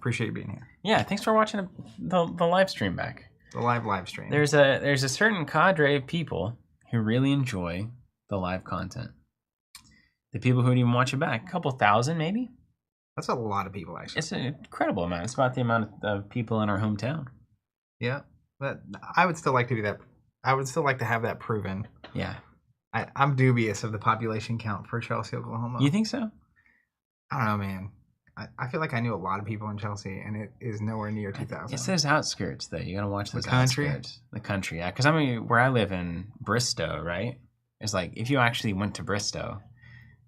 Appreciate you being here. Yeah, thanks for watching the live stream back. The live stream. There's a certain cadre of people who really enjoy the live content. The people who would even watch it back, a couple thousand maybe. That's a lot of people, actually. It's an incredible amount. It's about the amount of people in our hometown. Yeah, but I would still like to do that. I would still like to have that proven. Yeah. I'm dubious of the population count for Chelsea, Oklahoma. You think so? I don't know, man. I feel like I knew a lot of people in Chelsea, and it is nowhere near 2,000. It's those outskirts, though. You got to watch those country? outskirts. The country, yeah. Because I mean, where I live in Bristow, right? It's like, if you actually went to Bristow,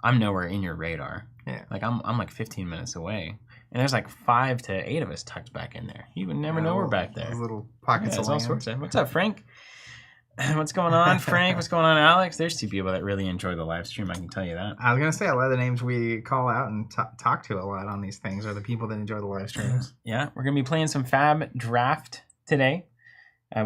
I'm nowhere in your radar. Yeah. Like, I'm like 15 minutes away. And there's like 5 to 8 of us tucked back in there. You would never know we're back there. Those little pockets of all land. sorts of. What's up, Frank? What's going on, Frank? What's going on, Alex? There's 2 people that really enjoy the live stream, I can tell you that. I was going to say, a lot of the names we call out and talk to a lot on these things are the people that enjoy the live streams. Yeah, we're going to be playing some Fab Draft today.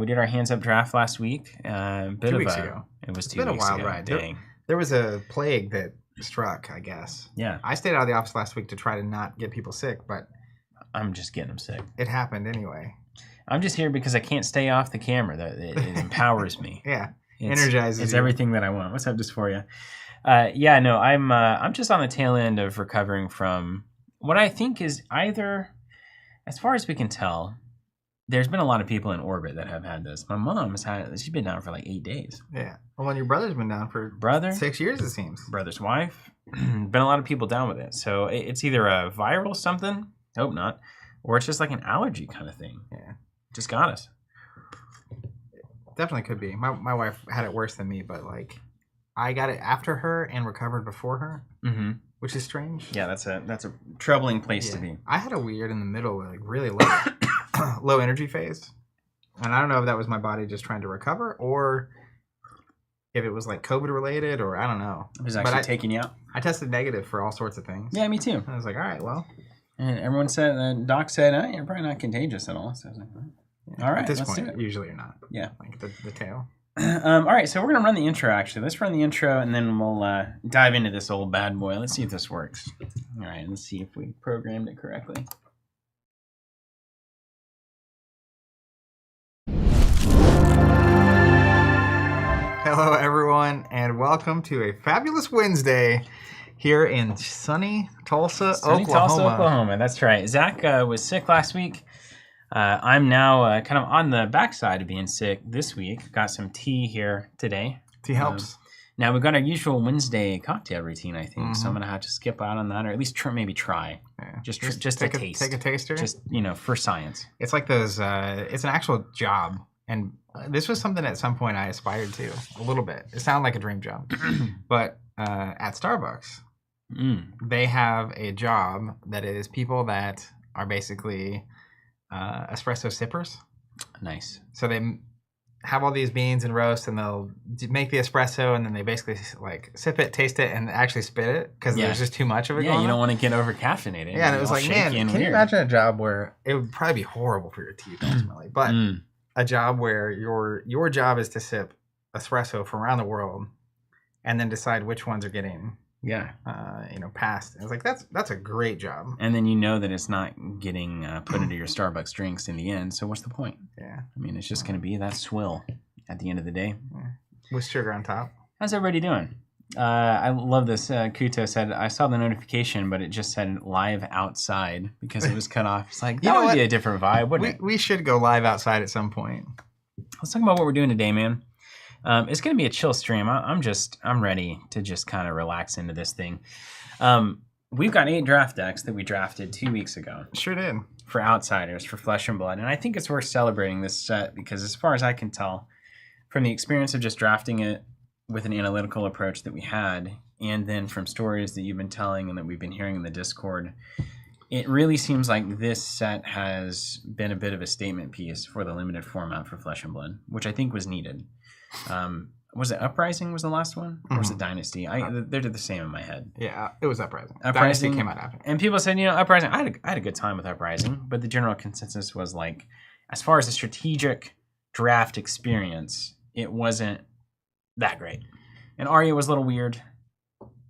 We did our Hands Up Draft last week. 2 weeks ago. It was 2 weeks ago. It's been a wild ride. Dang. There was a plague that struck, I guess. Yeah. I stayed out of the office last week to try to not get people sick, but I'm just getting them sick. It happened anyway. I'm just here because I can't stay off the camera. It empowers me. Yeah. Energizes It's you. everything that I want. What's up, Dysphoria? Yeah, no, I'm just on the tail end of recovering from what I think is either, as far as we can tell, there's been a lot of people in orbit that have had this. My mom has had it. She's been down for like 8 days. Yeah. Well, and your brother's been down for 6 years, it seems. Brother's wife. Been a lot of people down with it. So it's either a viral something, hope not, or it's just like an allergy kind of thing. Yeah. Just got us. Definitely could be. My wife had it worse than me, but like I got it after her and recovered before her, which is strange. Yeah, that's a troubling place to be. I had a weird in the middle, like really low, low energy phase, and I don't know if that was my body just trying to recover or if it was like COVID related or I don't know. It was actually taking you out. I tested negative for all sorts of things. Yeah, me too. I was like, all right, well. And everyone said, the doc said, you're probably not contagious at all. So I was like, all right, at this let's point, do it. Usually you're not. Yeah. Like the tail. All right, so we're going to run the intro, actually. Let's run the intro, and then we'll dive into this old bad boy. Let's see if this works. All right, let's see if we programmed it correctly. Hello, everyone, and welcome to a fabulous Wednesday here in sunny Tulsa, Oklahoma. That's right. Zach was sick last week. I'm now kind of on the backside of being sick this week. Got some tea here today. Tea helps. Now we've got our usual Wednesday cocktail routine, I think. So I'm gonna have to skip out on that, or at least maybe try. Yeah. Just take a taste. Take a taster. Just for science. It's like those. It's an actual job, and this was something at some point I aspired to a little bit. It sounded like a dream job, but at Starbucks, they have a job that is people that are basically espresso sippers. Nice. So they have all these beans and roast, and they'll make the espresso, and then they basically like sip it, taste it, and actually spit it because there's just too much of it. Yeah, you don't want to get over caffeinated. Yeah, and it was like, man, can you imagine a job where it would probably be horrible for your teeth ultimately, but a job where your job is to sip espresso from around the world, and then decide which ones are getting passed. I was like, that's a great job. And then you know that it's not getting put into your Starbucks drinks in the end. So what's the point? Yeah. I mean, it's just going to be that swill at the end of the day. Yeah. With sugar on top. How's everybody doing? I love this. Kuto said, I saw the notification, but it just said live outside because it was cut off. It's like, that would be a different vibe, wouldn't it? We should go live outside at some point. Let's talk about what we're doing today, man. It's going to be a chill stream. I'm ready to just kind of relax into this thing. We've got 8 draft decks that we drafted 2 weeks ago. Sure did. For Outsiders, for Flesh and Blood. And I think it's worth celebrating this set because as far as I can tell, from the experience of just drafting it with an analytical approach that we had, and then from stories that you've been telling and that we've been hearing in the Discord, it really seems like this set has been a bit of a statement piece for the limited format for Flesh and Blood, which I think was needed. Was it Uprising was the last one? Or was it Dynasty? They're the same in my head. Yeah, it was Uprising. Dynasty came out after. And people said, Uprising, I had a good time with Uprising, but the general consensus was like, as far as the strategic draft experience, it wasn't that great. And Arya was a little weird.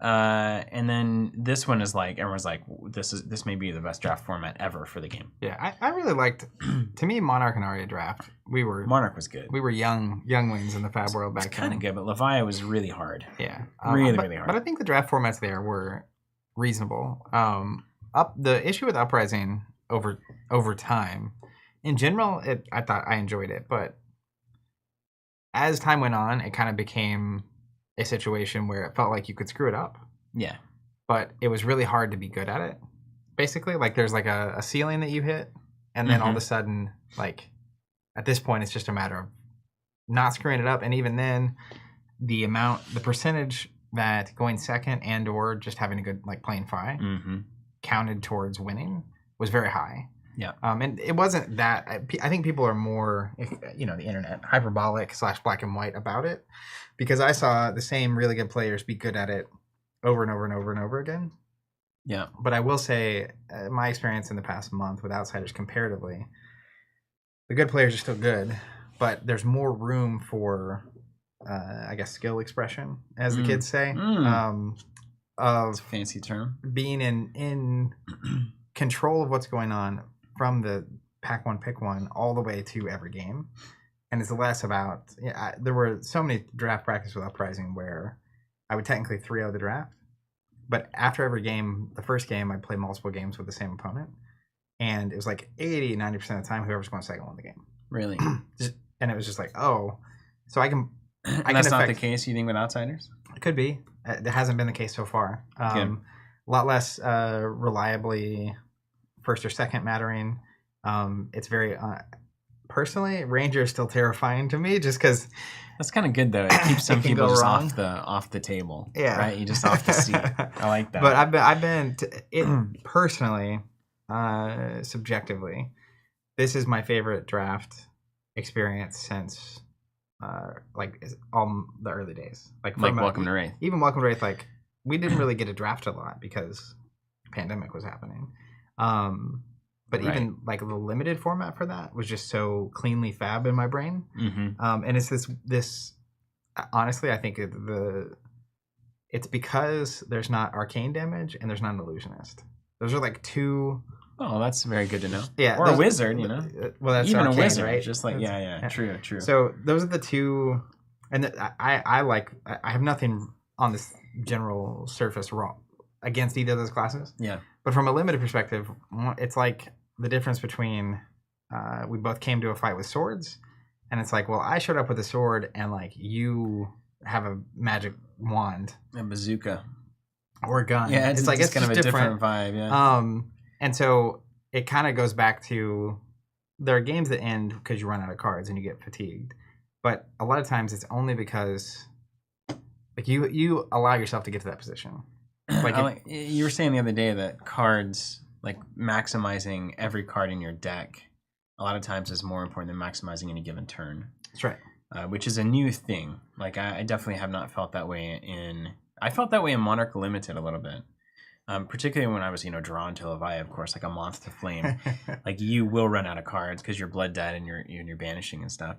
And then this one is like everyone's like, this may be the best draft format ever for the game. Yeah, I really liked. To me, Monarch and Arya draft. Monarch was good. We were younglings in the Fab world back then. Kind of good, but Leviathan was really hard. Yeah, really hard. But I think the draft formats there were reasonable. The issue with Uprising over time, in general, I thought I enjoyed it, but as time went on, it kind of became a situation where it felt like you could screw it up. Yeah. But it was really hard to be good at it. Basically, like there's like a ceiling that you hit, and then all of a sudden, like at this point, it's just a matter of not screwing it up. And even then, the percentage that going second and or just having a good like playing Fi counted towards winning was very high. Yeah. And it wasn't that. I think people are more, the internet, hyperbolic / black and white about it, because I saw the same really good players be good at it over and over and over and over again. Yeah. But I will say, my experience in the past month with Outsiders comparatively, the good players are still good, but there's more room for, I guess, skill expression, as the kids say. That's a fancy term. Being in control of what's going on from the pack one, pick one, all the way to every game. And it's less about, there were so many draft practice with Uprising where I would technically 3-0 the draft. But after every game, the first game, I'd play multiple games with the same opponent. And it was like 80-90% of the time, whoever's going second won the game. Really? And it was just like, oh, so I can... And that's not the case, you think, with Outsiders? It could be. It hasn't been the case so far. A lot less reliably first or second mattering. It's very... personally, Ranger is still terrifying to me just because... That's kind of good, though. It keeps some people just off the table. Yeah. Right? You just off the seat. I like that. But I've been personally, subjectively, this is my favorite draft experience since all the early days. Like Welcome to Wraith. Even Welcome to Wraith, like we didn't really get to draft a lot because pandemic was happening. But even like the limited format for that was just so cleanly fab in my brain. And it's this honestly, I think it's because there's not arcane damage and there's not an illusionist. Those are like two. Oh, that's very good to know. Yeah, or a wizard, Well, that's even arcane, a wizard, right? Just like true. So those are the two, and I have nothing on this general surface wrong against either of those classes. Yeah. But from a limited perspective, it's like the difference between we both came to a fight with swords, and it's like, well, I showed up with a sword, and like you have a magic wand, a bazooka, or a gun. Yeah, it's like it's kind of a different vibe. Yeah. And so it kind of goes back to there are games that end because you run out of cards and you get fatigued, but a lot of times it's only because like you allow yourself to get to that position. Like you were saying the other day that cards, like maximizing every card in your deck, a lot of times is more important than maximizing any given turn. That's right. Which is a new thing. Like I definitely have not felt that way I felt that way in Monarch Limited a little bit. Particularly when I was, drawn to Leviathan, of course, like a moth to flame. Like you will run out of cards because you're blood dead and you're banishing and stuff.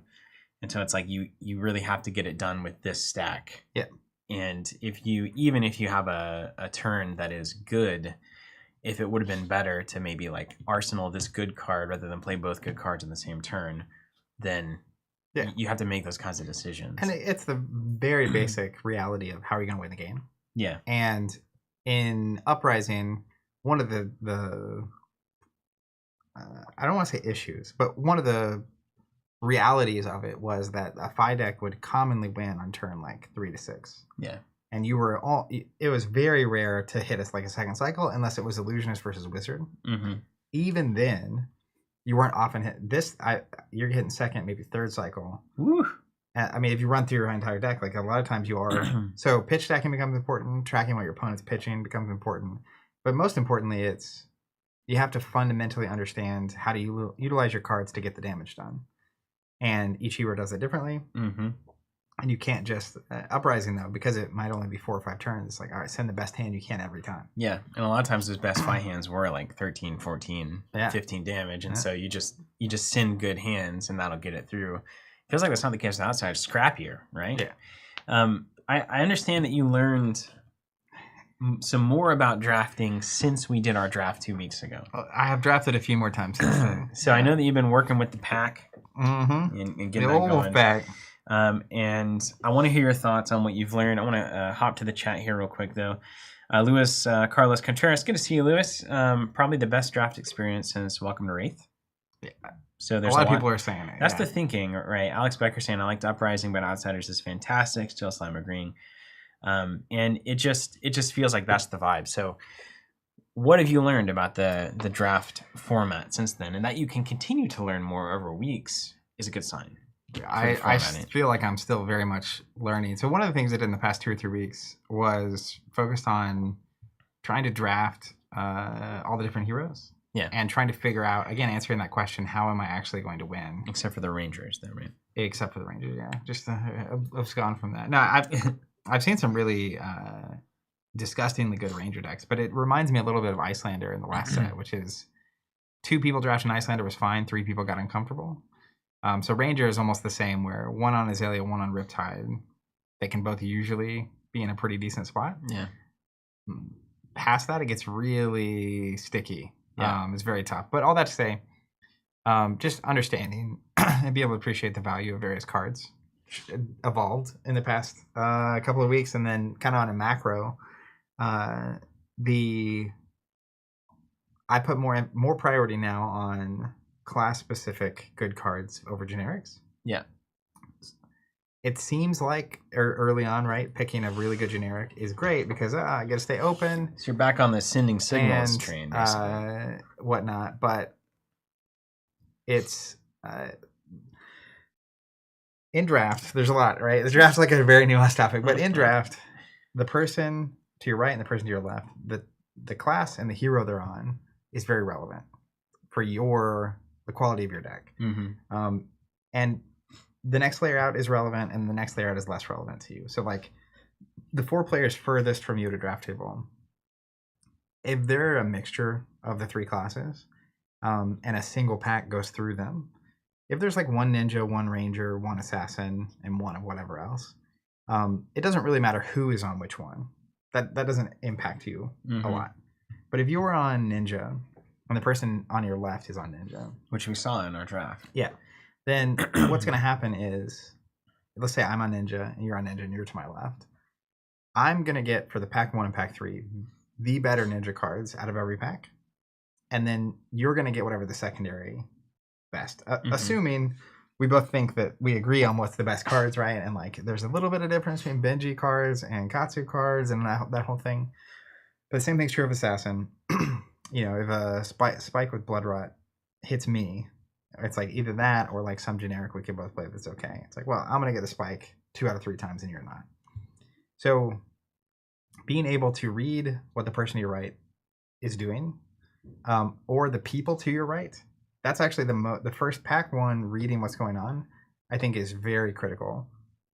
And so it's like you really have to get it done with this stack. Yeah. And even if you have a turn that is good, if it would have been better to maybe like arsenal this good card rather than play both good cards in the same turn, then you have to make those kinds of decisions. And it's the very basic reality of how are you going to win the game. Yeah. And in Uprising, one of the I don't want to say issues, but one of the realities of it was that a Fi deck would commonly win on turn like 3 to 6. Yeah. And it was very rare to hit us like a second cycle unless it was Illusionist versus Wizard. Even then, you weren't often hit. You're hitting second, maybe third cycle. Woo. I mean, if you run through your entire deck, like a lot of times you are. So pitch stacking becomes important. Tracking what your opponent's pitching becomes important. But most importantly, you have to fundamentally understand how to utilize your cards to get the damage done. And each hero does it differently. And you can't just... Uprising, though, because it might only be 4 or 5 turns, it's like, all right, send the best hand you can every time. Yeah, and a lot of times those best Fi hands were like 13, 14, 15 damage. And so you just send good hands, and that'll get it through. Feels like that's not the case with Outsiders. Scrappier, right? Yeah. I understand that you learned some more about drafting since we did our draft 2 weeks ago. I have drafted a few more times since then. So I know that you've been working with the pack Mm-hmm. and getting that going. Pack. And I want to hear your thoughts on what you've learned. I want to hop to the chat here real quick, though. Luis Carlos Contreras, good to see you, Luis. Probably the best draft experience since Welcome to Wraith. Yeah. So there's a lot of people are saying it. That's the thinking, right? Alex Becker saying, I liked Uprising, but Outsiders is fantastic. Still Slime agreeing. And it just feels like that's the vibe. So what have you learned about the draft format since then? And that you can continue to learn more over weeks is a good sign. I feel like I'm still very much learning. So one of the things I did in the past 2 or 3 weeks was focused on trying to draft all the different heroes. Yeah. And trying to figure out, again, answering that question, how am I actually going to win? Except for the Rangers, though, right? Except for the Rangers, yeah. Just I've gone from that. No, I've seen some really disgustingly good Ranger decks, but it reminds me a little bit of Icelander in the last set, which is 2 people drafting Icelander was fine, 3 people got uncomfortable. So Ranger is almost the same, where 1 on Azalea, 1 on Riptide. They can both usually be in a pretty decent spot. Yeah. Past that, it gets really sticky. Yeah. It's very tough. But all that to say, just understanding and be able to appreciate the value of various cards evolved in the past couple of weeks. And then kind of on a macro, I put more priority now on class-specific good cards over generics. Yeah. It seems like early on, right, picking a really good generic is great because I get to stay open. So you're back on the sending signals train, basically. Whatnot. But it's in draft, there's a lot, right? The draft's like a very nuanced topic, but in draft, the person to your right and the person to your left, the class and the hero they're on is very relevant for the quality of your deck. Mm-hmm. And the next layer out is relevant, and the next layer out is less relevant to you. So, like, the 4 players furthest from you at a draft table, if they're a mixture of the 3 classes, and a single pack goes through them, if there's like 1 ninja, 1 ranger, 1 assassin, and 1 of whatever else, it doesn't really matter who is on which one. That doesn't impact you a lot. But if you're on ninja, and the person on your left is on ninja, which we saw in our draft, yeah, then what's going to happen is, let's say I'm on ninja and you're on ninja and you're to my left. I'm going to get, for the pack 1 and pack 3, the better ninja cards out of every pack. And then you're going to get whatever the secondary best. Assuming we both think that we agree on what's the best cards, right? And like there's a little bit of difference between Benji cards and Katsu cards and that whole thing. But the same thing's true of Assassin. You know, if a spike with Blood Rot hits me, it's like either that or like some generic we can both play that's okay. It's like, well, I'm going to get the spike 2 out of 3 times and you're not. So being able to read what the person to your right is doing, or the people to your right, that's actually the first pack 1 reading what's going on, I think is very critical.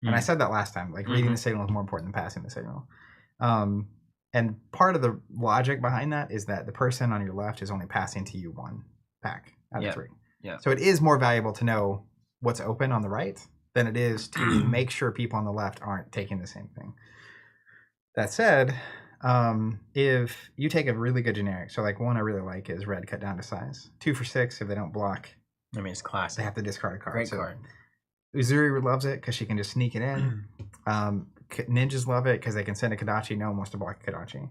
And I said that last time, like reading the signal is more important than passing the signal. And part of the logic behind that is that the person on your left is only passing to you 1 pack out of 3. Yeah. So it is more valuable to know what's open on the right than it is to make sure people on the left aren't taking the same thing. That said, if you take a really good generic, so like 1 I really like is red cut down to size. 2 for 6 if they don't block. I mean, it's classic. They have to discard a card. Great card. Uzuri loves it because she can just sneak it in. Ninjas love it because they can send a Kodachi. No one wants to block a Kodachi.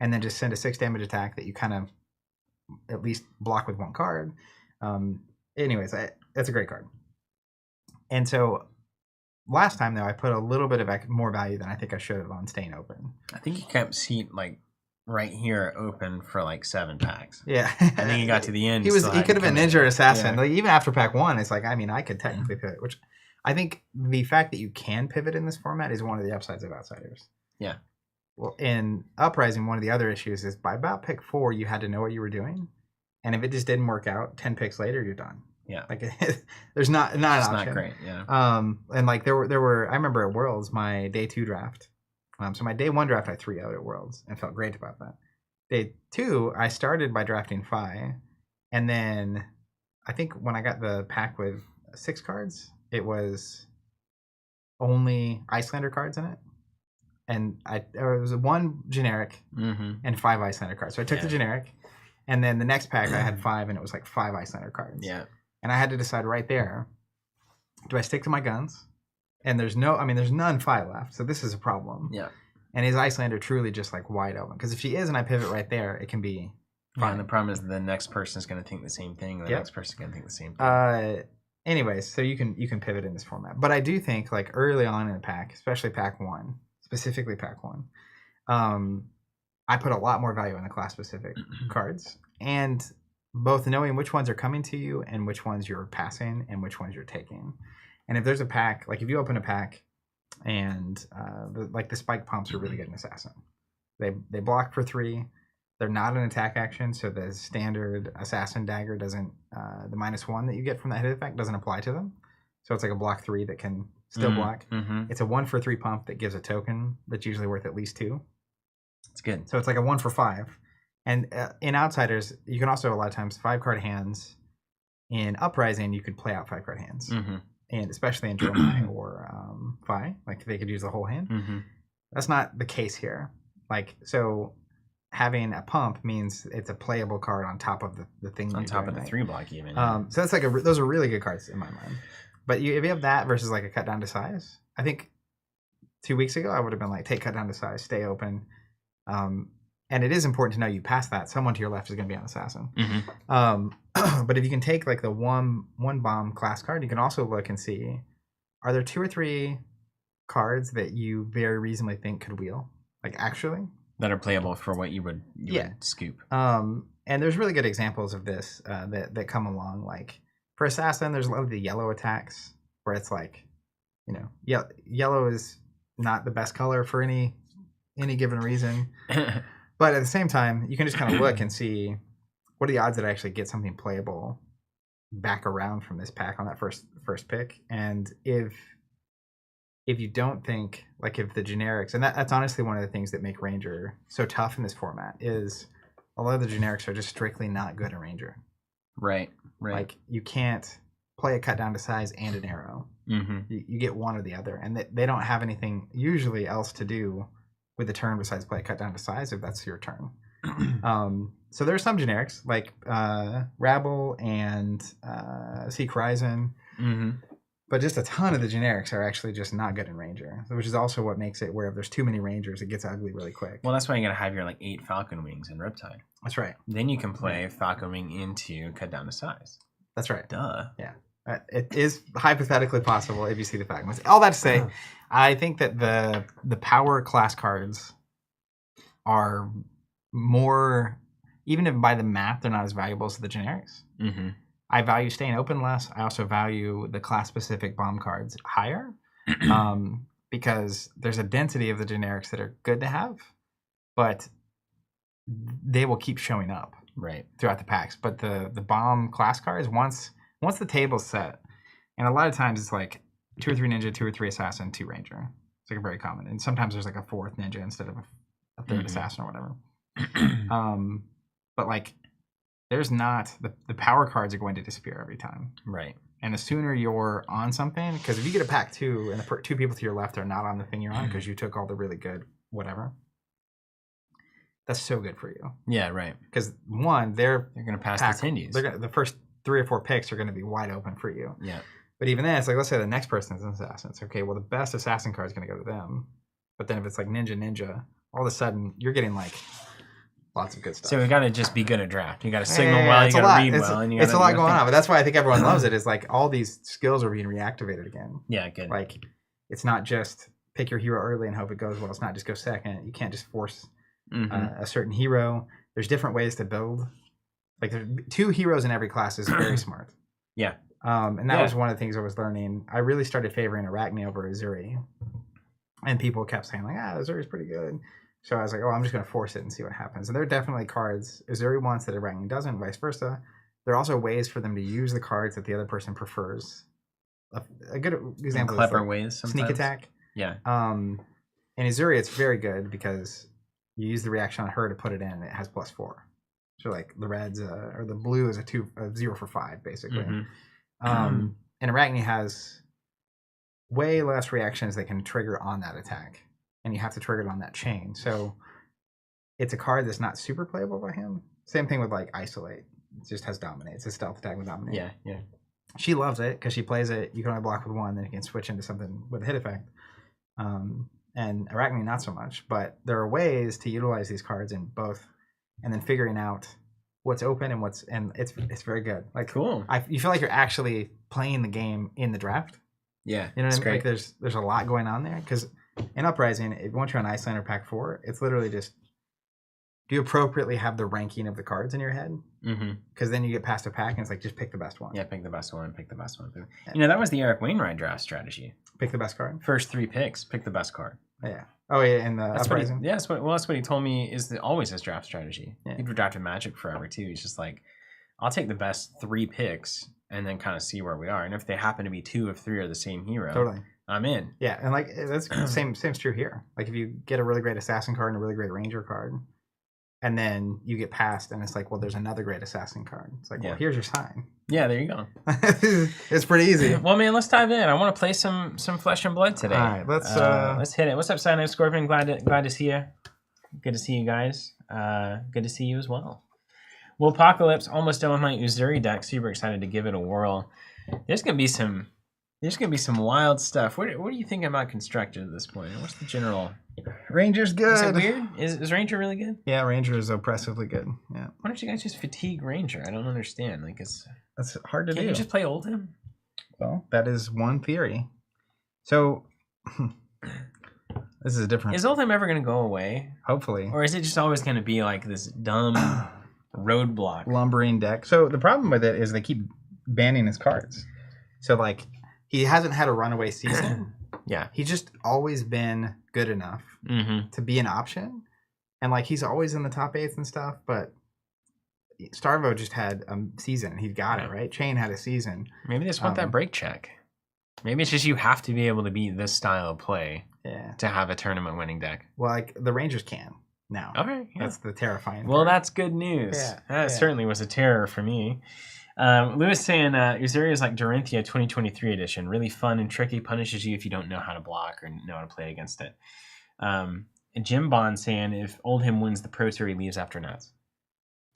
And then just send a 6 damage attack that you kind of at least block with 1 card. Anyways, that's a great card. And so last time, though, I put a little bit of more value than I think I should have on staying open. I think he kept seat like right here open for like 7 packs. Yeah. I think he got to the end. He could have been ninja or assassin. Yeah. Like, even after pack 1, it's like, I mean, I could technically pivot, which I think the fact that you can pivot in this format is one of the upsides of Outsiders. Yeah. Well, in Uprising, one of the other issues is by about pick 4, you had to know what you were doing. And if it just didn't work out, 10 picks later, you're done. Yeah. Like, there's not an option. It's not great, yeah. And like there were I remember at Worlds, my day 2 draft. So my day 1 draft, I had 3 other Worlds and felt great about that. Day 2, I started by drafting Fi. And then I think when I got the pack with 6 cards, it was only Icelander cards in it. and it was one generic and 5 Icelander cards. So I took the generic, and then the next pack I had 5, and it was like 5 Icelander cards. Yeah. And I had to decide right there, do I stick to my guns? And there's none 5 left, so this is a problem. Yeah. And is Icelander truly just like wide open? Because if she is and I pivot right there, it can be fine. Yeah, and the problem is the next person is going to think the same thing. The next person is going to think the same thing. Anyways, so you can pivot in this format. But I do think like early on in the pack, especially pack 1, specifically pack 1, I put a lot more value on the class specific cards. And both knowing which ones are coming to you and which ones you're passing and which ones you're taking. And if there's a pack, like if you open a pack and the spike pumps are really good in Assassin. They block for 3. They're not an attack action, so the standard Assassin dagger doesn't, the -1 that you get from that hit effect doesn't apply to them. So it's like a block 3 that can still block. It's a 1 for 3 pump that gives a token that's usually worth at least 2. It's good. So it's like a 1 for 5. And in Outsiders, you can also a lot of times 5-card hands. In Uprising, you could play out 5-card hands. And especially in Dromai or Phi, like they could use the whole hand. That's not the case here. Like, so having a pump means it's a playable card on top of the thing. On top of the 3-block even. So that's like those are really good cards in my mind. But if you have that versus like a cut down to size, I think 2 weeks ago I would have been like, take cut down to size, stay open. And it is important to know you pass that. Someone to your left is going to be an assassin. But if you can take like the one bomb class card, you can also look and see, are there 2 or 3 cards that you very reasonably think could wheel? Like actually? That are playable for what you would scoop. And there's really good examples of this that come along. Like for assassin, there's a lot of the yellow attacks where it's like, yellow is not the best color for any given reason. But at the same time, you can just kind of look and see what are the odds that I actually get something playable back around from this pack on that first pick. And if you don't think, like if the generics, and that's honestly one of the things that make Ranger so tough in this format, is a lot of the generics are just strictly not good in Ranger. Right. Like you can't play a cut down to size and an arrow. You get one or the other. And they don't have anything usually else to do with the turn besides play a cut down to size if that's your turn. So there are some generics like Rabble and Seek Horizon, but just a ton of the generics are actually just not good in Ranger, which is also what makes it where if there's too many Rangers, it gets ugly really quick. Well, that's why you got to have your like 8 Falcon Wings in Riptide. That's right. Then you can play Falcon Wing into cut down to size. That's right. Duh. Yeah. It is hypothetically possible if you see the Falcon Wings. All that to say, I think that the power class cards are more, even if by the math they're not as valuable as the generics. I value staying open less. I also value the class specific bomb cards higher, because there's a density of the generics that are good to have, but they will keep showing up throughout the packs. But the bomb class cards, once the table's set, and a lot of times it's like 2 or 3 ninja, 2 or 3 assassin, 2 ranger. It's like a very common, and sometimes there's like a 4th ninja instead of a 3rd assassin or whatever. But like, there's not the power cards are going to disappear every time. Right. And the sooner you're on something, because if you get a pack 2 and the 2 people to your left are not on the thing you're on because you took all the really good whatever, that's so good for you. Yeah, right. Because one, they're going to pass the tendies. The first 3 or 4 picks are going to be wide open for you. Yeah. But even then, it's like, let's say the next person is an assassin. It's okay, well, the best assassin card is going to go to them. But then if it's like ninja, all of a sudden you're getting like lots of good stuff. So we got to just be good at draft. You got to signal well, you got to read well. And it's a lot going on, but that's why I think everyone loves it, is like all these skills are being reactivated again. Yeah, good. Like, it's not just pick your hero early and hope it goes well. It's not just go second. You can't just force a certain hero. There's different ways to build. Like, there's 2 heroes in every class is very smart. Yeah. And that was one of the things I was learning. I really started favoring Arachne over Azuri. And people kept saying, like, Azuri's pretty good. So I was like, I'm just going to force it and see what happens. And there are definitely cards Azuri wants that Arachne doesn't, vice versa. There are also ways for them to use the cards that the other person prefers. A good example clever is like ways sometimes. Sneak attack. Yeah. In Azuri, it's very good because you use the reaction on her to put it in, and it has +4. So like the reds or the blue is a 0 for 5 basically. And Arachne has way less reactions that can trigger on that attack. and you have to trigger it on that chain. So it's a card that's not super playable by him. Same thing with like Isolate. It just has Dominate. It's a stealth attack with Dominate. Yeah, yeah. She loves it because she plays it. You can only block with one, then you can switch into something with a hit effect. And Arachne not so much. But there are ways to utilize these cards in both, and then figuring out what's open and it's very good. Like cool. You feel like you're actually playing the game in the draft. Yeah, you know what I mean. Like there's a lot going on there because in Uprising, once you're on Icelander Pack 4, it's literally just do you appropriately have the ranking of the cards in your head? Because then you get past a pack and it's like just pick the best one. Yeah, pick the best one. Pick the best one. You know, that was the Eric Wainwright draft strategy. Pick the best card. First 3 picks, pick the best card. Yeah. Oh yeah, and the Uprising. That's what he told me is always his draft strategy. Yeah. He'd drafted Magic forever too. He's just like, I'll take the best 3 picks and then kind of see where we are. And if they happen to be 2 of 3 are the same hero, totally, I'm in. Yeah, and like that's same's true here. Like if you get a really great assassin card and a really great ranger card, and then you get past, and it's like, well, there's another great assassin card. It's like, well, here's your sign. Yeah, there you go. It's pretty easy. Well, man, let's dive in. I want to play some Flesh and Blood today. All right, let's hit it. What's up, Cyanide Scorpion? Glad to see you. Good to see you guys. Good to see you as well. Well, Apocalypse, almost done with my Uzuri deck. Super excited to give it a whirl. There's gonna be some wild stuff. What are you thinking about Constructed at this point? What's the general? Ranger's good. Is it weird? Is Ranger really good? Yeah, Ranger is oppressively good. Yeah. Why don't you guys just fatigue Ranger? I don't understand. Like that's hard to do. Can't you just play Oldhim? Well, that is one theory. So this is a different. Is Oldhim ever going to go away? Hopefully. Or is it just always going to be like this dumb roadblock? Lumbering deck. So the problem with it is they keep banning his cards. So like he hasn't had a runaway season. Yeah. He's just always been good enough to be an option. And like he's always in the top 8s and stuff, but Starvo just had a season. He got it, right? Chain had a season. Maybe they just want that break check. Maybe it's just you have to be able to be this style of play to have a tournament winning deck. Well, like the Rangers can now. Okay. Yeah. That's the terrifying part. That's good news. That certainly was a terror for me. Lewis saying Uzuri is like Dorinthia 2023 edition. Really fun and tricky. Punishes you if you don't know how to block or know how to play against it. Jim Bond saying if Oldhim wins the Pro Tour, he leaves after Nats.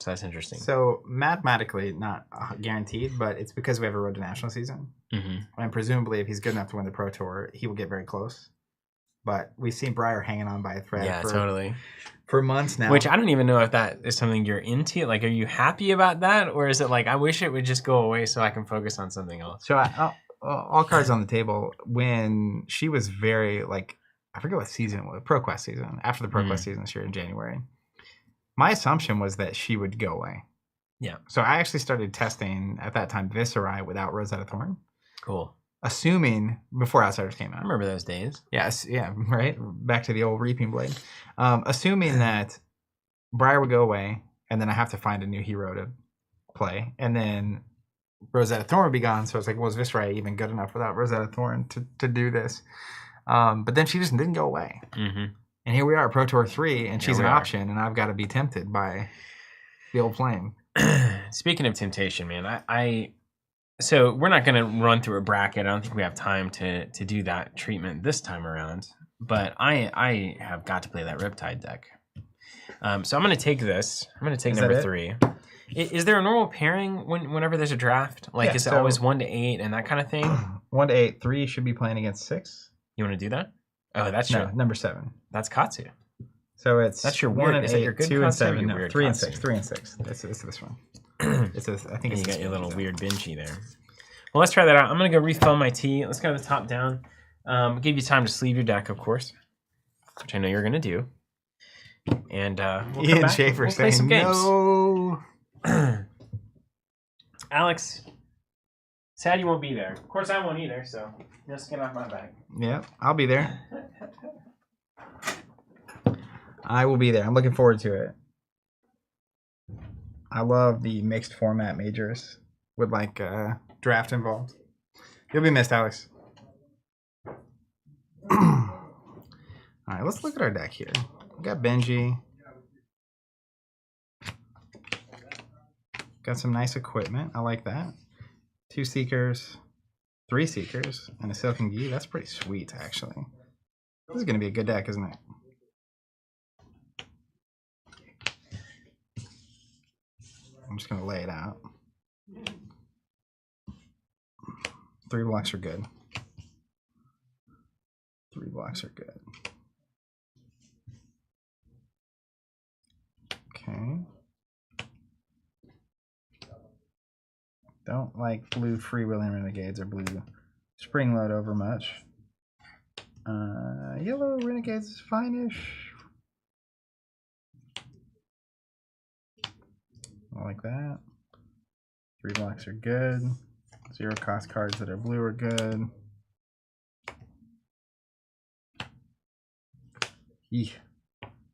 So that's interesting. So mathematically, not guaranteed, but it's because we have a Road to National season. And presumably, if he's good enough to win the Pro Tour, he will get very close. But we've seen Breyer hanging on by a thread for months now. Which I don't even know if that is something you're into. Like, are you happy about that? Or is it like, I wish it would just go away so I can focus on something else? So all cards on the table, when she was very, like, I forget what season it was, ProQuest season, after the ProQuest season this year in January. My assumption was that she would go away. Yeah. So I actually started testing, at that time, Viscerai without Rosetta Thorn. Cool. Assuming, before Outsiders came out. I remember those days. Yes, yeah, right? Back to the old Reaping Blade. Assuming that Briar would go away, and then I have to find a new hero to play, and then Rosetta Thorn would be gone, so it's like, was Viscerai even good enough without Rosetta Thorn to do this? But then she just didn't go away. And here we are, Pro Tour 3, and she's an option, and I've got to be tempted by the old flame. Speaking of temptation, man, so we're not going to run through a bracket. I don't think we have time to do that treatment this time around. But I have got to play that Riptide deck. So I'm going to take this. I'm going to take number 3. Is there a normal pairing whenever there's a draft? Like, is it always 1 to 8 and that kind of thing? 1 to 8. 3 should be playing against 6. You want to do that? Oh, that's your number 7. That's Katsu. So that's your 1 and 8, 2 and 7, no, 3 and 6, 3 and 6. It's this one. I think you got your little weird Benji there. Well, let's try that out. I'm gonna go refill my tea. Let's go to the top down. Give you time to sleeve your deck, of course, which I know you're gonna do. And we'll Ian Schaefer play some games. No. Alex, sad you won't be there. Of course, I won't either. So just get off my back. Yeah, I'll be there. I will be there. I'm looking forward to it. I love the mixed format majors with like draft involved. You'll be missed, Alex. All right, let's look at our deck here. We got Benji. Got some nice equipment. I like that. 2 Seekers, 3 Seekers, and a Silken Gi. That's pretty sweet, actually. This is going to be a good deck, isn't it? I'm just going to lay it out. 3 blocks are good. 3 blocks are good. Okay. Don't like blue freewheeling renegades or blue spring load over much. Yellow renegades is fine-ish. I like that. 3 blocks are good. 0 cost cards that are blue are good.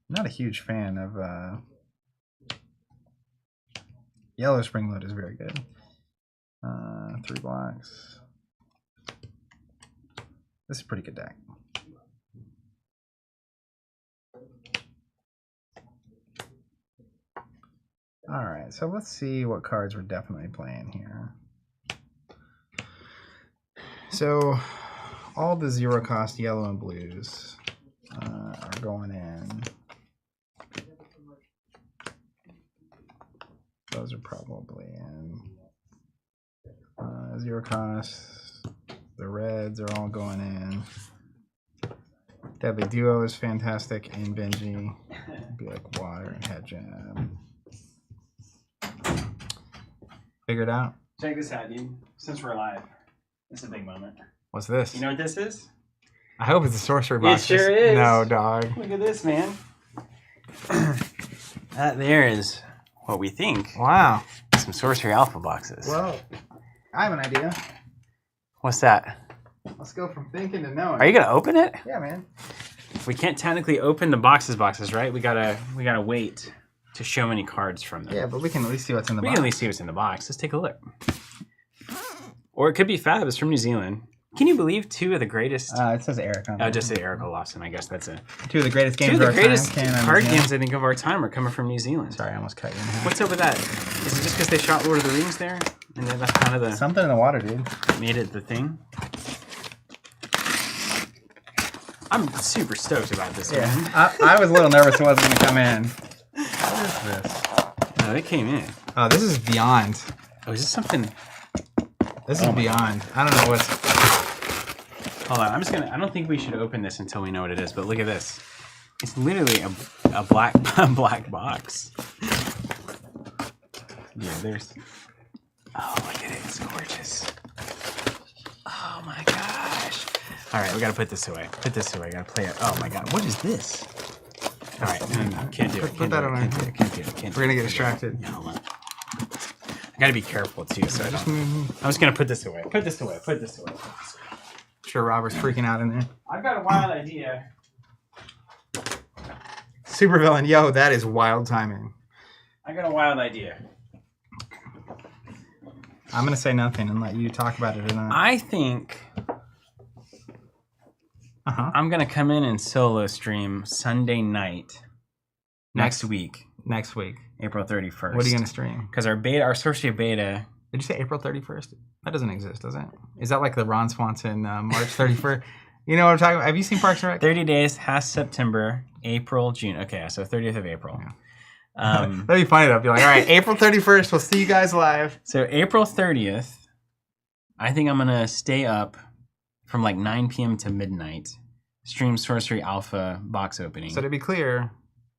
Not a huge fan of yellow spring load is very good. 3 blocks. This is a pretty good deck. Alright, so let's see what cards we're definitely playing here. So, all the 0 cost yellow and blues are going in. Those are probably in. 0 cost. The reds are all going in. Deadly Duo is fantastic in Benji. Be like water and head jab. Figure it out. Check this out, dude. Since we're live, this is a big moment. What's this? You know what this is? I hope it's a sorcery box. It sure is. No, dog. Look at this, man. That there is what we think. Wow. Some Sorcery Alpha boxes. Well, I have an idea. What's that? Let's go from thinking to knowing. Are you gonna open it? Yeah, man. We can't technically open the boxes, right? We gotta wait to show any cards from them. Yeah, but we can at least see what's in the box. We can at least see what's in the box. Let's take a look. Or it could be Fab. It's from New Zealand. Can you believe 2 of the greatest? It says Eric on Oh, just say Eric Olofsson. I guess that's it. 2 of the greatest games 2 of the greatest card games I think of our time are coming from New Zealand. Sorry, I almost cut you in half. What's up with that? Is it just because they shot Lord of the Rings there, and then that's kind of the something in the water, dude? Made it the thing. I'm super stoked about this. Yeah, one. I was a little nervous it wasn't going to come in. What is this? No, it came in. Oh, this is Beyond. Oh, is this something? This is Beyond. I don't know what's... Hold on, I'm just gonna. I don't think we should open this until we know what it is. But look at this. It's literally a black black box. Yeah, there's. Oh, look at it. It's gorgeous. Oh my gosh. All right, we gotta put this away. Put this away. Gotta play it. Oh my god, what is this? All right, no, can't do it. Put that on. Can't do it. We're gonna get distracted. Yeah, hold on. I gotta be careful too. So I don't. I'm just gonna put this away. Put this away. Put this away. Sure, Robert's freaking out in there. I've got a wild idea. Supervillain, yo, that is wild timing. I got a wild idea. I'm gonna say nothing and let you talk about it or not. I think I'm gonna come in and solo stream Sunday night next week. Next week, April 31st. What are you gonna stream? Because our Sorcery beta. Did you say April 31st? That doesn't exist, does it? Is that like the Ron Swanson March 31st? You know what I'm talking about? Have you seen Parks and Rec? 30 days, has September, April, June. Okay, so 30th of April. Yeah. That'd be funny though. Be like, all right, April 31st, we'll see you guys live. So April 30th, I think I'm gonna stay up from like 9 p.m. to midnight, stream Sorcery Alpha box opening. So to be clear,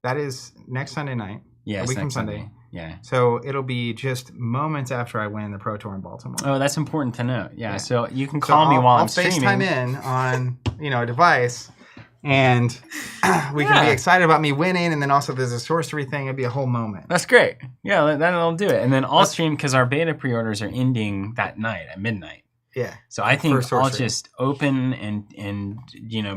that is next Sunday night. Yeah, a week from Sunday. Yeah. So it'll be just moments after I win the Pro Tour in Baltimore. Oh, that's important to know. Yeah. So you can call me while I'm streaming. I'll FaceTime in on a device, and we can be excited about me winning. And then also there's a sorcery thing. It'll be a whole moment. That's great. Yeah, that'll do it. And then I'll stream because our beta pre-orders are ending that night at midnight. Yeah. So I think I'll just open and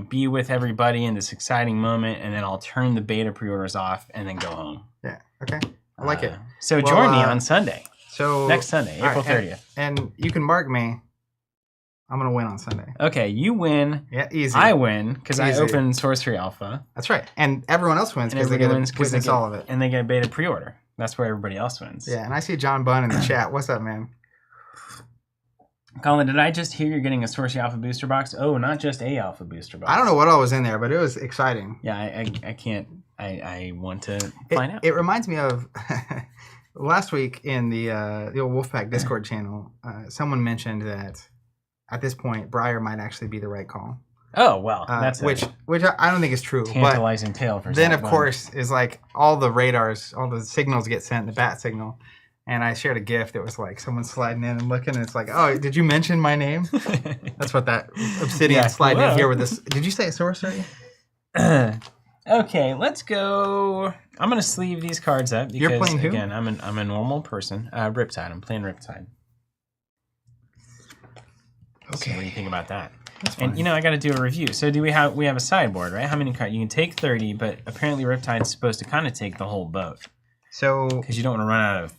be with everybody in this exciting moment, and then I'll turn the beta pre-orders off and then go home. Yeah. Okay. I like it. So join me on Sunday. So next Sunday, April 30th. And you can mark me. I'm gonna win on Sunday. Okay, you win. Yeah, easy. I win because I open Sorcery Alpha. That's right. And everyone else wins because they get witness all of it. And they get a beta pre-order. That's where everybody else wins. Yeah, and I see John Bunn in the chat. What's up, man? Colin, did I just hear you're getting a Sorcery Alpha booster box? Oh, not just a Alpha booster box. I don't know what all was in there, but it was exciting. Yeah, I can't. I want to find out. It reminds me of last week in the old Wolfpack Discord channel. Someone mentioned that at this point, Briar might actually be the right call. Oh well, that's which I don't think is true. Tantalizing tale for then, of course, is like all the radars, all the signals get sent, the bat signal. And I shared a GIF that was like someone sliding in and looking, and it's like, oh, did you mention my name? That's what that obsidian sliding in here with this. Did you say sorcery? Okay, let's go. I'm gonna sleeve these cards up because you're playing who? Again, I'm a normal person. Riptide. I'm playing Riptide. Okay. So what do you think about that? And I got to do a review. So we have a sideboard, right? How many cards? You can take 30, but apparently Riptide's supposed to kind of take the whole boat. So because you don't want to run out of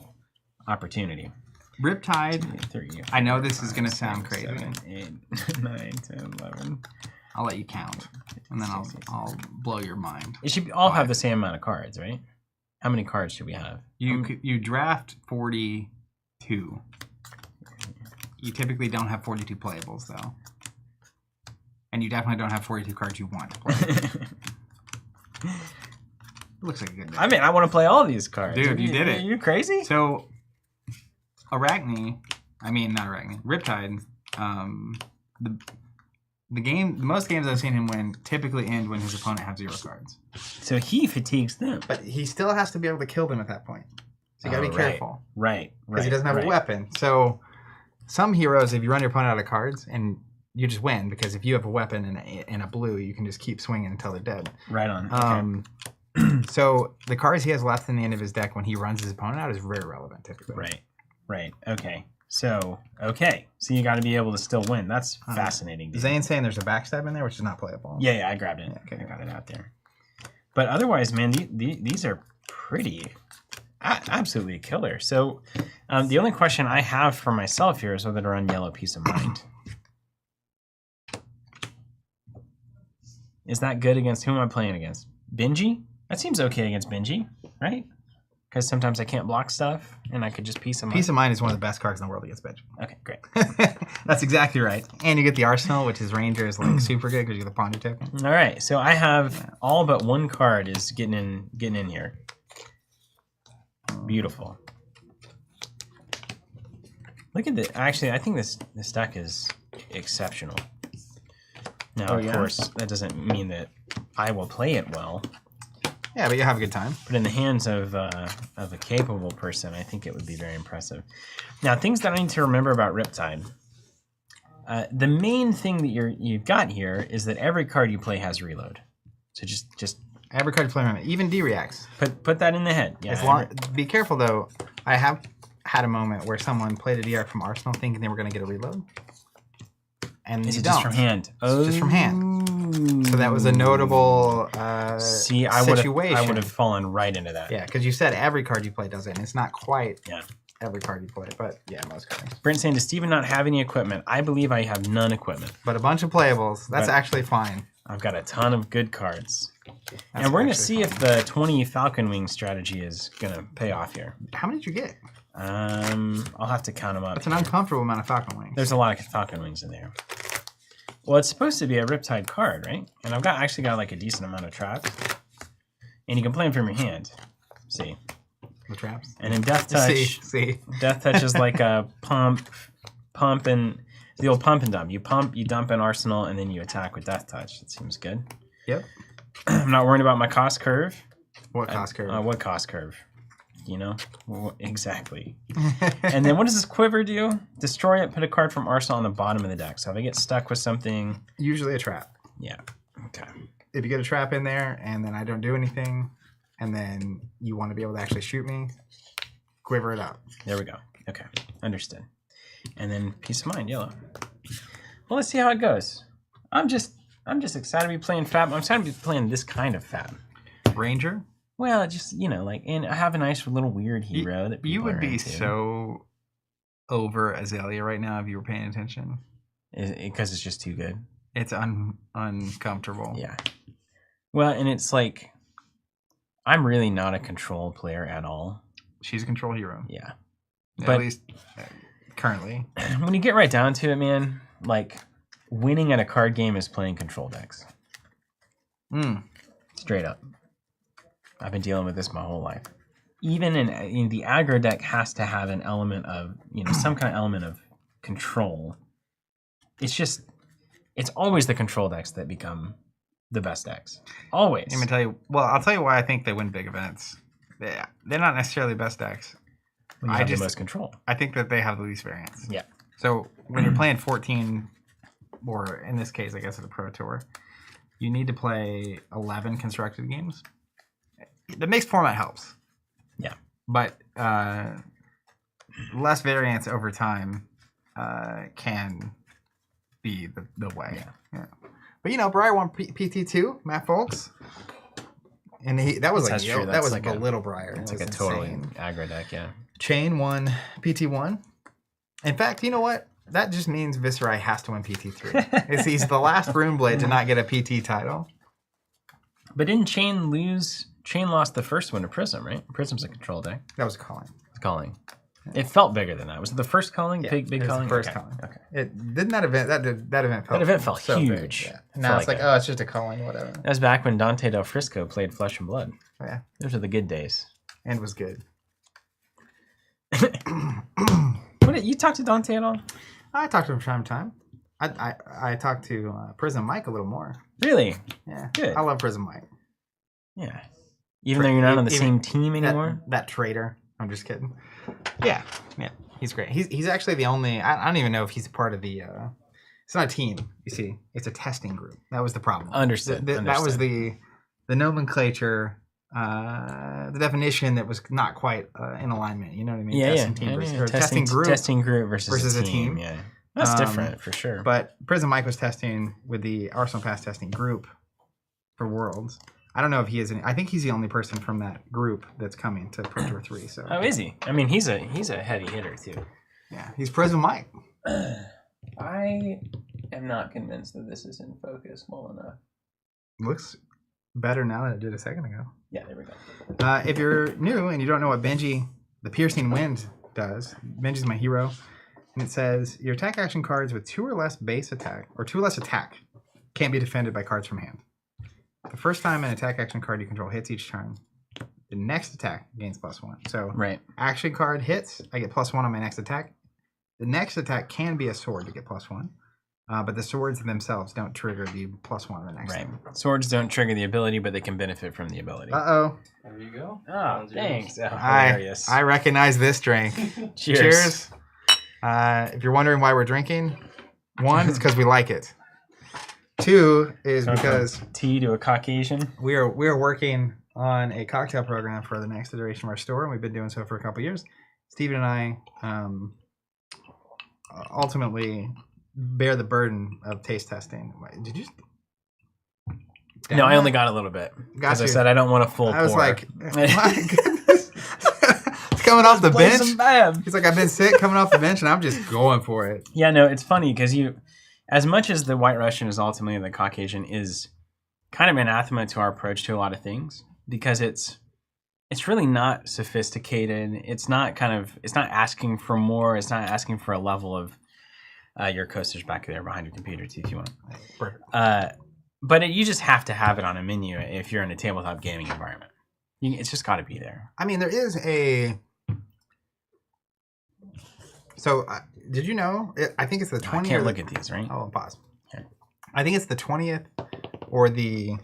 opportunity. Riptide. I know this is going to sound crazy. 7, 8, 9, 10, 11. I'll let you count, and then I'll blow your mind. It should all have the same amount of cards, right? How many cards should we have? You draft 42. You typically don't have 42 playables, though. And you definitely don't have 42 cards you want to play. Looks like a good day. I mean, I want to play all these cards. Dude, you did it. Are you crazy? So, Riptide, most games I've seen him win typically end when his opponent has 0 cards. So he fatigues them. But he still has to be able to kill them at that point. So you gotta be careful. Right. Because he doesn't have a weapon. So some heroes, if you run your opponent out of cards, and you just win, because if you have a weapon and a blue, you can just keep swinging until they're dead. Right on. So the cards he has left in the end of his deck when he runs his opponent out is very relevant, typically. Right. Okay. So you got to be able to still win. That's fascinating. Zane's saying there's a backstab in there, which is not playable. Yeah, I grabbed it. Yeah, okay. I got it out there. But otherwise, man, these are pretty, absolutely killer. So the only question I have for myself here is whether to run Yellow Peace of Mind. Is that good against who am I playing against? Benji? That seems okay against Benji, right? Because sometimes I can't block stuff, and I could just Peace of Mind. Peace of Mind is one of the best cards in the world against Benji. Okay, great. That's exactly right. And you get the Arsenal, which is Ranger is like super good because you get the Ponder token. All right, so I have all but one card is getting in here. Beautiful. Look at the. Actually, I think this deck is exceptional. Now, of course, that doesn't mean that I will play it well. Yeah, but you'll have a good time. But in the hands of a capable person, I think it would be very impressive. Now, things that I need to remember about Riptide. The main thing that you've got here is that every card you play has reload. So just every card you play, even D reacts. Put that in the head. Yeah. Be careful though. I have had a moment where someone played a DR from Arsenal thinking they were going to get a reload. And is it just from hand? It's just from hand. So that was a notable situation. I would have fallen right into that. Yeah, because you said every card you play does it, and it's not quite every card you play, but yeah, most cards. Brent saying, does Steven not have any equipment? I believe I have none equipment. But a bunch of playables. That's actually fine. I've got a ton of good cards. And we're going to see if the 20 Falcon Wing strategy is going to pay off here. How many did you get? I'll have to count them up. It's an uncomfortable amount of Falcon Wings. There's a lot of Falcon Wings in there. Well, it's supposed to be a Riptide card, right? And I've actually got like a decent amount of traps. And you can play them from your hand. See? The traps? And in Death Touch, Death Touch is like a pump, and the old pump and dump. You pump, you dump an arsenal, and then you attack with Death Touch. It seems good. Yep. I'm not worried about my cost curve. What cost curve? What cost curve? You know? Exactly. And then what does this quiver do? Destroy it, put a card from Arsenal on the bottom of the deck. So if I get stuck with something... Usually a trap. Yeah. Okay. If you get a trap in there, and then I don't do anything, and then you want to be able to actually shoot me, quiver it up. There we go. Okay. Understood. And then Peace of Mind, yellow. Well, let's see how it goes. I'm just excited to be playing Fab. I'm excited to be playing this kind of Fab. Ranger? Well, just, and I have a nice little weird hero that people you would are be into. so over Azalea right now if you were paying attention. Because it's just too good. It's uncomfortable. Yeah. Well, and it's like, I'm really not a control player at all. She's a control hero. Yeah. At least currently. When you get right down to it, man, like winning at a card game is playing control decks. Straight up. I've been dealing with this my whole life. Even in the aggro deck has to have an element of, some kind of element of control. It's always the control decks that become the best decks. Always. Let me tell you. Well, I'll tell you why I think they win big events. They're not necessarily best decks. When you have the most control. I think that they have the least variance. Yeah. So when you're playing 14, or in this case, I guess at a Pro Tour, you need to play 11 constructed games. The mixed format helps. Yeah. But less variance over time can be the way. Yeah. But Briar won PT2, Matt Folks. And that was like a little Briar. It's like a totally aggro deck, yeah. Chain won PT1. In fact, you know what? That just means Viserai has to win PT3. He's the last Runeblade to not get a PT title. But didn't Chain lose? Chain lost the first one to Prism, right? Prism's a control deck. That was calling. It's calling. Yeah. It felt bigger than that. Was it the first calling? Yeah, big it was calling? The first calling. Okay. That event felt so huge. Big. Yeah. Now it's like, it's just a calling, whatever. That was back when Dante Del Frisco played Flesh and Blood. Oh, yeah. Those are the good days. And was good. You talked to Dante at all? I talked to him from time to time. I talked to Prism Mike a little more. Really? Yeah. Good. I love Prism Mike. Yeah. Even though you're not on the same team anymore? That traitor. I'm just kidding. Yeah. He's great. He's actually the only... I don't even know if he's part of the... it's not a team, you see. It's a testing group. That was the problem. Understood. That was the nomenclature... the definition that was not quite in alignment. You know what I mean? Testing group versus a team. Yeah, that's different for sure. But Prism Mike was testing with the Arsenal Pass testing group for Worlds. I don't know if he is. I think he's the only person from that group that's coming to Pro Tour 3. So. Oh, is he? I mean, he's a heavy hitter too. Yeah, he's Prism Mike. I am not convinced that this is in focus well enough. Looks better now than it did a second ago. Yeah, there we go. If you're new and you don't know what Benji, the Piercing Wind, does, Benji's my hero. And it says, your attack action cards with 2 or less base attack, or 2 or less attack, can't be defended by cards from hand. The first time an attack action card you control hits each turn, the next attack gains +1. So, action card hits, I get +1 on my next attack. The next attack can be a sword to get +1. But the swords themselves don't trigger the +1 on the next thing. Swords don't trigger the ability, but they can benefit from the ability. Uh-oh. There you go. Oh, thanks. Oh, hilarious. I recognize this drink. Cheers. If you're wondering why we're drinking, 1, it's because we like it. 2 is because... Tea to a Caucasian. We are working on a cocktail program for the next iteration of our store, and we've been doing so for a couple years. Steven and I ultimately... bear the burden of taste testing. Did you? No, I only got a little bit. Because I said I don't want a full pour. I was like, my goodness. It's coming off the bench. He's like, I've been sick coming off the bench, and I'm just going for it. Yeah, no, it's funny because as much as the White Russian is ultimately the Caucasian, is kind of anathema to our approach to a lot of things because it's really not sophisticated. It's not asking for more. It's not asking for a level of. Your coaster's back there behind your computer too, if you want. Perfect. But you just have to have it on a menu if you're in a tabletop gaming environment. It's just got to be there. I mean, there is a. So, did you know? I think it's the 20th. I can't look at these, right? Oh, pause. Okay. I think it's the 20th or the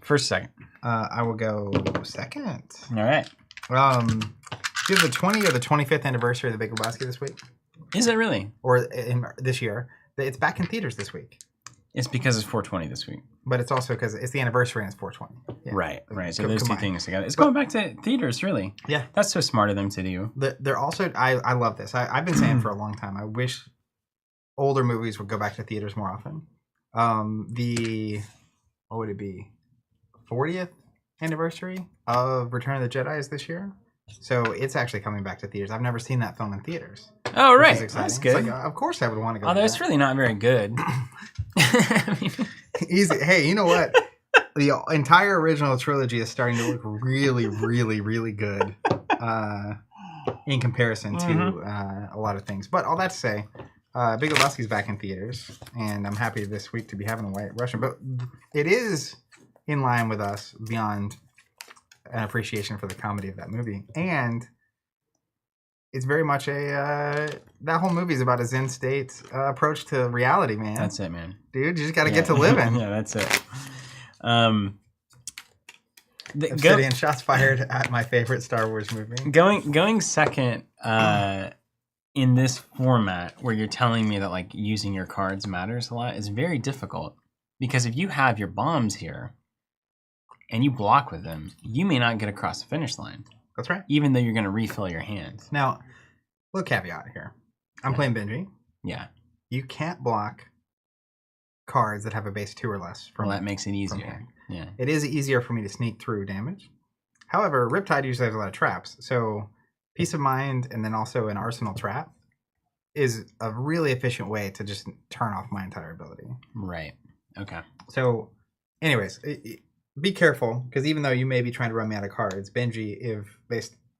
first second. I will go second. All right. Do you have the 20th or the 25th anniversary of the Big Lebowski this week? Is it really? Or this year? It's back in theaters this week. It's because it's 420 this week. But it's also because it's the anniversary and it's 420. Yeah. Right. So those two things together. It's going back to theaters, really. Yeah. That's so smart of them to do. They're also, I love this. I've been saying for a long time, I wish older movies would go back to theaters more often. What would it be? 40th anniversary of Return of the Jedi is this year. So it's actually coming back to theaters. I've never seen that film in theaters. Oh, right. That's good. It's like, of course I would want to go. Although it's really not very good. Easy. Hey, you know what? The entire original trilogy is starting to look really, really, really good. in comparison to a lot of things. But all that to say, Big Lebowski's back in theaters, and I'm happy this week to be having a White Russian. But it is in line with us beyond an appreciation for the comedy of that movie. And it's very much that whole movie is about a Zen state approach to reality, man. That's it, man. Dude, you just got to get to living. Yeah, that's it. Obsidian shots fired at my favorite Star Wars movie. Going second in this format where you're telling me that like using your cards matters a lot is very difficult, because if you have your bombs here and you block with them, you may not get across the finish line. That's right. Even though you're going to refill your hand. Now, little caveat here. I'm playing Benji. Yeah. You can't block cards that have a base 2 or less. Well, that makes it easier. Yeah. It is easier for me to sneak through damage. However, Riptide usually has a lot of traps. So, Peace of Mind and then also an Arsenal trap is a really efficient way to just turn off my entire ability. Right. Okay. So, anyways, be careful, because even though you may be trying to run me out of cards, Benji, if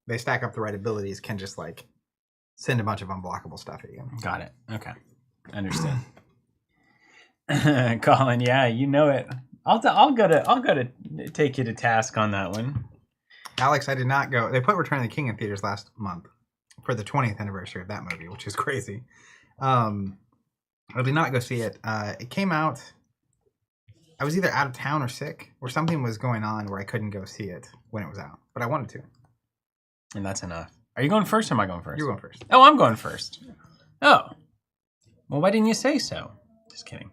they stack up the right abilities, can just like send a bunch of unblockable stuff at you. Got it. Okay. Understood. Colin, yeah, you know it. I'll go to take you to task on that one. Alex, I did not go. They put Return of the King in theaters last month for the 20th anniversary of that movie, which is crazy. I did not go see it. It came out. I was either out of town or sick, or something was going on where I couldn't go see it when it was out. But I wanted to. And that's enough. Are you going first or am I going first? You're going first. Oh, I'm going first. Oh. Well, why didn't you say so? Just kidding.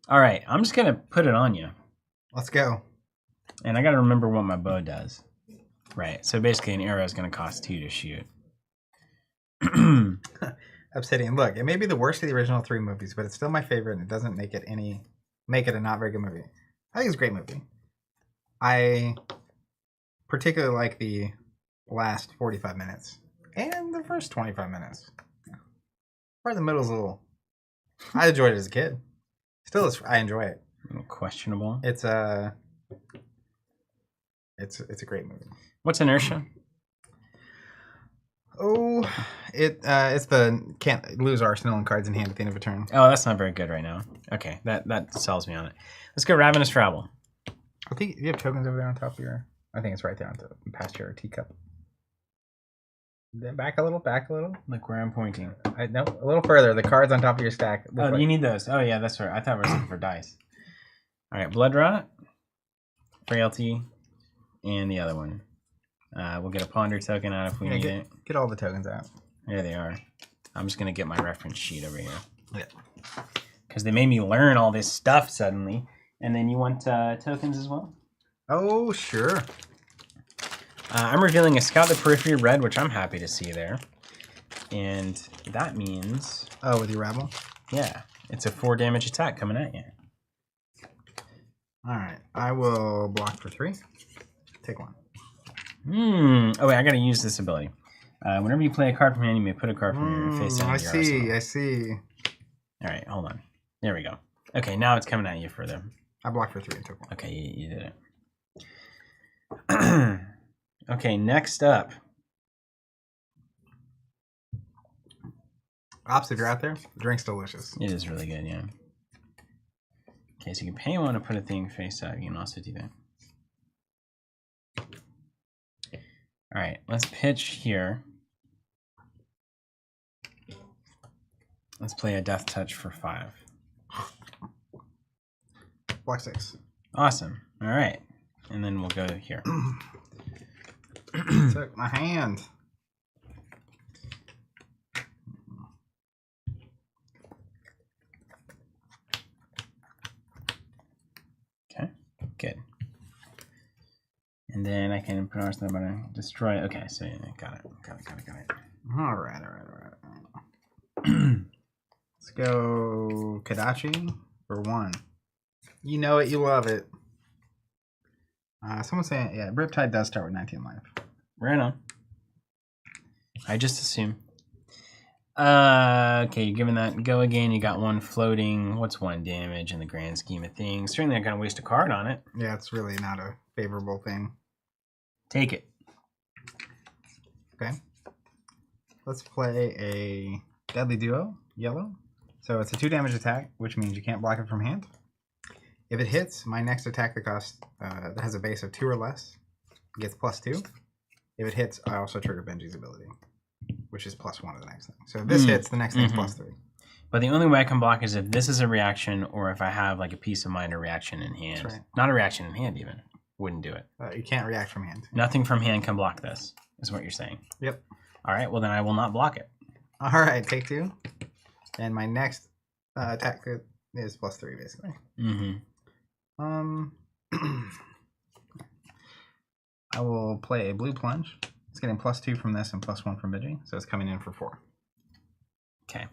All right. I'm just going to put it on you. Let's go. And I got to remember what my bow does. Right. So basically an arrow is going to cost 2 to shoot. Obsidian. Look, it may be the worst of the original 3 movies, but it's still my favorite, and it doesn't make it a not very good movie. I think it's a great movie. I particularly like the last 45 minutes and the first 25 minutes. Part of the middle's a little. I enjoyed it as a kid. Still, I enjoy it. Questionable. It's a great movie. What's inertia? Oh, it's the can't lose Arsenal and cards in hand at the end of a turn. Oh, that's not very good right now. Okay, that sells me on it. Let's go Ravenous Rabble. I think you have tokens over there on top of your. I think it's right there on top, past your teacup. Back a little. Look where I'm pointing. No, a little further. The cards on top of your stack. Oh, you need those. Oh, yeah, that's right. I thought we were looking for dice. All right, Blood Rot, Frailty, and the other one. We'll get a Ponder token out if we need it. Get all the tokens out. There they are. I'm just going to get my reference sheet over here. Yeah. Because they made me learn all this stuff suddenly. And then you want tokens as well? Oh, sure. I'm revealing a Scout the Periphery Red, which I'm happy to see there. And that means... Oh, with your Rabble? Yeah. It's a 4 damage attack coming at you. Alright. I will block for 3. Take 1. Oh, wait. I got to use this ability. Whenever you play a card from hand, you may put a card from your face down. I see. Alright, hold on. There we go. Okay, now it's coming at you further. I blocked for 3 and took 1. Okay, you did it. Okay, next up. Ops, if you're out there, the drink's delicious. It is really good, yeah. Okay, so you can pay 1 to put a thing face up. You can also do that. Alright, let's pitch here. Let's play a Death Touch for 5. Block 6. Awesome. Alright. And then we'll go here. Took my hand. Okay, good. And then I can put Arsenal about to destroy. Okay, so yeah, got it. All right. Let's go Kadachi for 1. You know it, you love it. Someone's saying, yeah, Riptide does start with 19 life. Right on. I just assume. Okay, you're giving that go again. You got 1 floating. What's 1 damage in the grand scheme of things? Certainly not going to waste a card on it. Yeah, it's really not a favorable thing. Take it. Okay. Let's play a Deadly Duo, yellow. So it's a 2 damage attack, which means you can't block it from hand. If it hits, my next attack that costs that has a base of 2 or less gets +2. If it hits, I also trigger Benji's ability, which is +1 to the next thing. So if this hits, the next thing's +3. But the only way I can block is if this is a reaction or if I have like a piece of mind or reaction in hand. That's right. Not a reaction in hand even. Wouldn't do it. You can't react from hand. Nothing from hand can block this, is what you're saying. Yep. All right, well then I will not block it. All right, take 2. And my next attack is +3, basically. I will play a blue plunge. It's getting +2 from this and +1 from Benji, so it's coming in for 4. Okay,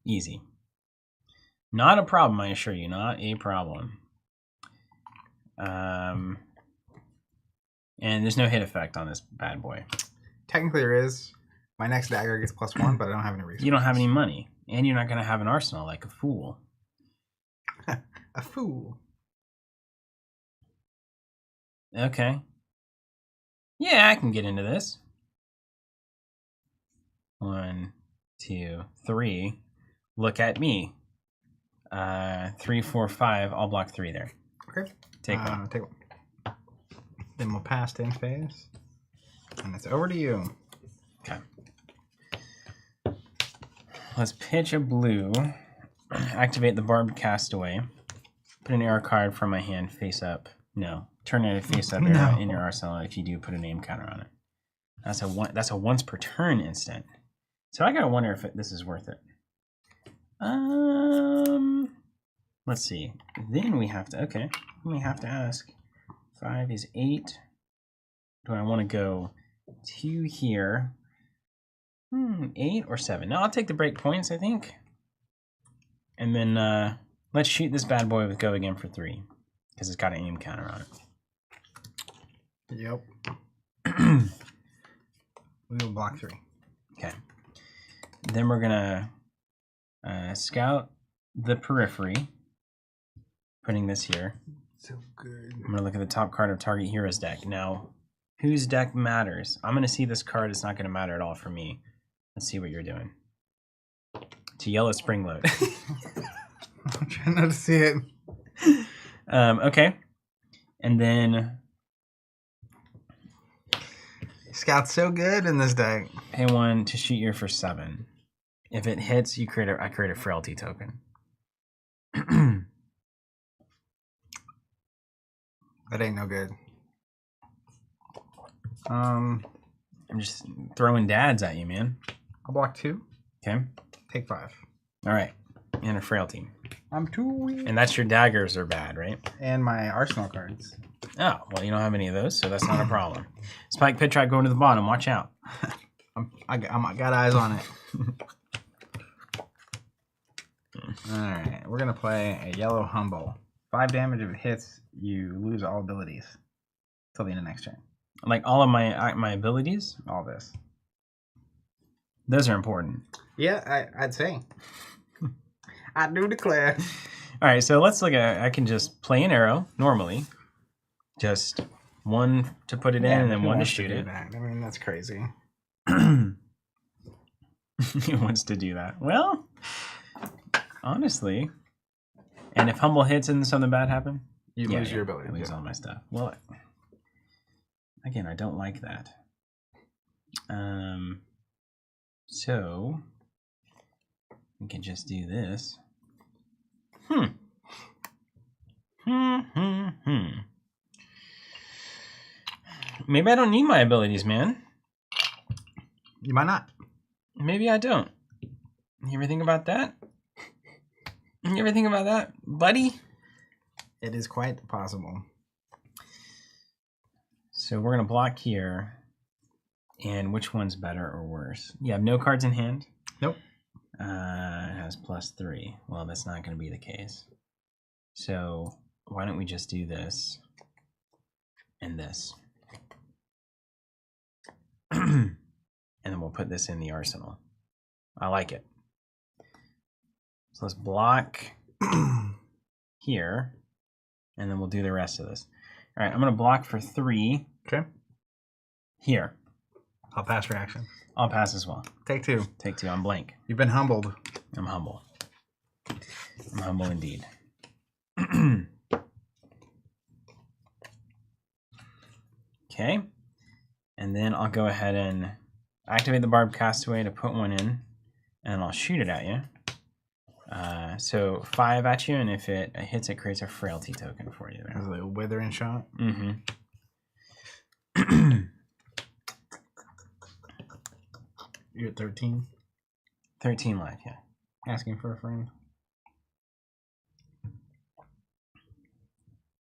easy. Not a problem, I assure you. Not a problem. And there's no hit effect on this bad boy. Technically there is. My next dagger gets +1, but I don't have any resources. You don't have any money, and you're not going to have an arsenal like a fool. A fool. Okay. Yeah, I can get into this. 1, 2, 3. Look at me. 3, 4, 5. I'll block 3 there. Okay. Take 1. Take 1. Then we'll pass to phase. And it's over to you. Okay. Let's pitch a blue. Activate the Barbed Castaway. Put an arrow card from my hand face up. No. Turn it face up arrow in your arsenal if you do put a name counter on it. That's a once per turn instant. So I gotta wonder if this is worth it. Let's see. Then we have to ask. 5 is 8. Do I want to go 2 here? 8 or 7? No, I'll take the break points, I think. And then let's shoot this bad boy with go again for 3. Because it's got an aim counter on it. Yep. We will block 3. Okay. Then we're gonna scout the periphery. Putting this here. So good. I'm gonna look at the top card of target hero's deck. Now, whose deck matters? I'm gonna see this card. It's not gonna matter at all for me. Let's see what you're doing. To yellow spring load. I'm trying not to see it. Okay. And then Scout's so good in this deck. pay 1 to shoot you for 7. If it hits, I create a frailty token. That ain't no good. I'm just throwing dads at you, man. I'll block 2. Okay. Take 5. All right. And a frailty. I'm too weak. And that's your daggers are bad, right? And my arsenal cards. Oh, well, you don't have any of those, so that's not a problem. Spike Pit Track going to the bottom. Watch out. I got eyes on it. Alright, we're going to play a yellow humble. 5 damage. If it hits, you lose all abilities till the end of next turn. Like all of my abilities? All this. Those are important. Yeah, I'd say. I do declare. All right, so let's look at. I can just play an arrow normally, just 1 to put it in, and then 1 to shoot it. That? I mean, that's crazy. He wants to do that. Well, honestly, and if humble hits and something bad happen, You lose your ability. I lose all my stuff. Well, again, I don't like that. So we can just do this. Maybe I don't need my abilities, man. You might not. Maybe I don't. You ever think about that? You ever think about that, buddy? It is quite possible. So we're going to block here. And which one's better or worse? You have no cards in hand? Nope. It has +3. Well, that's not going to be the case. So why don't we just do this and this? And then we'll put this in the arsenal. I like it. So let's block here, and then we'll do the rest of this. All right, I'm going to block for 3. Okay. Here. I'll pass reaction. I'll pass as well. Take 2. Take 2. I'm blank. You've been humbled. I'm humble. I'm humble indeed. Okay. And then I'll go ahead and activate the Barbed Castaway to put 1 in. And I'll shoot it at you. So 5 at you, and if it hits, it creates a frailty token for you there. That's a little withering shot. Mm-hmm. You're at 13. 13 life, yeah. Asking for a friend.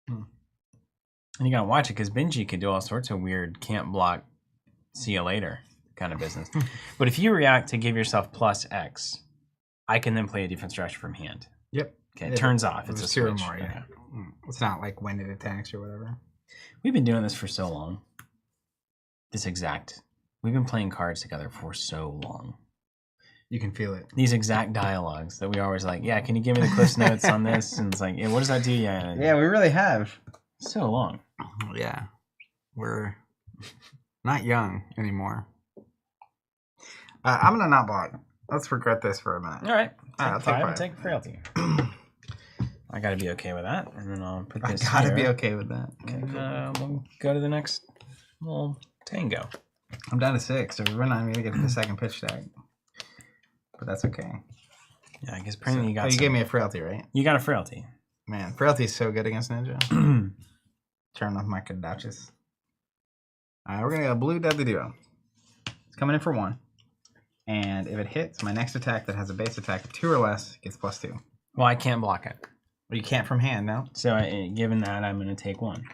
And you gotta watch it, because Benji can do all sorts of weird can't block, see you later kind of business. But if you react to give yourself plus X, I can then play a defense strategy from hand. Yep. Okay, it turns off. It's a two or switch. more, yeah. Okay. It's not like when it attacks or whatever. We've been doing this for so long. We've been playing cards together for so long. You can feel it. These exact dialogues that we always like, yeah, can you give me the Cliff's notes on this? And it's like, yeah, what does that do? Yeah, we really have. So long. Yeah. We're not young anymore. I'm going to not block. Let's regret this for a minute. All right. I'll Take take 5 5. and take frailty. I got to be okay with that. And then I'll put this I got to here. be okay with that. Okay, we'll go to the next little tango. I'm down to 6, so we're not even going to get to the second pitch tag. But that's okay. Yeah, I guess apparently you got you gave me a frailty, right? You got a frailty. Man, frailty is so good against ninja. Turn off my Kadachis. Alright, we're going to go blue deadly duo. It's coming in for 1. And if it hits, my next attack that has a base attack of 2 or less gets +2. Well, I can't block it. Well, you can't from hand, no? So given that, I'm going to take 1.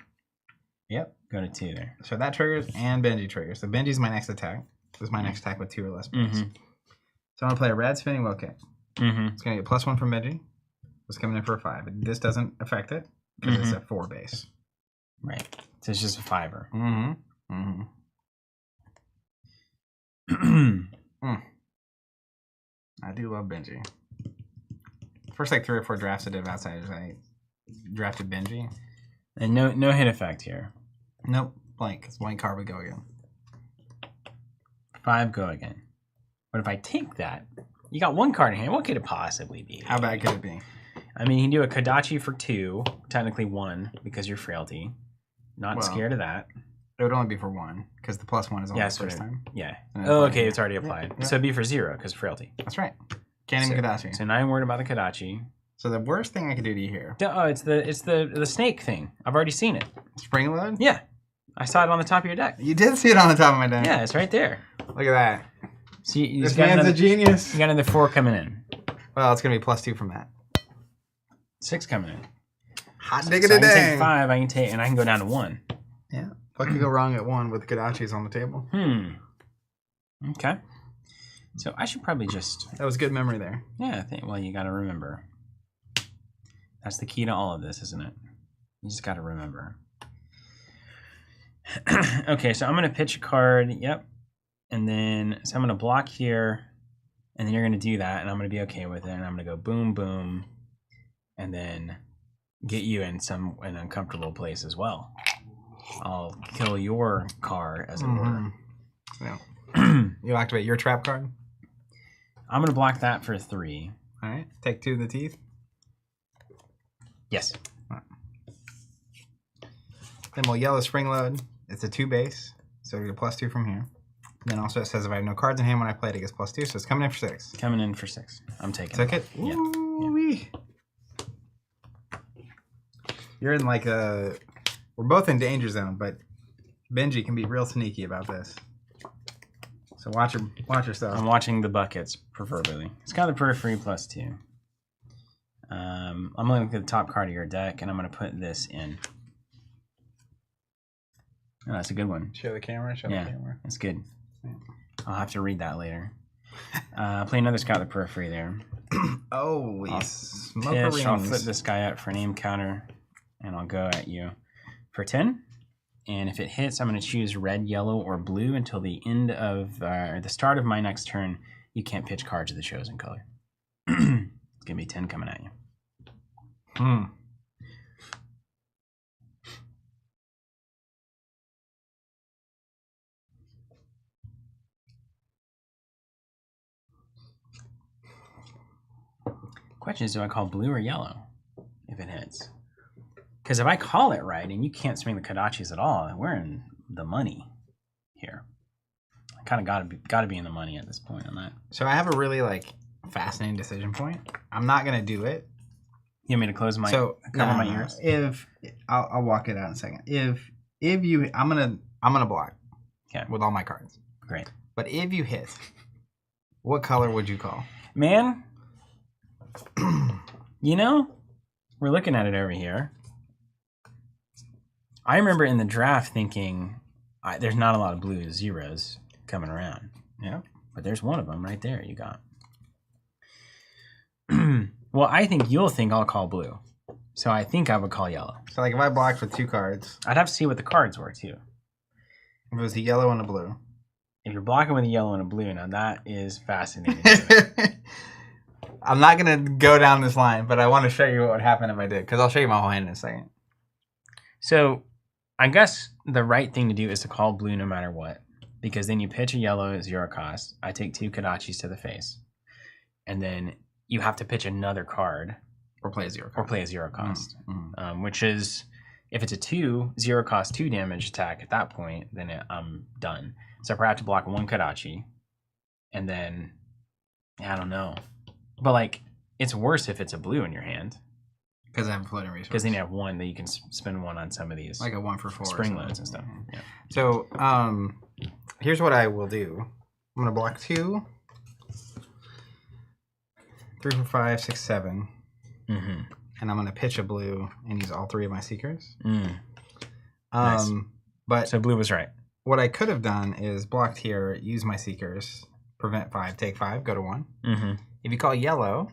Yep. Go to 2 there. So that triggers and Benji triggers. So Benji's my next attack. This is my next attack with 2 or less base. So I'm going to play a red spinning wheel kick. It's going to get +1 from Benji. It's coming in for a 5. This doesn't affect it because it's a 4 base. Right. So it's just a 5er. I do love Benji. First like 3 or 4 drafts I did of Outsiders, I drafted Benji. And no hit effect here. Nope. Blank. It's blank card would go again. 5 go again. But if I take that, you got 1 card in hand. What could it possibly be? How bad could it be? I mean, you can do a Kodachi for 2, technically 1 because you're frailty. Not scared of that. It would only be for 1 because the +1 is only the first time. Yeah. Oh, okay. It's already applied. Yeah. So it'd be for 0 because frailty. That's right. Can't even Kodachi. So now I'm worried about the Kodachi. So the worst thing I could do to you here. Oh, it's the snake thing. I've already seen it. Spring load? Yeah. I saw it on the top of your deck. You did see it on the top of my deck. Yeah, it's right there. Look at that. So you This got man's a genius. You got another 4 coming in. Well, it's going to be +2 from that. 6 coming in. Hot So diggity I can dang. take 5, I can go down to 1. Yeah. What could go wrong at 1 with the Kodachis on the table? Okay. So I should probably just... That was good memory there. Yeah, well, you got to remember. That's the key to all of this, isn't it? You just got to remember. Okay, so I'm going to pitch a card. Yep. And then, so I'm going to block here. And then you're going to do that. And I'm going to be okay with it. And I'm going to go boom, boom. And then get you in an uncomfortable place as well. I'll kill your car, as it were. Yeah. You'll activate your trap card? I'm going to block that for 3. All right. Take 2 in the teeth? Yes. Right. Then we'll yellow spring load. It's a 2 base, so we get +2 from here. Then also it says if I have no cards in hand when I play it, it gets +2, so it's coming in for 6. Coming in for 6. I'm taking Took it? Yeah. Ooh-wee. You're in like a... We're both in danger zone, but Benji can be real sneaky about this. So watch yourself. I'm watching the buckets, proverbially. It's got the periphery +2. I'm going to look at the top card of your deck, and I'm going to put this in. Oh, that's a good one. Show the camera. Show the camera. That's good. I'll have to read that later. Play another Scout the Periphery there. Oh, Pitch. I'll flip this guy up for an aim counter, and I'll go at you for 10. And if it hits, I'm going to choose red, yellow, or blue until the end of the start of my next turn. You can't pitch cards of the chosen color. It's going to be 10 coming at you. question is, do I call blue or yellow if it hits? Because if I call it right and you can't swing the Kodachis at all, we're in the money here. I kind of gotta be in the money at this point on that. So I have a really fascinating decision point. I'm not gonna do it. You want me to close my cover my ears? If I'll walk it out in a second. If you, I'm gonna block. Okay. With all my cards. Great. But if you hit, what color would you call? Man, we're looking at it over here. I remember in the draft thinking, there's not a lot of blue zeros coming around. Yeah. But there's one of them right there you got. Well, I think you'll think I'll call blue. So I think I would call yellow. So if I blocked with 2 cards. I'd have to see what the cards were, too. If it was a yellow and a blue. If you're blocking with a yellow and a blue, now that is fascinating. I'm not going to go down this line, but I want to show you what would happen if I did. Because I'll show you my whole hand in a second. So I guess the right thing to do is to call blue no matter what. Because then you pitch a yellow at 0 cost. I take 2 Kodachis to the face. And then you have to pitch another card. Or play a 0 cost. Or play a 0 cost. Mm-hmm. Which is, if it's a 2, 0 cost 2 damage attack at that point, then I'm done. So I probably have to block 1 Kodachi. And then, I don't know. But it's worse if it's a blue in your hand. Because I have a floating resource. Because then you have 1 that you can spend 1 on some of these. Like a 1 for 4. Spring loads and stuff. Yeah. So, here's what I will do. I'm going to block 2. 3, 4, 5, 6, 7. Mm-hmm. And I'm going to pitch a blue and use all 3 of my Seekers. Nice. But so blue was right. What I could have done is blocked here, use my Seekers, prevent 5, take 5, go to 1. Mm-hmm. If you call yellow,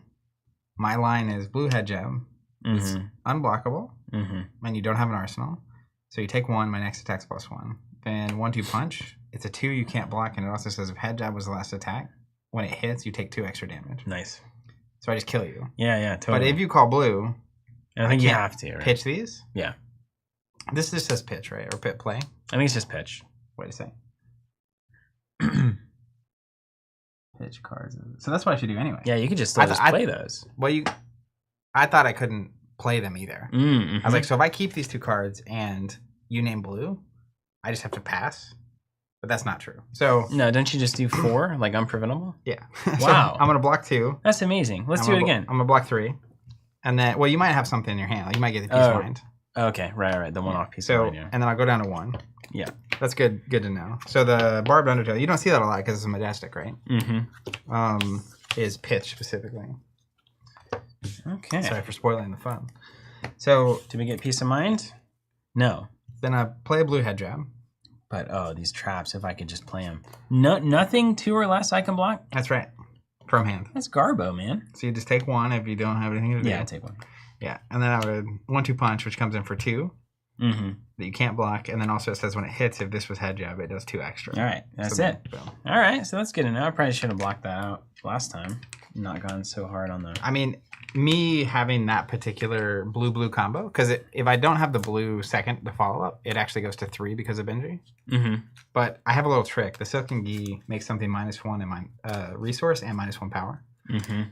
my line is blue head gem. It's unblockable, and you don't have an arsenal. So you take 1, my next attack's +1. Then 1-2 punch. It's a 2 you can't block, and it also says if head jab was the last attack, when it hits, you take 2 extra damage. Nice. So I just kill you. Yeah, totally. But if you call blue, I think you have to, right? Pitch these? Yeah. This just says pitch, right? Or pit play? I think it's just pitch. What do you say? Pitch cards. So that's what I should do anyway. Yeah, you could just play those. Well, I thought I couldn't play them either. I was like, so if I keep these 2 cards and you name blue, I just have to pass. But that's not true. So no, don't you just do 4 like unpreventable? Yeah. Wow. So I'm gonna block 2. That's amazing. Let's do it again. I'm gonna block 3, and then you might have something in your hand. Like you might get the piece of mind. Okay, right. The one-off piece of mind. Yeah. And then I'll go down to 1. Yeah. That's good to know. So the barbed undertail, you don't see that a lot because it's a majestic, right? Mm-hmm. Is pitch specifically. Okay. Sorry for spoiling the fun. So do we get peace of mind? No. Then I play a blue head jab. But these traps, if I could just play them. Nothing 2 or less I can block? That's right. From hand. That's garbo, man. So you just take 1 if you don't have anything to do. Yeah, take 1. Yeah, and then I would 1-2 punch, which comes in for 2. Mm-hmm. That you can't block, and then also it says when it hits, if this was head jab, it does 2 extra. All right, that's it. Boom. All right, so that's good to know. I probably should have blocked that out last time. Not gone so hard on the... I mean, me having that particular blue-blue combo, because if I don't have the blue second, the follow-up, it actually goes to 3 because of Benji. Mm-hmm. But I have a little trick. The Silken Gi makes something -1 in my resource and -1 power. Mm-hmm.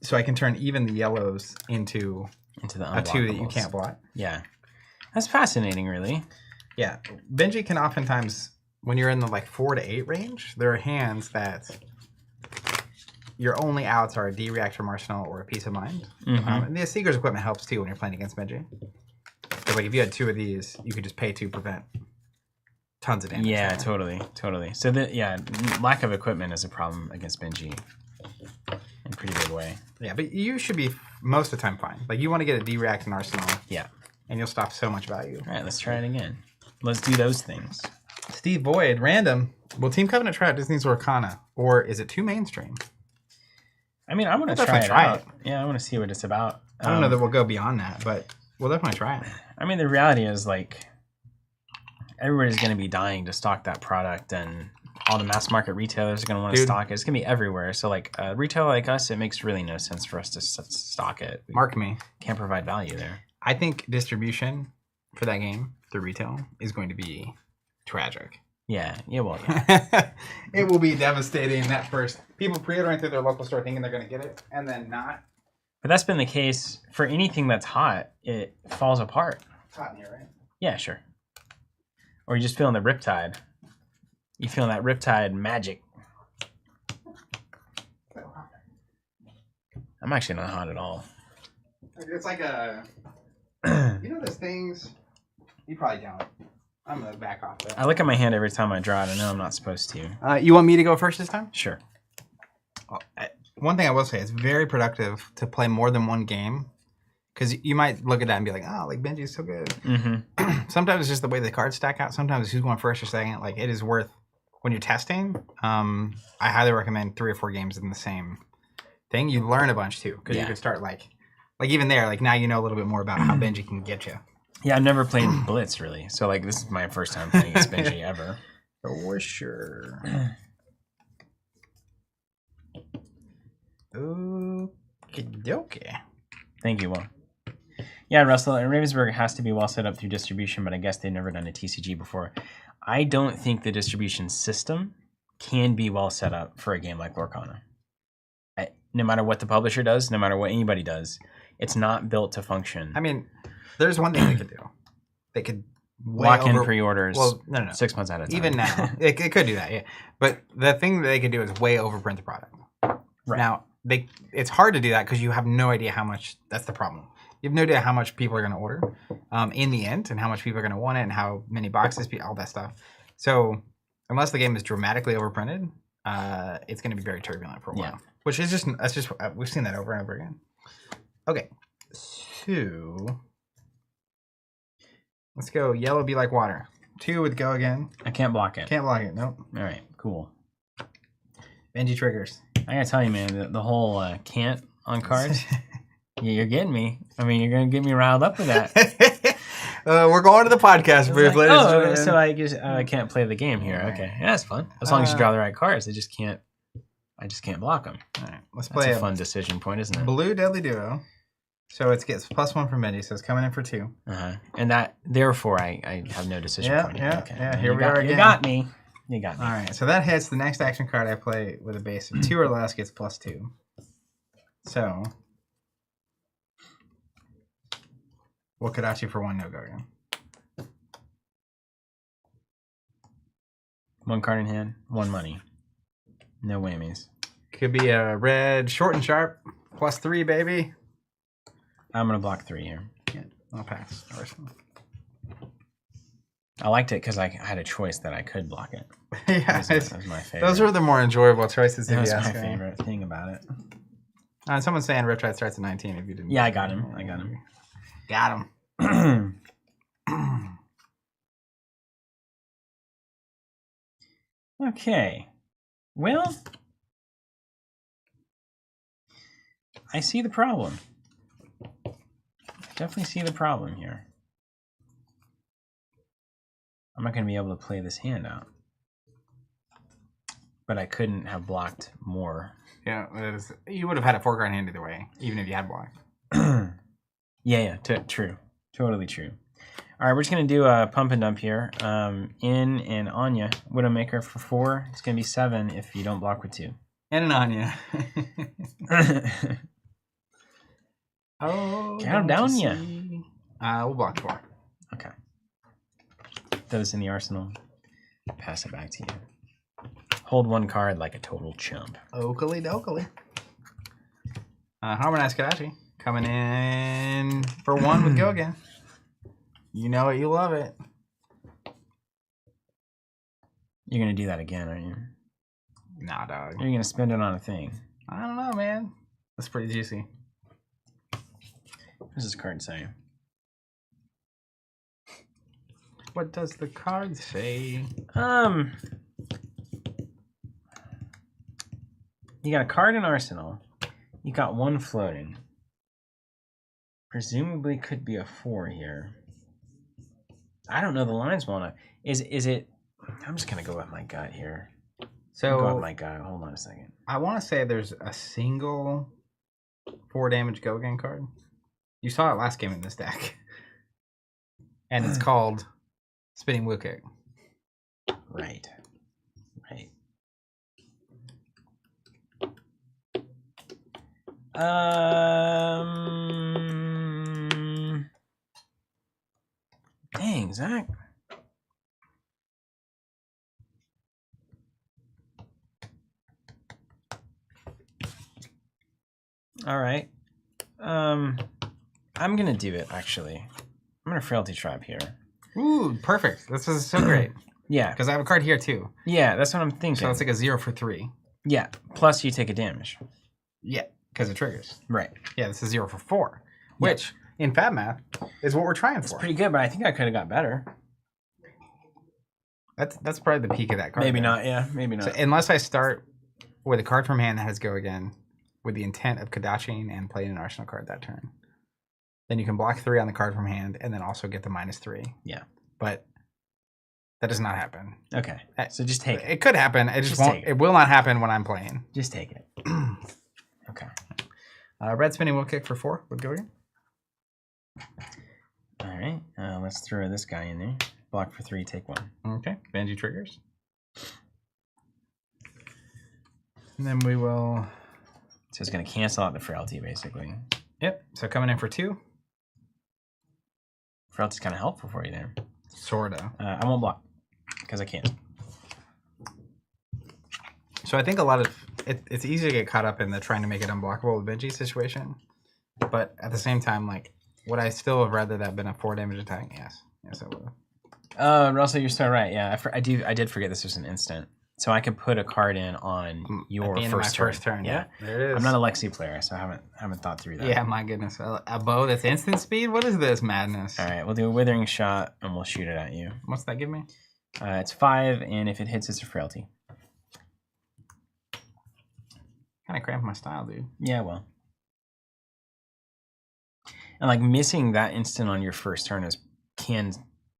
So I can turn even the yellows into the a 2 that you can't block. Yeah. That's fascinating, really. Yeah. Benji can oftentimes, when you're in the 4 to 8 range, there are hands that your only outs are a D-React from Arsenal or a Piece of Mind. And the Seeker's Equipment helps too when you're playing against Benji. So if you had 2 of these, you could just pay to prevent tons of damage. Yeah, totally. So lack of equipment is a problem against Benji in a pretty big way. Yeah, but you should be most of the time fine. You want to get a D-React in Arsenal. Yeah. And you'll stop so much value. All right, let's try it again. Let's do those things. Steve Boyd, random. Will Team Covenant try out Disney's Orcana, or is it too mainstream? I mean, I want to try it out. Yeah, I want to see what it's about. I don't know that we'll go beyond that, but we'll definitely try it. I mean, the reality is everybody's going to be dying to stock that product, and all the mass market retailers are going to want to stock it. It's going to be everywhere. So, a retailer like us, it makes really no sense for us to stock it. Mark me. Can't provide value there. I think distribution for that game through retail is going to be tragic. Yeah. It will be devastating that first. People pre-ordering through their local store thinking they're going to get it, and then not. But that's been the case for anything that's hot. It falls apart. It's hot in here, right? Yeah, sure. Or you're just feeling the Riptide. You feeling that Riptide magic. I'm actually not hot at all. It's like a... You know those things... You probably don't. I'm going to back off there. I look at my hand every time I draw it. I know I'm not supposed to. You want me to go first this time? Sure. One thing I will say, it's very productive to play more than one game. Because you might look at that and be like, oh, like Benji's so good. Mm-hmm. Sometimes it's just the way the cards stack out. Sometimes it's who's going first or second. Like, it is worth... When you're testing, I highly recommend 3 or 4 games in the same thing. You learn a bunch, too. Because you can start, like even there, like, now you know a little bit more about how Benji can get you. Yeah, I've never played Blitz, really. So, like, this is my first time playing against Benji ever. For sure. Okay. Thank you, Will. Yeah, Russell, Ravensburg has to be well set up through distribution, but I guess they've never done a TCG before. I don't think the distribution system can be well set up for a game like Lorcana. No matter what the publisher does, no matter what anybody does, it's not built to function. I mean... There's one thing they could do. They could lock in pre-orders. Well, no. 6 months at a time. Even now, it could do that. Yeah, but the thing that they could do is way overprint the product. Right. Now, it's hard to do that because you have no idea how much. That's the problem. You have no idea how much people are going to order in the end, and how much people are going to want it, and how many boxes, all that stuff. So, unless the game is dramatically overprinted, it's going to be very turbulent for a while. Which is just we've seen that over and over again. Okay, so. Let's go. Yellow be like water. 2 with go again. I can't block it. Can't block it. Nope. All right. Cool. Benji triggers. I gotta tell you, man, the whole can't on cards. You're getting me. I mean, you're gonna get me riled up with that. We're going to the podcast booth, ladies and gentlemen. So I just can't play the game here. Okay. Yeah, that's fun. As long as you draw the right cards, I just can't block them. All right. Let's play that's a fun decision point, isn't it? Blue Deadly Duo. So it gets +1 from Benji, so it's coming in for 2. And that, therefore, I have no decision point. Yeah, here we are again. You got me. You got me. All right, so that hits. The next action card I play with a base of 2 or less gets +2. So, what could you for 1 no-go again? 1 card in hand, 1 money. No whammies. Could be a red short and sharp, +3, baby. I'm going to block 3 here. Yeah, I'll pass. I liked it because I had a choice that I could block it. Yeah, that was my favorite. Those were the more enjoyable choices. That was my favorite thing about it. Someone's saying Riptide starts at 19 if you didn't. Yeah, I got him. Got him. Okay. Well, I see the problem. Definitely see the problem here. I'm not going to be able to play this hand out. But I couldn't have blocked more. Yeah, you would have had a 4-card hand either way, even if you had blocked. Yeah, true. Totally true. All right, we're just going to do a pump and dump here. In and Anya, Widowmaker for 4. It's going to be 7 if you don't block with 2. And an Anya. Oh, count down ya. We'll block 4. Okay. Throw this in the arsenal. Pass it back to you. Hold 1 card like a total chump. Oakley dokley. Harmonized Kadachi coming in for 1 with go again. You know it, you love it. You're gonna do that again, aren't you? Nah, dog. You're gonna spend it on a thing. I don't know, man. That's pretty juicy. What does this card say? What does the card say? You got a card in arsenal. You got 1 floating. Presumably could be a 4 here. I don't know the lines well enough. Is it? I'm just gonna go with my gut here. So go with my gut. Hold on a second. I want to say there's a single 4 damage go again card. You saw it last game in this deck, and it's called Spinning Blue Kick. Right. Dang, Zach. All right. I'm gonna do it actually. I'm gonna Frailty Tribe here. Ooh, perfect. This is so great. Yeah. Because I have a card here too. Yeah, that's what I'm thinking. So it's like a 0 for 3. Yeah. Plus you take a damage. Yeah, because it triggers. Right. Yeah, this is 0 for 4. Which, in Fab Math, is what we're trying for. It's pretty good, but I think I could have got better. That's probably the peak of that card. Maybe not, yeah. Maybe not. So unless I start with a card from hand that has Go Again, with the intent of Kadaching and playing an Arsenal card that turn. Then you can block 3 on the card from hand and then also get the -3. Yeah. But that does not happen. Okay. So just take it. It could happen. It just won't. It will not happen when I'm playing. Just take it. Okay. Red spinning will kick for 4 with Go Again. All right. Let's throw this guy in there. Block for 3, take 1. Okay. Benji triggers. And then we will... So it's going to cancel out the Frailty, basically. Yep. So coming in for 2. Frailty's kind of helpful for you there. Sorta. I won't block, because I can't. So I think a lot of... It's easy to get caught up in the trying to make it unblockable with Benji situation. But at the same time, like, would I still have rather that been a 4 damage attack? Yes. Yes, I would have. Russell, you're so right. Yeah, I did forget this was an instant. So I could put a card in on your first turn. Yeah, there it is. I'm not a Lexi player, so I haven't thought through that. Yeah, my goodness. A bow that's instant speed? What is this madness? All right, we'll do a Withering Shot, and we'll shoot it at you. What's that give me? It's 5, and if it hits, it's a Frailty. Kind of cramped my style, dude. Yeah, well. And like missing that instant on your first turn can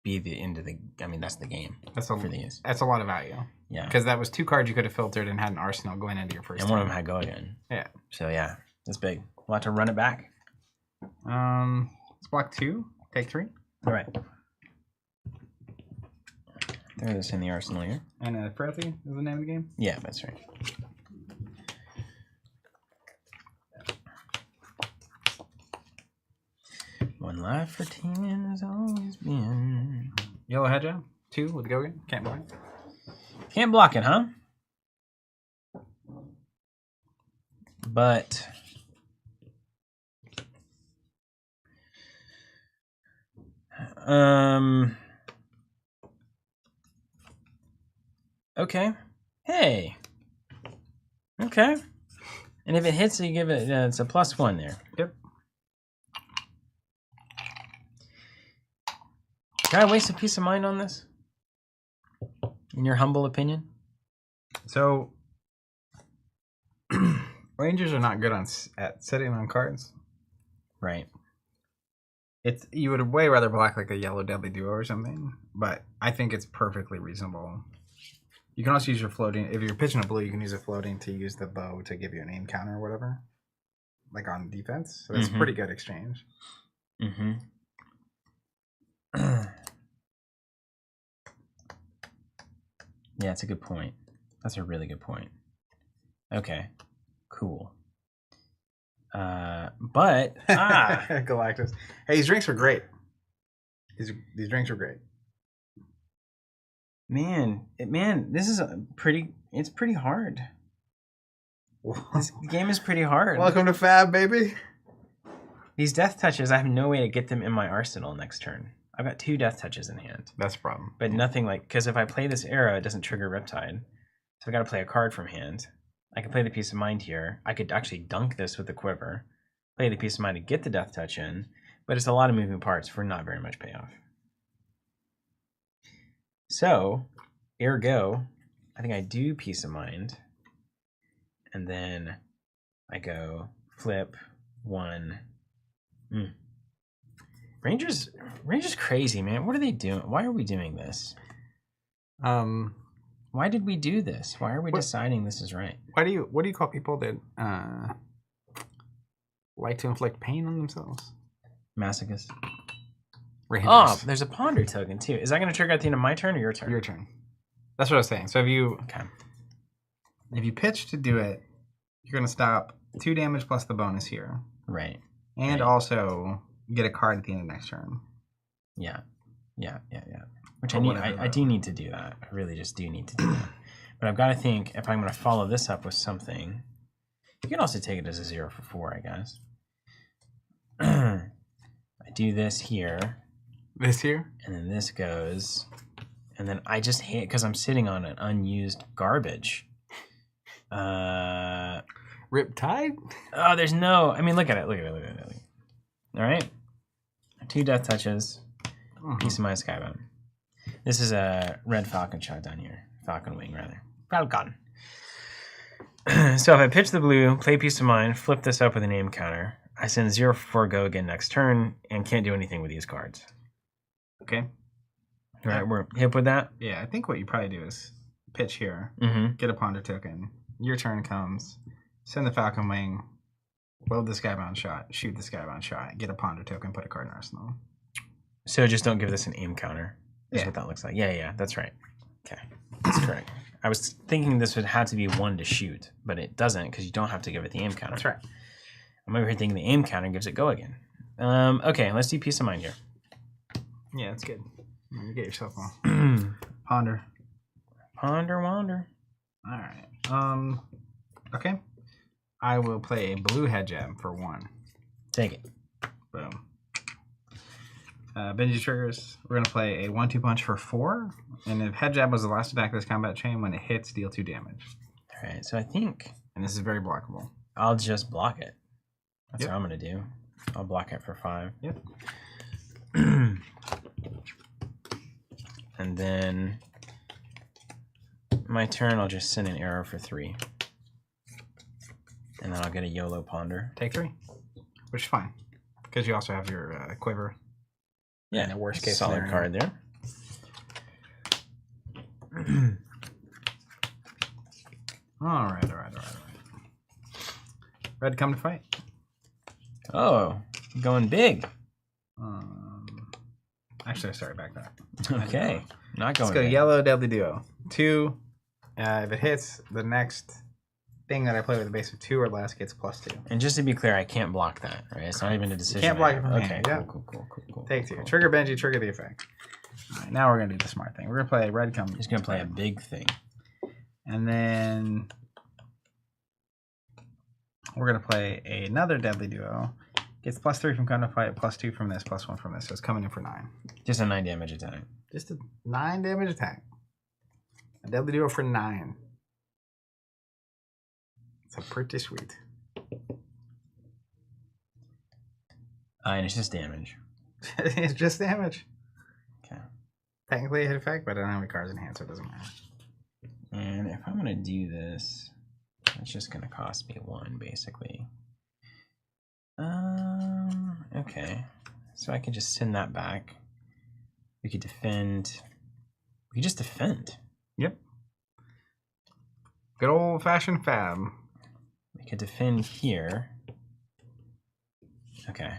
be the end of the. I mean, that's the game. For these. That's a lot of value. Yeah. Because that was 2 cards you could have filtered and had an arsenal going into your first and turn. one of them had Go Again. Yeah. So yeah, that's big. We'll have to run it back. Let's block 2, take 3. All right. Throw this in the arsenal here. And Frailty is the name of the game? Yeah, that's right. One life for 10 has always been. Yellow Hedge 2 with Go Again. Can't block. Can't block it, huh? But okay. Hey. Okay. And if it hits, you give it. It's a +1 there. Yep. Did I waste a piece of mind on this? In your humble opinion? So, Rangers are not good at sitting on cards. Right. You would way rather block like a yellow Deadly Duo or something, but I think it's perfectly reasonable. You can also use your floating. If you're pitching a blue, you can use a floating to use the bow to give you an aim counter or whatever, like on defense. So that's a pretty good exchange. Mm-hmm. Yeah, it's a good point. That's a really good point. Okay, cool. Galactus. Hey, these drinks are great. These drinks are great. Man, this is it's pretty hard. This game is pretty hard. Welcome to Fab, baby. These death touches, I have no way to get them in my arsenal next turn. I've got 2 death touches in hand. That's a problem. But nothing like, because if I play this era, it doesn't trigger Riptide. So I got to play a card from hand. I can play the Peace of Mind here. I could actually dunk this with the Quiver, play the Peace of Mind to get the death touch in, but it's a lot of moving parts for not very much payoff. So, ergo, I think I do Peace of Mind, and then I go flip 1. Rangers crazy, man. What are they doing? Why are we doing this? Why did we do this? Why are we deciding this is right? What do you call people that like to inflict pain on themselves? Masochist. Rangers. Oh, there's a Ponder token too. Is that going to trigger at the end of my turn or your turn? Your turn. That's what I was saying. So if you pitch to do it, you're going to stop 2 damage plus the bonus here. Right. And also get a card at the end of next turn. Yeah. Which I do need to do that. I really just do need to do that. But I've got to think if I'm going to follow this up with something. You can also take it as a 0 for 4, I guess. I do this here. This here? And then this goes. And then I just hate because I'm sitting on an unused garbage. Riptide? Oh, there's no. I mean, look at it. Look at it. All right. 2 death touches. Piece of my Skybound. This is a red Falcon shot down here. Falcon wing, rather. Falcon. So if I pitch the blue, play Piece of Mind, flip this up with a name counter, I send 0 for 4, go again next turn, and can't do anything with these cards. Okay. All right, we're hip with that? Yeah, I think what you probably do is pitch here, get a Ponder token. Your turn comes, send the Falcon Wing, load the Skybound shot, shoot the Skybound shot, get a Ponder token, put a card in Arsenal. So just don't give this an aim counter. Is what that looks like. Yeah, that's right. Okay, that's correct. I was thinking this would have to be 1 to shoot, but it doesn't because you don't have to give it the aim counter. That's right. I'm over here thinking the aim counter gives it go again. Okay, let's do Piece of Mind here. Yeah, that's good. You get yourself on. Ponder. Ponder wander. All right. Okay. I will play a blue head jab for 1. Take it. Boom. Benji triggers. We're going to play a 1-2 punch for 4. And if head jab was the last attack of this combat chain, when it hits, deal 2 damage. All right, so I think... And this is very blockable. I'll just block it. That's what I'm going to do. I'll block it for 5. Yep. And then... my turn, I'll just send an arrow for 3. And then I'll get a YOLO Ponder. Take 3. Which is fine. Because you also have your quiver. Yeah, the worst case solid scenario. card there. All right. Red, come to fight. Oh, going big. Actually, sorry, back that. Okay, not going Let's go big. yellow deadly duo. 2. If it hits, the next thing that I play with a base of 2 or less gets +2. And just to be clear, I can't block that, right? It's not even a decision. You can't block it from okay, hand. Yeah. Cool. Take 2. Trigger Benji, trigger the effect. All right, now we're going to do the smart thing. We're going to play red come. He's going to play a big thing. And then we're going to play another deadly duo. Gets +3 from come to fight, +2 from this, +1 from this. So it's coming in for 9. Just a 9 damage attack. Just a 9 damage attack. A deadly duo for 9. It's a pretty sweet. And it's just damage. It's just damage. Okay. Technically a hit effect, but I don't have any cards in hand, so it doesn't matter. And if I'm going to do this, it's just going to cost me 1, basically. Okay. So I can just send that back. We could defend. We could just defend. Yep. Good old-fashioned fab. We could defend here. Okay.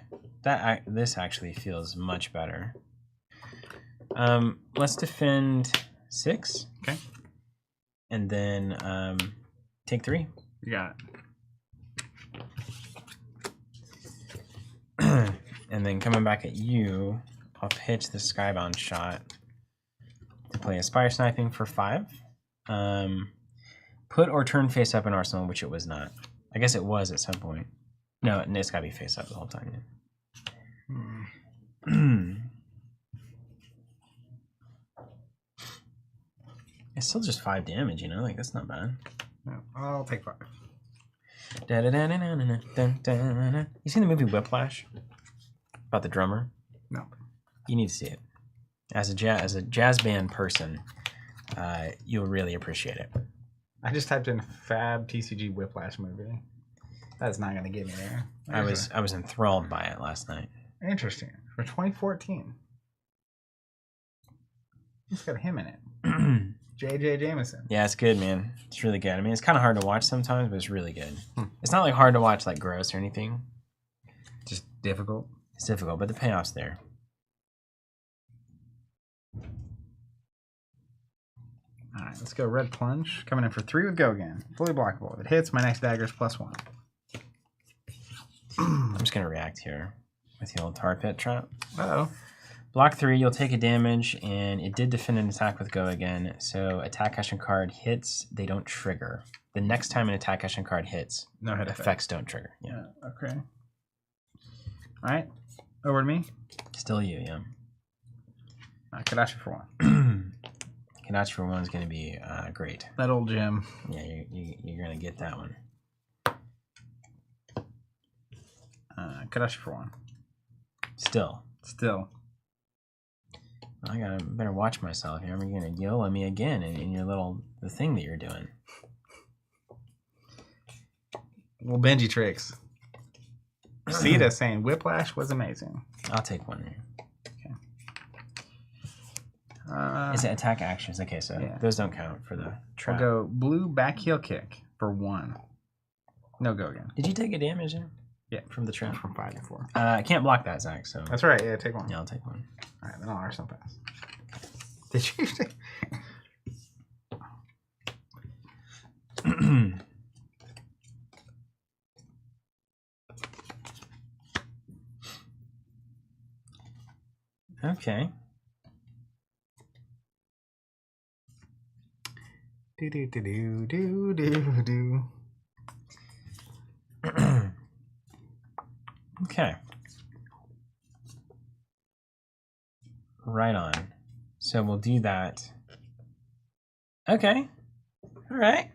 This actually feels much better. Let's defend 6. Okay. And then take 3. You got it. And then coming back at you, I'll pitch the Skybound shot to play Aspire Sniping for 5. Put or turn face up in Arsenal, which it was not. I guess it was at some point. No, it's got to be face up the whole time. It's still just 5 damage, you know? Like, that's not bad. No, I'll take 5. You seen the movie Whiplash? About the drummer? No. You need to see it. As a jazz band person, you'll really appreciate it. I just typed in Fab TCG Whiplash movie. That's not going to get me there. I was enthralled by it last night. Interesting. For 2014. It's got him in it. J.J. Jameson. Yeah, it's good, man. It's really good. I mean, it's kind of hard to watch sometimes, but it's really good. It's not like hard to watch, like gross or anything. Just difficult. It's difficult, but the payoff's there. All right, let's go red plunge. Coming in for 3 with go again. Fully blockable. If it hits, my next dagger is +1. going to react here with the old tar pit trap. Uh-oh. Block 3, you'll take a damage, and it did defend an attack with go again. So attack action card hits, they don't trigger. The next time an attack action card hits, no hit effects don't trigger. Yeah. Okay. All right. Over to me. Still you, yeah. Kadachi for 1. Kadachi for 1 is going to be great. That old gem. Yeah, you're going to get that one. Kadachi for 1. Still. I better watch myself here. I'm going to yell at me again in your the thing that you're doing. Well, Benji tricks. Sita saying Whiplash was amazing. I'll take one here. Okay. Is it attack actions? Okay, so those don't count for the trap. We'll go blue back heel kick for 1. No go again. Did you take a damage there? Yeah. From the trap? From 5 to 4. I can't block that, Zach, so... That's right, yeah, take 1. Yeah, I'll take 1. All right, then I'll arsenal pass. Did you take... Okay. Do. Okay. Right on. So we'll do that. Okay. All right.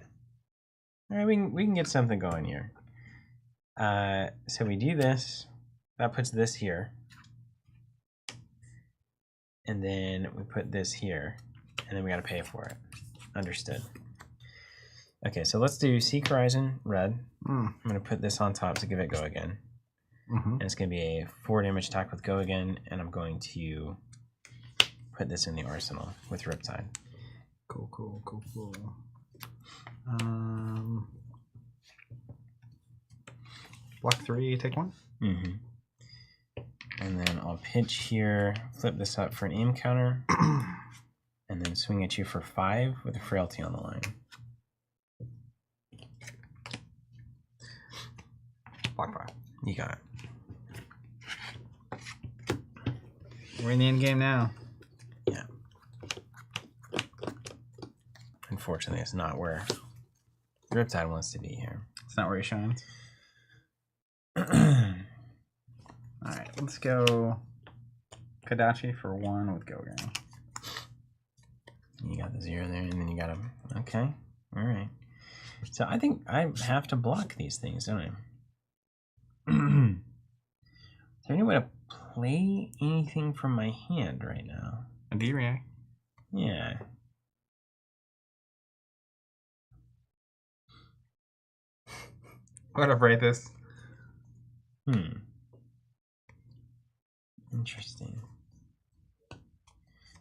All right, we can get something going here. So we do this. That puts this here. And then we put this here. And then we got to pay for it. Understood. Okay, so let's do Seek Horizon, red. I'm going to put this on top to give it go again. And it's going to be a 4 damage attack with go again. And I'm going to put this in the arsenal with Riptide. Cool. Block 3, take 1. And then I'll pitch here, flip this up for an aim counter, and then swing at you for 5 with a frailty on the line. Block 5. You got it. We're in the end game now. Yeah. Unfortunately, it's not where Riptide wants to be here. It's not where he shines. Alright, let's go Kadachi for 1 with go again. You got the 0 there, and then you got him. Okay. Alright. So I think I have to block these things, don't I? Is there any way to play anything from my hand right now? A D-react. Yeah. What up, rate this? Interesting.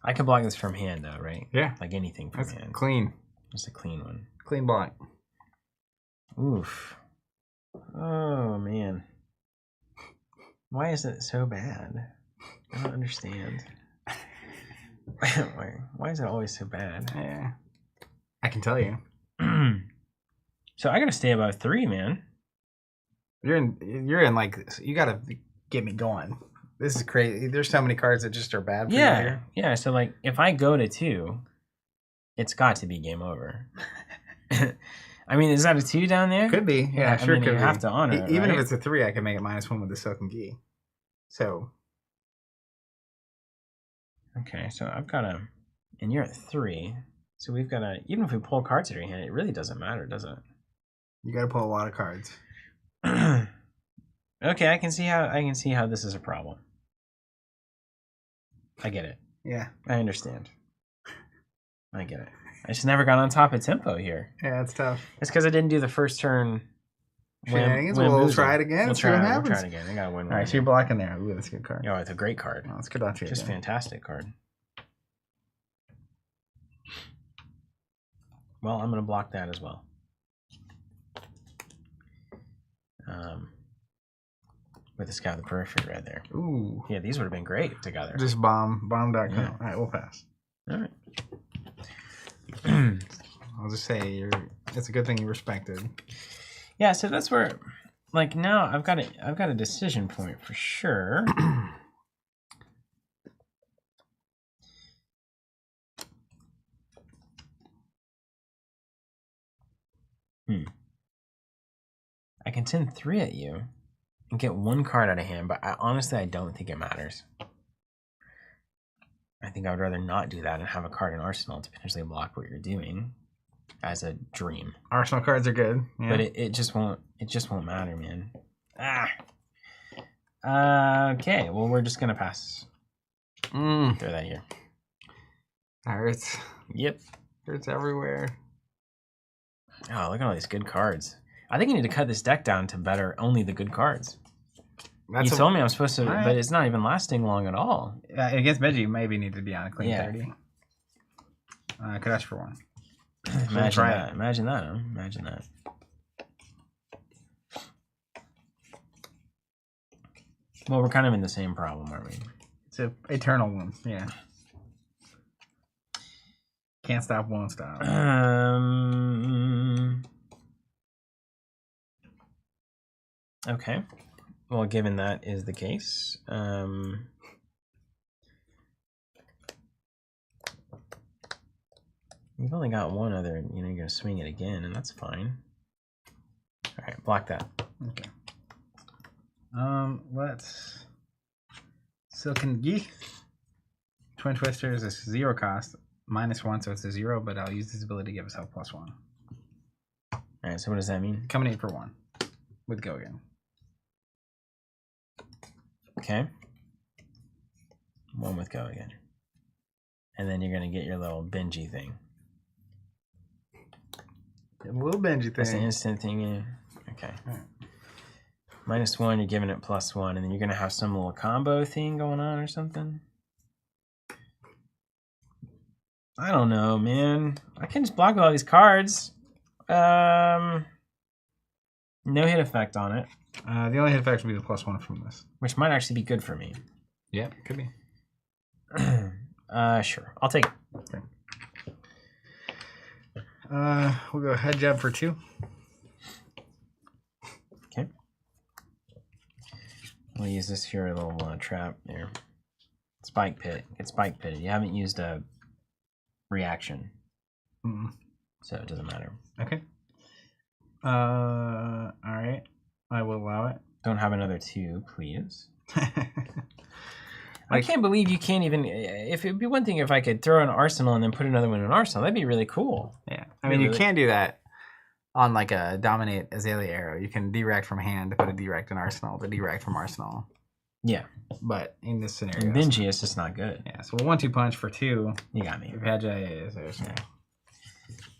I can block this from hand, though, right? Yeah. Like anything from hand. Clean. Just a clean one. Clean block. Oof. Oh, man. Why is it so bad? I don't understand. Why is it always so bad? Yeah. I can tell you. So I gotta stay above 3, man. You're in like, you gotta get me going. This is crazy. There's so many cards that just are bad for you here. Yeah, so like if I go to 2, it's got to be game over. I mean, is that a 2 down there? Could be. Yeah, sure. I mean, could you be. have to honor it, even right? if it's a 3, I can make it -1 with the Silken Gi. So. Okay, so I've got a, and you're at 3, so we've got a. Even if we pull cards out of your hand, it really doesn't matter, does it? You got to pull a lot of cards. Okay, I can see how this is a problem. I get it. Yeah, I understand. I get it. I just never got on top of tempo here. Yeah, it's tough. It's because I didn't do the first turn. We'll try it again. We'll see what happens. We'll try it again. I gotta win. All right, so you're blocking there. Ooh, that's a good card. Oh, it's a great card. Oh, it's Kadachi. Just fantastic card. Well, I'm gonna block that as well. With the Scout of the Periphery right there. Ooh. Yeah, these would have been great together. Just bomb.com. Yeah. All right, we'll pass. All right. I'll just say it's a good thing you respected. Yeah, so that's where like now I've got a decision point for sure. I can send 3 at you and get 1 card out of hand, but honestly I don't think it matters. I think I would rather not do that and have a card in Arsenal to potentially block what you're doing as a dream. Arsenal cards are good. Yeah. But it just won't matter, man. Okay, well we're just gonna pass. Throw that here. That hurts. Yep. Hurts everywhere. Oh, look at all these good cards. I think you need to cut this deck down to better only the good cards. You told me I'm supposed to, but it's not even lasting long at all. Against Benji, you maybe need to be on a clean 30. I could ask for 1. Imagine that. Imagine that. Huh? Imagine that. Well, we're kind of in the same problem, aren't we? It's an eternal one. Yeah. Can't stop, won't stop. Okay. Well, given that is the case, you've only got 1 other, you're going to swing it again, and that's fine. All right, block that. Okay. Let's Silken Geek. Twin Twisters is 0 cost, -1, so it's a 0, but I'll use this ability to give myself +1. All right, so what does that mean? Coming 8 for 1 with Go again. Okay. 1 with Go again. And then you're going to get your little Benji thing. A little Benji thing. That's the instant thing. Yeah. Okay. Right. -1, you're giving it +1, and then you're going to have some little combo thing going on or something. I don't know, man. I can just block all these cards. No hit effect on it. The only hit effect would be the +1 from this. Which might actually be good for me. Yeah, could be. Sure. I'll take it. Okay. We'll go head jab for 2. Okay. We'll use this here little trap there. Spike pit. Get spike pitted. You haven't used a reaction. So it doesn't matter. Okay. Alright. I will allow it. Don't have another 2, please. I can't believe you can't even. If it'd be one thing if I could throw an Arsenal and then put another one in Arsenal, that'd be really cool. Yeah, I mean you can do that on like a Dominate Azalea Arrow. You can direct from hand to put a direct in Arsenal, to direct from Arsenal. Yeah, but in this scenario, in Benji, it's just not good. Yeah, so 1-2 punch for 2. You got me.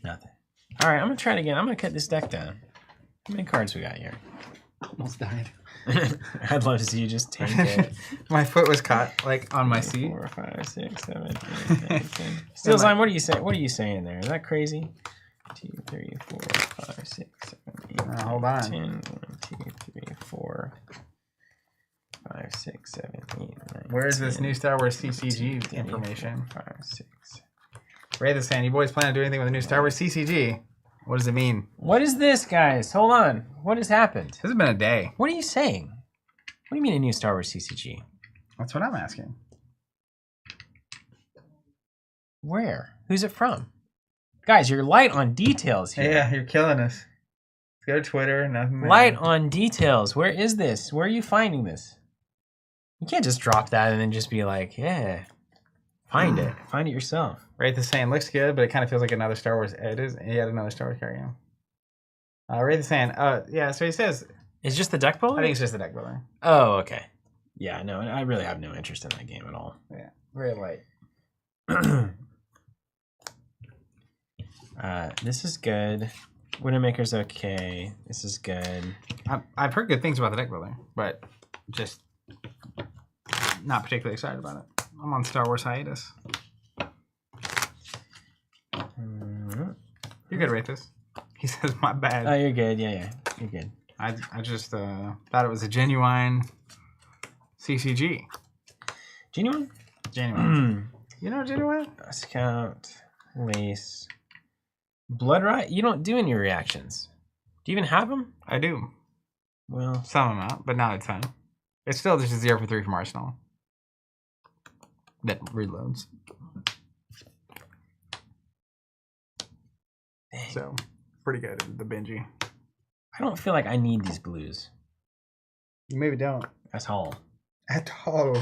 Nothing. All right, I'm gonna try it again. I'm gonna cut this deck down. How many cards we got here? Almost died. I'd love to see you just tank it. My foot was caught like on my seat. 4, 5, 6, 7, 8, 9, 10. Steel's Line, what are you saying? What are you saying there? Is that crazy? 2, 3, 4, 5, 6, 7, 8, 9, hold on. 10. 1, 2, 3, 4, 5, 6, 7, 8, 9. Where's 10, this new Star Wars CCG 3, information? 4, 5, 6. Ray the Sand, you boys plan on doing anything with the new Star Wars CCG? What does it mean? What is this, guys? Hold on. What has happened? This has been a day. What are you saying? What do you mean a new Star Wars CCG? That's what I'm asking. Where? Who's it from? Guys, you're light on details here. Yeah, you're killing us. Let's go to Twitter. Nothing. Light on details. Where is this? Where are you finding this? You can't just drop that and then just be like, yeah. Find it. Find it yourself. Wraith is saying looks good, but it kind of feels like another Star Wars. It is. He had another Star Wars card. Yeah. Wraith is saying, yeah. So he says, it's just the deck builder. I think it's just the deck builder. Oh, okay. Yeah, no, I really have no interest in that game at all. Yeah, very light. This is good. Widowmaker's okay. This is good. I've heard good things about the deck builder, but just not particularly excited about it. I'm on Star Wars hiatus. You're good, Wraithus. He says, my bad. Oh, you're good. Yeah, you're good. I just thought it was a genuine CCG. Genuine? Genuine. You know genuine? Scout, Lace, Blood. Blood Riot? You don't do any reactions. Do you even have them? I do. Well, some amount, but not a ton. It's still just a 0 for 3 from Arsenal. That reloads. Dang. So, pretty good, the Benji. I don't feel like I need these blues. You maybe don't. At all. At all.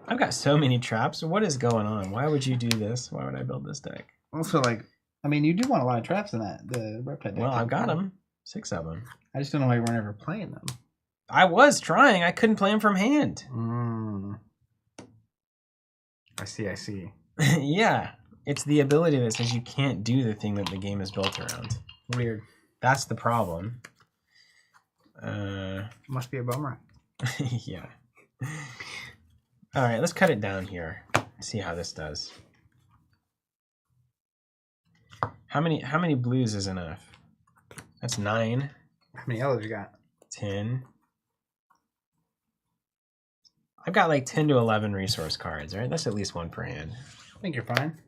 I've got so many traps. What is going on? Why would you do this? Why would I build this deck? Also, like, I mean, you do want a lot of traps in that, the Riptide deck. Well, I've got them. 6 of them. I just don't know why you weren't ever playing them. I was trying. I couldn't play them from hand. I see. Yeah. It's the ability that says you can't do the thing that the game is built around. Weird. That's the problem. Must be a bummer. Yeah. All right, let's cut it down here. See how this does. How many blues is enough? That's 9. How many yellows you got? 10. I've got like 10 to 11 resource cards, right? That's at least 1 per hand. I think you're fine.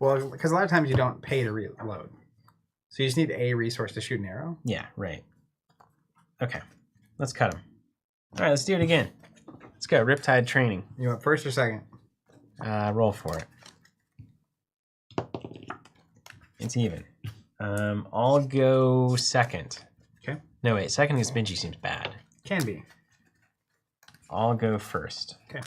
Well, because a lot of times you don't pay to reload. So you just need a resource to shoot an arrow? Yeah, right. Okay, let's cut them. All right, let's do it again. Let's go, Riptide training. You want first or second? Roll for it. It's even. I'll go second. Okay. No, wait, second against Benji seems bad. Can be. I'll go first. Okay.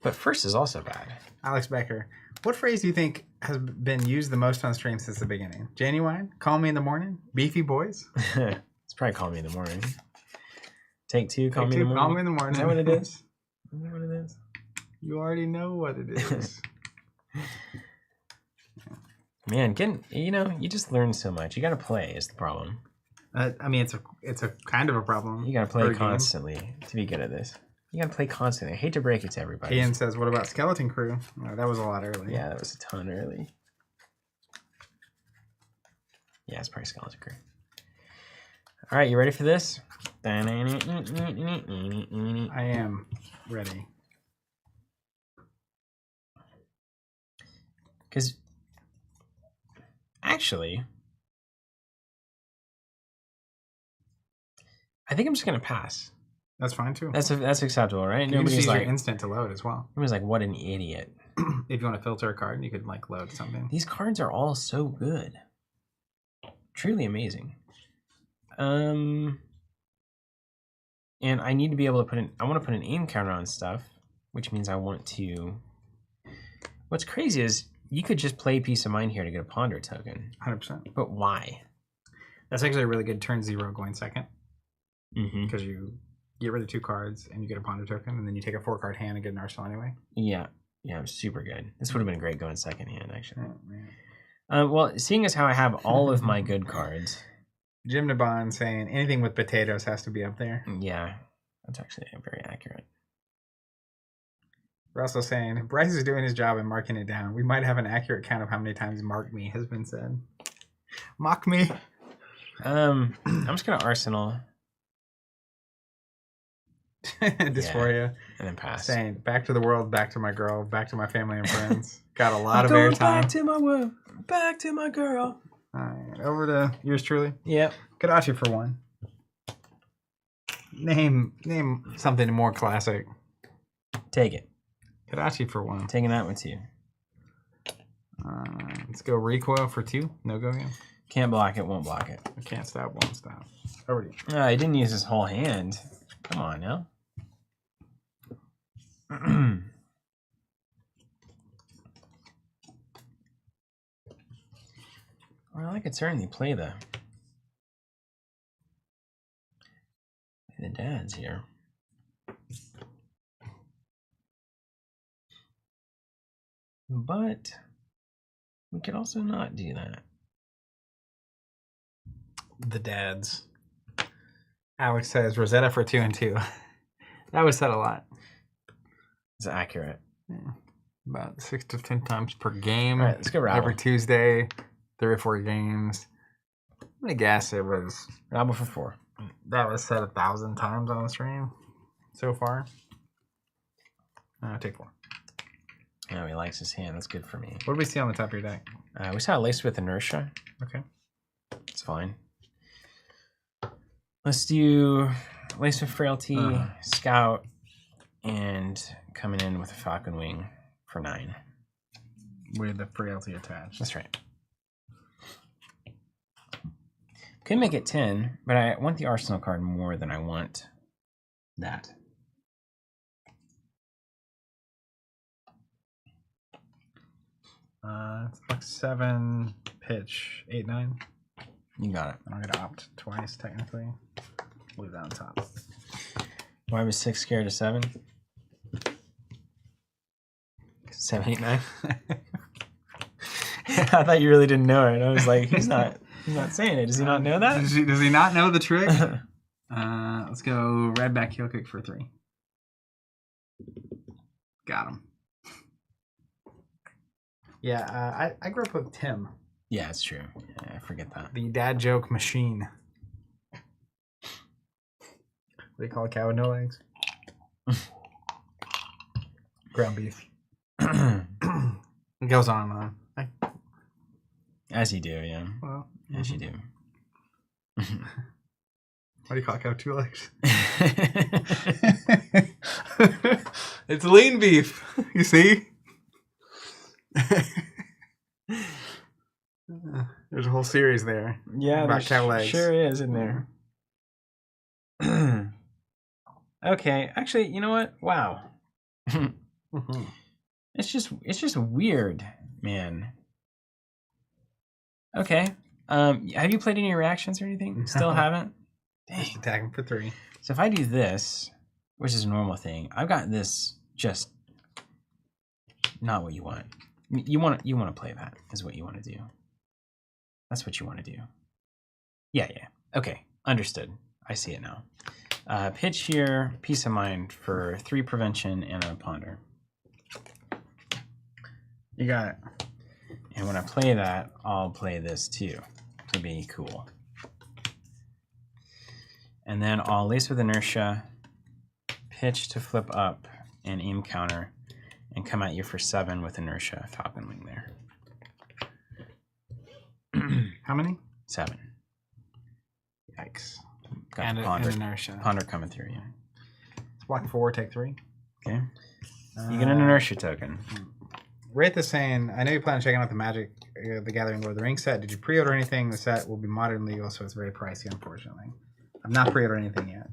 But first is also bad. Alex Becker, what phrase do you think has been used the most on stream since the beginning? Genuine? Call me in the morning? Beefy boys? It's probably call me in the morning. Take 2, call Take me in the 2, morning. Call me in the morning. Is that what it is? Is that what it is? You already know what it is. Man, you just learn so much. You got to play is the problem. I mean, it's a kind of a problem. You got to play constantly to be good at this. You got to play constantly. I hate to break it to everybody. Ian says, what about Skeleton Crew? Oh, that was a lot early. Yeah, that was a ton early. Yeah, it's probably Skeleton Crew. All right, you ready for this? I am ready. Because, actually, I think I'm just going to pass. That's fine, too. That's acceptable, right? Nobody's use your instant to load as well. Nobody's like, what an idiot. If you want to filter a card, you could, like, load something. These cards are all so good. Truly amazing. And I need to be able to I want to put an aim counter on stuff, which means I want to... What's crazy is you could just play Peace of Mind here to get a Ponder token. 100%. But why? That's actually a really good turn 0 going second. Mm-hmm. Because you get rid of 2 cards and you get a Ponder token, and then you take a 4-card hand and get an Arsenal anyway. Yeah. Yeah, super good. This would have been great going second hand, actually. Oh, man. Well, seeing as how I have all of my good cards... Jim Nabon saying anything with potatoes has to be up there. Yeah, that's actually very accurate. Russell saying, Bryce is doing his job and marking it down. We might have an accurate count of how many times mark me has been said. Mock me. I'm just going to Arsenal. Dysphoria. And then pass. Saying, back to the world, back to my girl, back to my family and friends. Got a lot of airtime. Back to my world, back to my girl. All right, over to yours truly. Yep. Kadachi for one. Name something more classic. Take it. Kadachi for one. Taking that one too. Let's go recoil for 2. No go again. Can't block it, won't block it. I can't stop, won't stop. Over to you. He didn't use his whole hand. Come on now. Well, I could certainly play the dads here. But we could also not do that. The dads. Alex says Rosetta for 2 and 2. That was said a lot. It's accurate. Yeah. About 6 to 10 times per game. All right, let's go Rabble. Every Tuesday, 3 or 4 games. I'm gonna guess it was Rabble for 4. That was said 1,000 times on the stream so far. Take 4. Oh, he likes his hand. That's good for me. What do we see on the top of your deck? We saw Lace with Inertia. Okay. It's fine. Let's do Lace with Frailty, Scout, and coming in with a Falcon Wing for 9. With the Frailty attached. That's right. Could make it 10, but I want the Arsenal card more than I want that. It's buck 7, pitch 8-9. You got it. I'm gonna opt twice technically. Leave that on top. Why was 6 scared of 7? 7, 8, 9. I thought you really didn't know it. I was like, he's not saying it. Does he not know that? Does he not know the trick? Let's go red back heel kick for 3. Got him. Yeah, I grew up with Tim. Yeah, it's true. Yeah, I forget that. The dad joke machine. What do you call a cow with no legs? Ground beef. It goes on and on. As you do, yeah. Well, as you do. What do you call a cow with 2 legs? It's lean beef. You see? There's a whole series there. Yeah, about cow legs. Sure is in there. Okay, actually, you know what? Wow. It's just weird, man. Okay. Have you played any reactions or anything? Still haven't? Dang. Just attack him for 3. So if I do this, which is a normal thing, I've got this just not what you want. You want to play that is what you want to do. That's what you want to do. Yeah. Okay, understood. I see it now. Pitch here, Peace of Mind for 3 prevention and a ponder. You got it. And when I play that, I'll play this too to be cool. And then I'll Lace with Inertia, pitch to flip up, and aim counter, and come at you for 7 with Inertia, Falcon Wing there. How many? 7. Yikes. Got And the ponder, inertia. ponder coming through you. Let's block 4, take 3. Okay. You get an Inertia token. Wraith is saying, I know you plan on checking out the Magic the Gathering Lord of the Rings set. Did you pre-order anything? The set will be modern legal, so it's very pricey, unfortunately. I've not pre-ordered anything yet.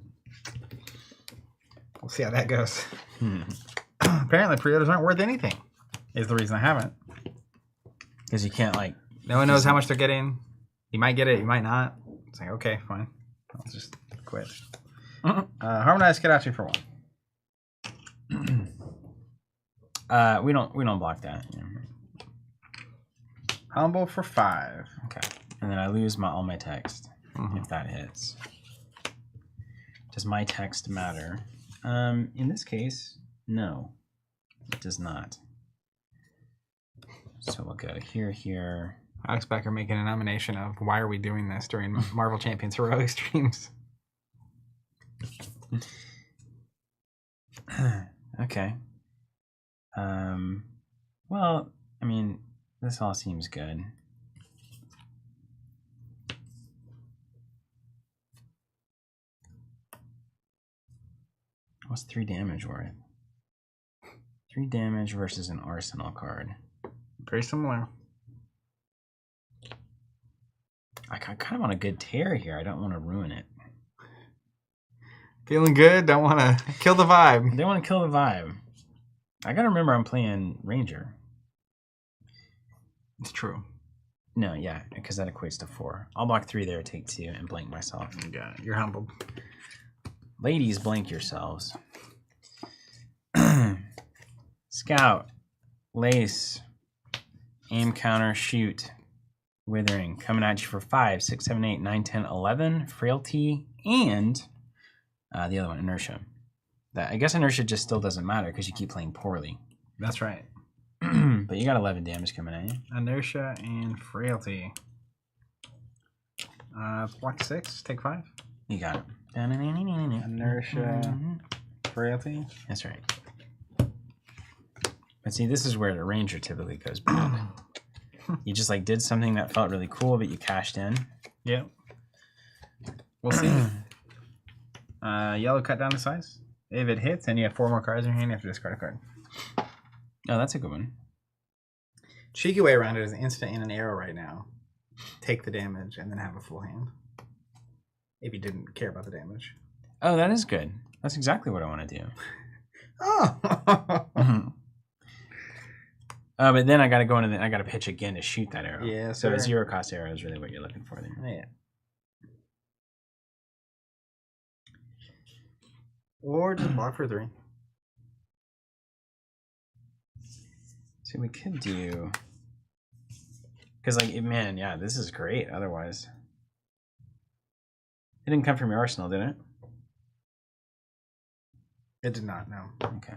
We'll see how that goes. Apparently, pre-orders aren't worth anything, is the reason I haven't. Because you can't, like... No one knows how much they're getting. You might get it, you might not. It's like, okay, fine. I'll just quit. Harmonize Kadachi for 1. We don't block that. Yeah. Humble for 5. Okay. And then I lose all my text if that hits. Does my text matter? In this case, no. It does not. So we'll go here. Alex Becker making a nomination of why are we doing this during Marvel Champions Heroic streams. Okay. Well, I mean, this all seems good. What's 3 damage worth? 3 damage versus an Arsenal card. Very similar. I kind of want a good tear here. I don't want to ruin it. Feeling good? Don't want to kill the vibe. I don't want to kill the vibe. I gotta remember I'm playing Ranger. It's true. No, yeah, because that equates to 4. I'll block 3 there, take 2, and blank myself. You got it. You're humbled. Ladies, blank yourselves. Scout, Lace, aim counter, shoot, Withering, coming at you for 5, 6, 7, 8, 9, 10, 11, Frailty, and the other one, Inertia. I guess Inertia just still doesn't matter because you keep playing poorly. That's right. But you got 11 damage coming at you. Inertia and Frailty. Block 6, take 5. You got it. Inertia, Frailty. That's right. But see, this is where the ranger typically goes bad. You just like did something that felt really cool, but you cashed in. Yep. We'll see. Yellow cut down to size. If it hits and you have 4 more cards in your hand, you have to discard a card. Oh, that's a good one. Cheeky way around it is instant and an arrow right now. Take the damage and then have a full hand. If you didn't care about the damage. Oh, that is good. That's exactly what I want to do. Oh. But then I got to go into I got to pitch again to shoot that arrow. Yeah. So a 0 cost arrow is really what you're looking for there. Yeah. Or just block for 3. So we could do, because like, man, yeah, this is great. Otherwise, it didn't come from your arsenal, did it? It did not, no. Okay.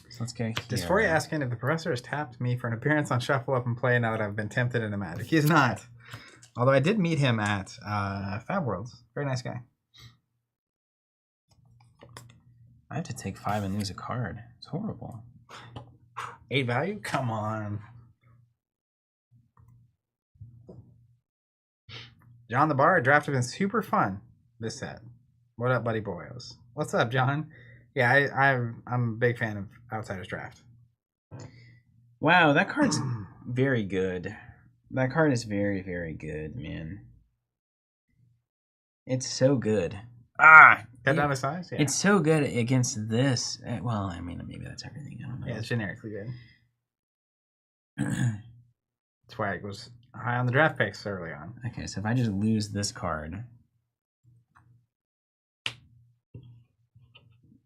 So let's go here. Dysphoria asking if the professor has tapped me for an appearance on Shuffle Up and Play now that I've been tempted into Magic. He is not. Although I did meet him at Fab Worlds. Very nice guy. I have to take 5 and lose a card. It's horrible. 8 value? Come on. John the Bard draft has been super fun this set. What up, buddy boys? What's up, John? Yeah, I'm a big fan of Outsiders Draft. Wow, that card's very good. That card is very, very good, man. It's so good. Cut down to size? Yeah. It's so good against this. Well, I mean, maybe that's everything. I don't know. Yeah, it's generically good. That's why it goes high on the draft picks early on. Okay, so if I just lose this card,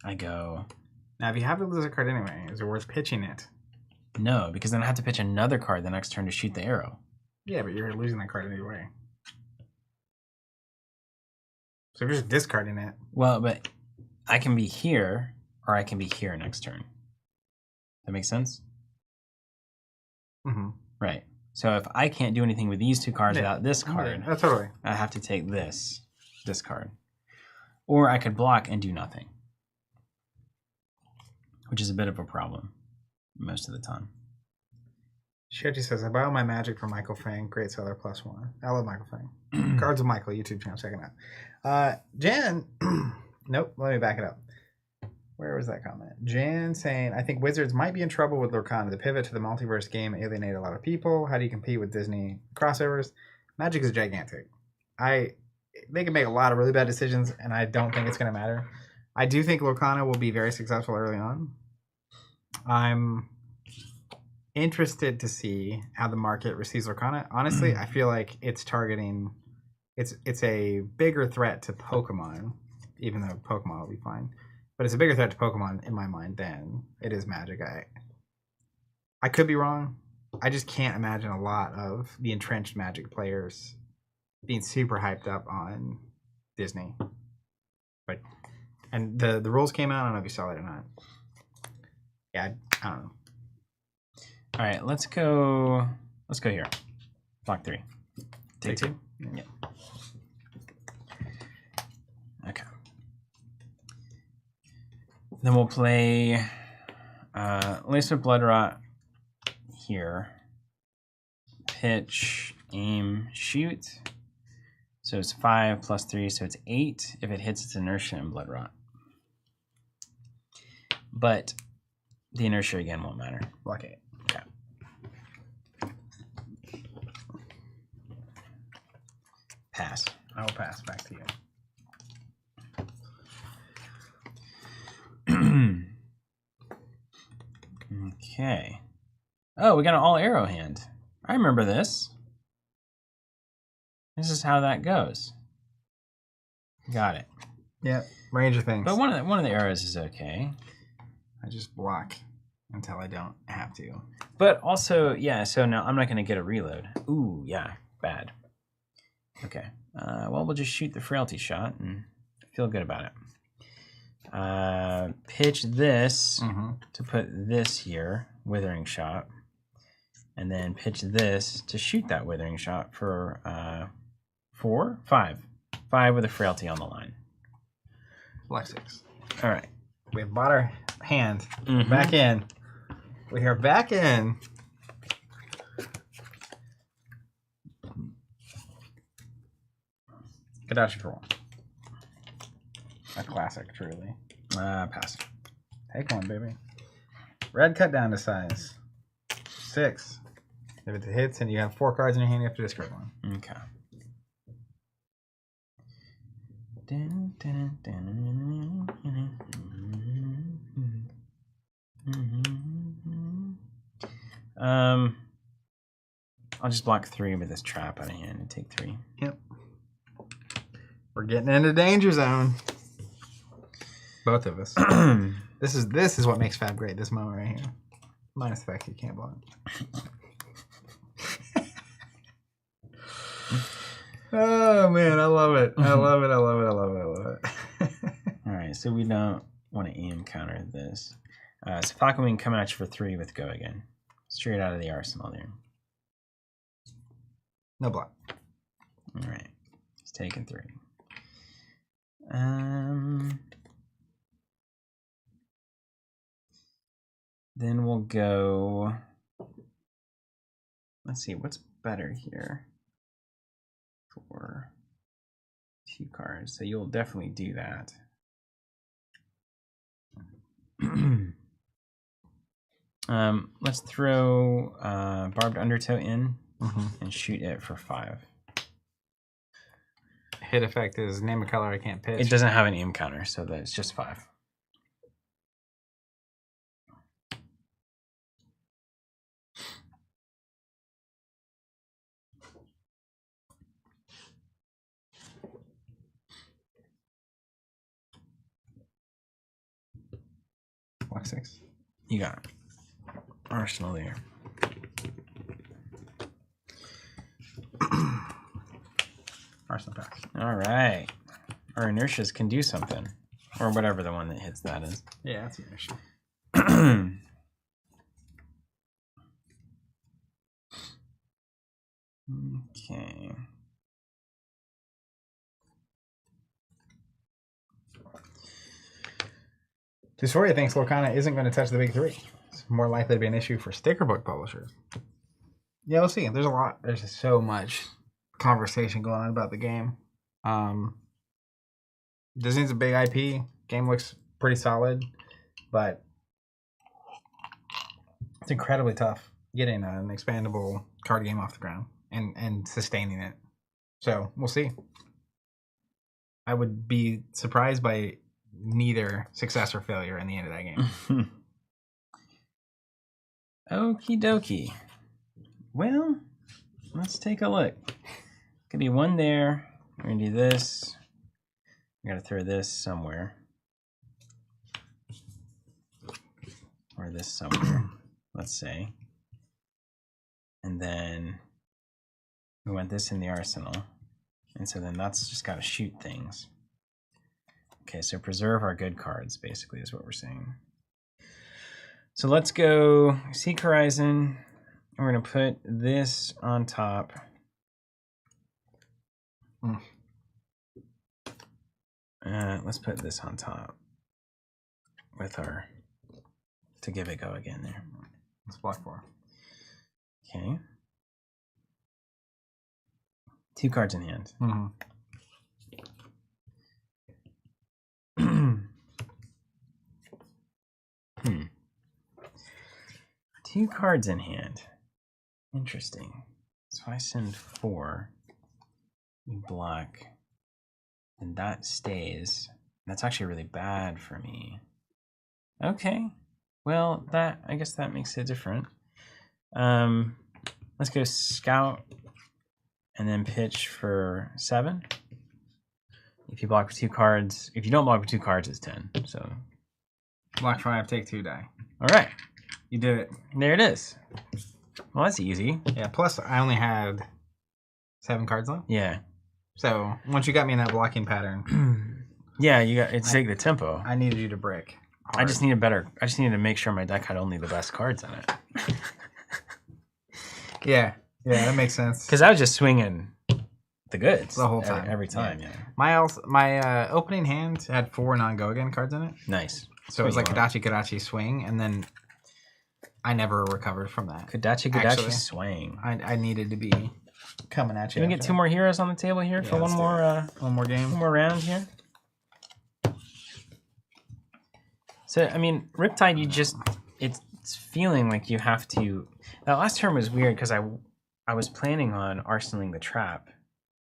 I go. Now, if you have to lose a card anyway, is it worth pitching it? No, because then I have to pitch another card the next turn to shoot the arrow. Yeah, but you're losing that card anyway. So if you're just discarding it. Well, but I can be here, or I can be here next turn. That makes sense? Mm-hmm. Right. So if I can't do anything with these 2 cards without this card, totally. I have to take this card. Or I could block and do nothing. Which is a bit of a problem most of the time. Shetty says, I buy all my magic from Michael Fang, great seller, +1. I love Michael Fang. Cards of Michael, YouTube channel, check it out. Jan, nope, let me back it up. Where was that comment? Jan saying, I think Wizards might be in trouble with Lorcana. The pivot to the multiverse game alienated a lot of people. How do you compete with Disney crossovers? Magic is gigantic. They can make a lot of really bad decisions, and I don't think it's going to matter. I do think Lorcana will be very successful early on. I'm interested to see how the market receives Lorcana. Honestly, I feel like it's targeting... It's a bigger threat to Pokemon, even though Pokemon will be fine. But it's a bigger threat to Pokemon in my mind than it is Magic. I could be wrong. I just can't imagine a lot of the entrenched Magic players being super hyped up on Disney. And the rules came out. I don't know if you saw it or not. Yeah, I don't know. All right, let's go here. Block 3. Take 2? Yeah. Okay. Then we'll play Lace with Blood Rot here. Pitch, aim, shoot. So it's 5 plus 3, so it's 8. If it hits, it's Inertia and Blood Rot. But the Inertia again won't matter. Block 8. Okay. Pass. I will pass back to you. Okay. Oh, we got an all arrow hand. I remember this. This is how that goes. Got it. Yeah, range of things. But one of the arrows is okay. I just block until I don't have to. But also, yeah, so now I'm not going to get a reload. Ooh, yeah, bad. Okay. Well, we'll just shoot the Frailty shot and feel good about it. Pitch this to put this here, Withering Shot. And then pitch this to shoot that Withering Shot for 5. 5 with a Frailty on the line. Black 6. All right. We've bought our hand back in. We are back in. Kadachi for 1. A classic, truly. Pass. Take 1, baby. Red cut down to size 6. If it hits and you have 4 cards in your hand, you have to discard 1. Okay. I'll just block 3 with this trap out of hand and take 3. Yep. We're getting into danger zone. Both of us. This is what makes Fab great. This moment right here, minus the fact you can't block. Oh man, I love it. I love it. I love it. I love it. I love it. All right, so we don't want to aim counter this. So Falcon Wing coming at you for 3 with go again, straight out of the arsenal there. No block. All right, he's taking 3. Then we'll go. Let's see what's better here for 2 cards. So you'll definitely do that. Let's throw Barbed Undertow in and shoot it for 5. Hit effect is name a color I can't pitch. It doesn't have an aim counter, so that's just 5. Block 6. You got it. Arsenal there. Arsenal pass. All right. Our inertias can do something. Or whatever the one that hits that is. Yeah, that's an issue. Okay. Tusoria thinks Lorcana isn't going to touch the big 3. It's more likely to be an issue for sticker book publishers. Yeah, we'll see. There's just so much conversation going on about the game. Disney's a big IP. Game looks pretty solid, but it's incredibly tough getting an expandable card game off the ground and sustaining it. So we'll see. I would be surprised by neither success or failure in the end of that game. Okie dokie. Well, let's take a look. Could be 1 there. We're gonna do this. We gotta throw this somewhere. Or this somewhere, let's say. And then we want this in the arsenal. And so then that's just gotta shoot things. Okay, so preserve our good cards, basically, is what we're saying. So let's go Seek Horizon. And we're going to put this on top. Let's put this on top with our, to give it go again there. Let's block 4. Okay. 2 cards in hand. 2 cards in hand. Interesting. So I send 4. You block. And that stays. That's actually really bad for me. Okay. Well, I guess that makes it different. Let's go Scout and then pitch for 7. If you block with 2 cards, if you don't block with 2 cards, it's 10. So Block 5, take 2 die. all right, You did it. there it is. Well, that's easy. Yeah, plus I only had 7 cards left. Yeah, So once you got me in that blocking pattern, yeah. You got it's take the tempo. I needed you to brick. I just needed to make sure my deck had only the best cards in it. Yeah, that makes sense. Because I was just swinging the goods The whole time. every time. Yeah. My opening hand had 4 non-go again cards in it. Nice. So it was like Kadachi swing, and then I never recovered from that. Kodachi swang. I needed to be coming at you. Can we get 2 more heroes on the table here for one more game? One more round here. So I mean, Riptide, it's feeling like you have to. That last turn was weird because I was planning on arsenaling the trap,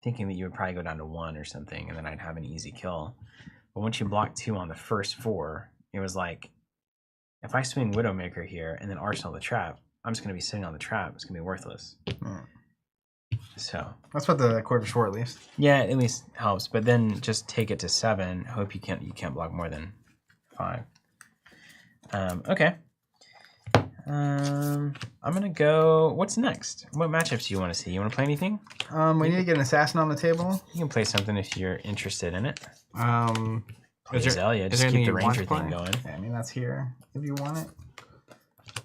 thinking that you would probably go down to 1 or something, and then I'd have an easy kill. But once you block 2 on the first 4, it was like, if I swing Widowmaker here and then arsenal the trap, I'm just going to be sitting on the trap. It's going to be worthless. So that's what the quarter for, at least. Yeah, at least helps. But then just take it to 7. Hope you can't block more than 5. Okay. I'm gonna go. What's next? What matchups do you want to see? You want to play anything? We need to get an assassin on the table. You can play something if you're interested in it. Is there, Zelia, just keep the ranger thing going. Yeah, I mean that's here if you want it.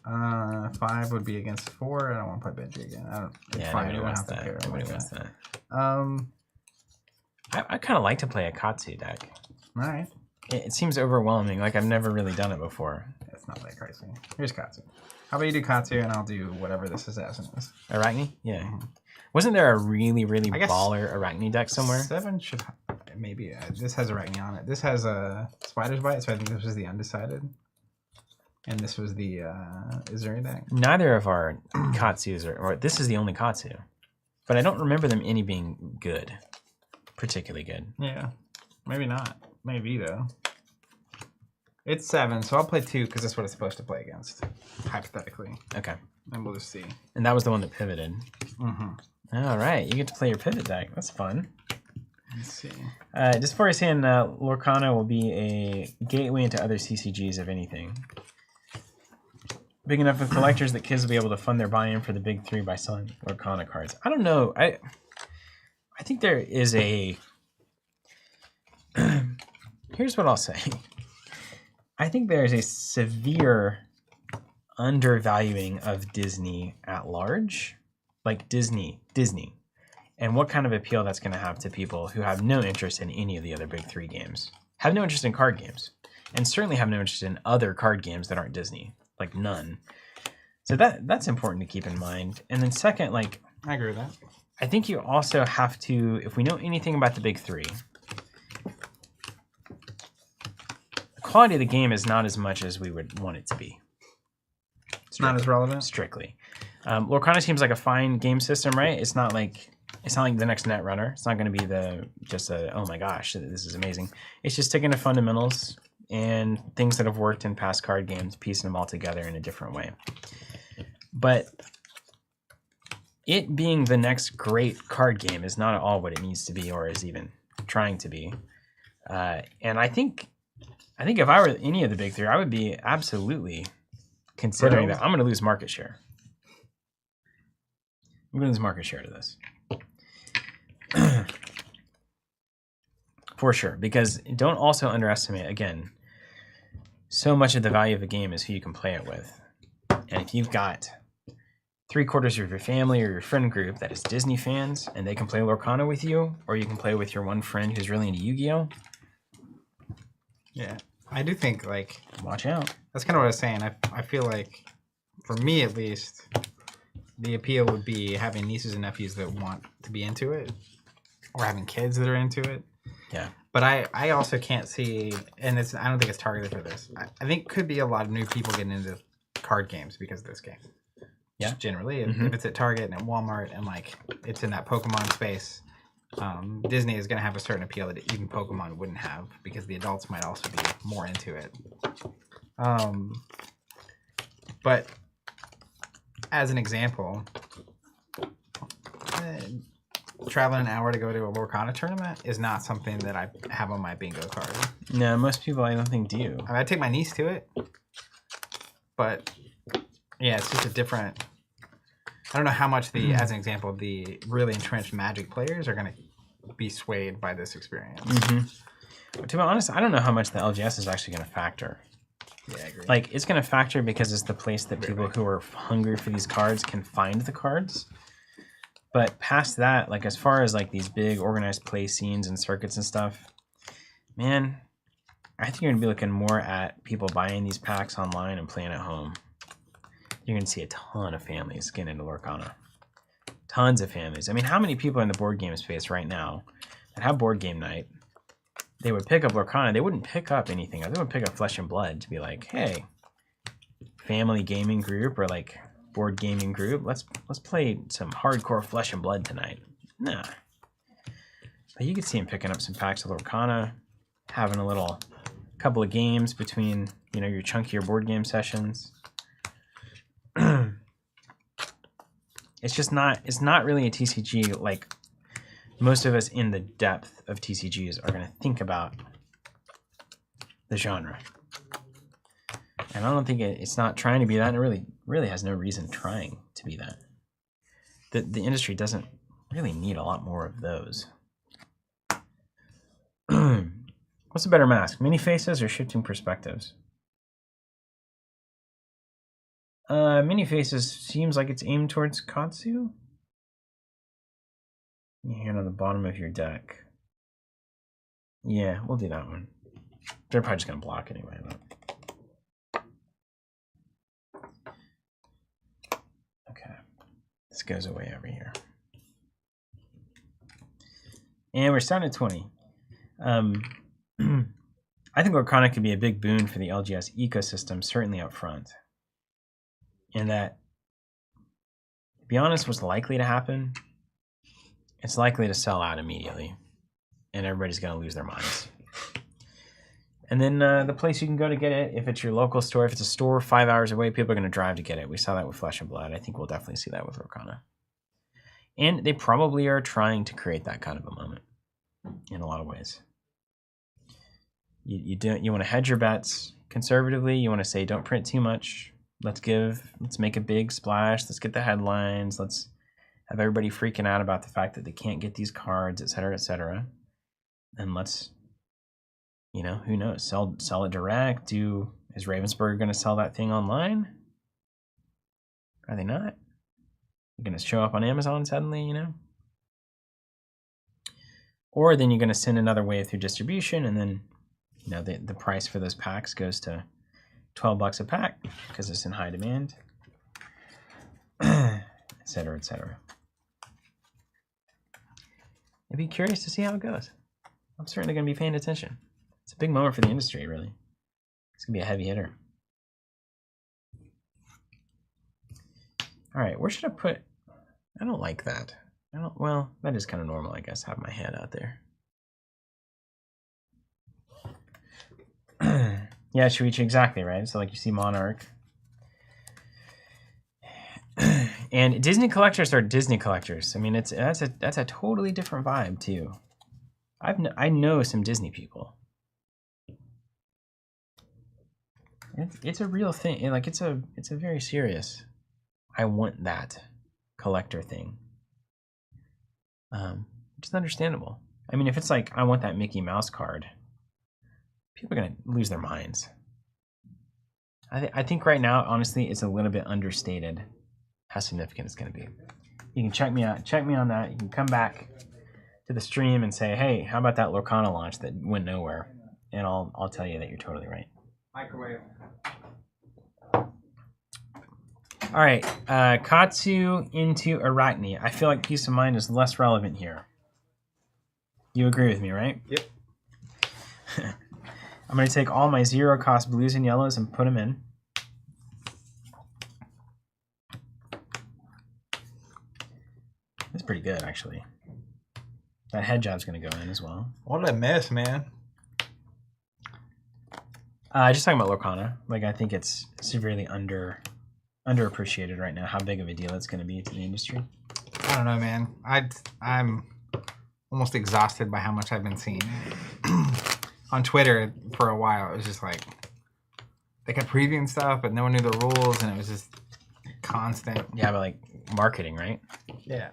5 would be against 4. I don't want to play Benji again. Nobody wants that. Nobody wants that. I kind of like to play a Katsu deck. All right. It seems overwhelming. Like I've never really done it before. It's not that crazy. Here's Katsu. How about you do Katsu and I'll do whatever this assassin is. Arachne? Yeah. Wasn't there a really baller Arachne deck somewhere? 7 should maybe. This has Arachne on it. This has a Spider's Bite, so I think this was the undecided. And this was the Izuri deck. Neither of our Katsus or this is the only Katsu. But I don't remember them any being good. Particularly good. Yeah. Maybe not. Maybe though. It's 7, so I'll play 2 because that's what it's supposed to play against, hypothetically. Okay. And we'll just see. And that was the one that pivoted. Mm-hmm. All right, you get to play your pivot deck. That's fun. Let's see. Just before I say, Lorcana will be a gateway into other CCGs, if anything. Big enough for collectors that kids will be able to fund their buy-in for the big 3 by selling Lorcana cards. I don't know. I think there is a... Here's what I'll say. I think there's a severe undervaluing of Disney at large. Like Disney. And what kind of appeal that's going to have to people who have no interest in any of the other big 3 games. Have no interest in card games. And certainly have no interest in other card games that aren't Disney. Like none. So that's important to keep in mind. And then second, like... I agree with that. I think you also have to... If we know anything about the big 3... quality of the game is not as much as we would want it to be. It's not as relevant. Strictly. Lorcana seems like a fine game system, right? It's not like the next Netrunner. It's not going to be oh my gosh, this is amazing. It's just taking the fundamentals and things that have worked in past card games, piecing them all together in a different way. But it being the next great card game is not at all what it needs to be or is even trying to be. And I think if I were any of the big 3, I would be absolutely considering that I'm going to lose market share. I'm going to lose market share to this. For sure. Because don't also underestimate, again, so much of the value of a game is who you can play it with. And if you've got 3/4 of your family or your friend group that is Disney fans and they can play Lorcana with you, or you can play with your one friend who's really into Yu-Gi-Oh! Yeah. I do think, like... Watch out. That's kind of what I was saying. I feel like, for me at least, the appeal would be having nieces and nephews that want to be into it, or having kids that are into it. Yeah. But I also can't see, and I don't think it's targeted for this. I think could be a lot of new people getting into card games because of this game. Yeah. Just generally, if it's at Target and at Walmart and like it's in that Pokemon space, Disney is going to have a certain appeal that even Pokemon wouldn't have because the adults might also be more into it. But as an example, traveling an hour to go to a Lorcana tournament is not something that I have on my bingo card. No, most people I don't think do. I mean, I take my niece to it, but yeah, it's just a different... I don't know how much as an example, the really entrenched Magic players are going to be swayed by this experience. To be honest, I don't know how much the LGS is actually going to factor. Yeah, I agree. Like, it's going to factor because it's the place that people who are hungry for these cards can find the cards. But past that, like as far as like these big organized play scenes and circuits and stuff, man, I think you're going to be looking more at people buying these packs online and playing at home. you're going to see a ton of families get into Lorcana. Tons of families. I mean, how many people in the board game space right now that have board game night, they would pick up Lorcana. They wouldn't pick up anything. They would pick up Flesh and Blood to be like, hey, family gaming group or like board gaming group, let's play some hardcore Flesh and Blood tonight. Nah. But you could see him picking up some packs of Lorcana, having a little couple of games between, you know, your chunkier board game sessions. It's not really a TCG like most of us in the depth of TCGs are going to think about the genre. And I don't think it's not trying to be that, and it really has no reason trying to be that. The industry doesn't really need a lot more of those. What's a better mask, mini faces or shifting perspectives? Mini faces seems like it's aimed towards Katsu. Your hand on the bottom of your deck. Yeah, we'll do that one. They're probably just gonna block anyway. Okay, this goes away over here, and we're starting at 20. I think Lorcana could be a big boon for the LGS ecosystem, certainly up front. And that, to be honest, what's likely to happen, it's likely to sell out immediately. And everybody's going to lose their minds. And then the place you can go to get it, if it's your local store, if it's a store 5 hours away, people are going to drive to get it. We saw that with Flesh and Blood. I think we'll definitely see that with Lorcana. And they probably are trying to create that kind of a moment in a lot of ways. You want to hedge your bets conservatively. You want to say, don't print too much. Let's make a big splash. Let's get the headlines. Let's have everybody freaking out about the fact that they can't get these cards, et cetera, et cetera. And let's, you know, who knows? Sell it direct. Is Ravensburger going to sell that thing online? Are they not? You're going to show up on Amazon suddenly, you know? Or then you're going to send another wave through distribution, and then, you know, the price for those packs goes to $12 a pack because it's in high demand, et cetera, et cetera. I'd be curious to see how it goes. I'm certainly going to be paying attention. It's a big moment for the industry, really. It's going to be a heavy hitter. All right, where should I put? I don't like that. Well, that is kind of normal, I guess, have my head out there. Yeah, Shuichi, exactly, right? So like you see Monarch. And Disney collectors are Disney collectors. I mean, that's a totally different vibe too. I know some Disney people. It's a real thing. Like it's a very serious. I want that collector thing. Which is understandable. I mean, if it's like I want that Mickey Mouse card, people are gonna lose their minds. I think right now, honestly, it's a little bit understated how significant it's gonna be. You can check me on that. You can come back to the stream and say, hey, how about that Lorcana launch that went nowhere? And I'll tell you that you're totally right. Microwave. All right, Katsu into Arachne. I feel like Peace of Mind is less relevant here. You agree with me, right? Yep. I'm going to take all my zero-cost blues and yellows and put them in. That's pretty good, actually. That head job's going to go in as well. What a mess, man. Just talking about Lorcana. Like, I think it's severely underappreciated right now how big of a deal it's going to be to the industry. I don't know, man. I'm almost exhausted by how much I've been seeing. On Twitter for a while, it was just like they kept previewing stuff, but no one knew the rules, and it was just constant. Yeah, but like marketing, right? Yeah.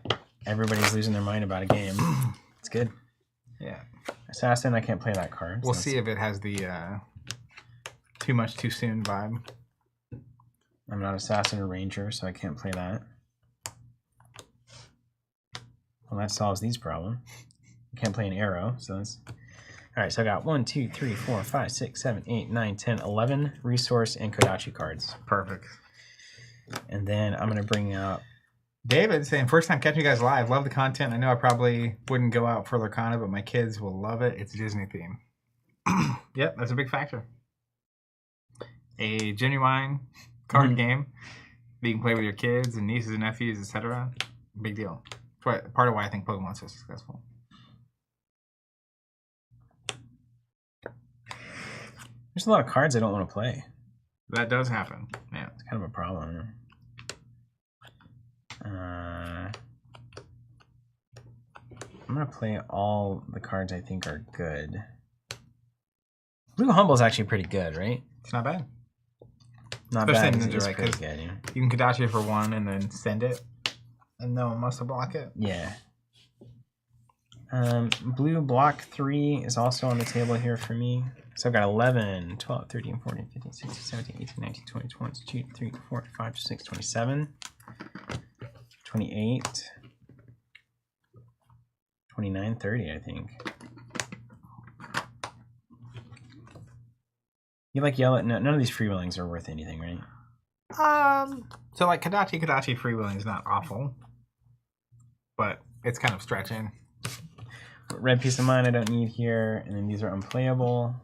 Everybody's losing their mind about a game. It's good. Yeah. Assassin, I can't play that card. We'll see if it has the too much too soon vibe. I'm not Assassin or Ranger, so I can't play that. Well, that solves these problems. I can't play an Arrow, so that's... All right, so I got 1, 2, 3, 4, 5, 6, 7, 8, 9, 10, 11 resource and Kodachi cards. Perfect. And then I'm going to bring out... David saying, first time catching you guys live. Love the content. I know I probably wouldn't go out for Lorcana, but my kids will love it. It's Disney theme. Yep, that's a big factor. A genuine card game that you can play with your kids and nieces and nephews, etc. Big deal. Part of why I think Pokemon's so successful. There's a lot of cards I don't want to play. That does happen. Yeah, it's kind of a problem. I'm gonna play all the cards I think are good. Blue Humble is actually pretty good, right? It's not bad. Not especially bad. Ninja, right? Because you can Kodachi for 1 and then send it, and no one must block it. Yeah. Blue block 3 is also on the table here for me. So I've got 11, 12, 13, 14, 15, 16, 17, 18, 19, 20, 22, 23, 24, 25, 26, 27, 28, 29, 30, I think. You like yellow? No, none of these freewheelings are worth anything, right? So like Kodachi freewheeling is not awful, but it's kind of stretching. Red Piece of Mind I don't need here, and then these are unplayable.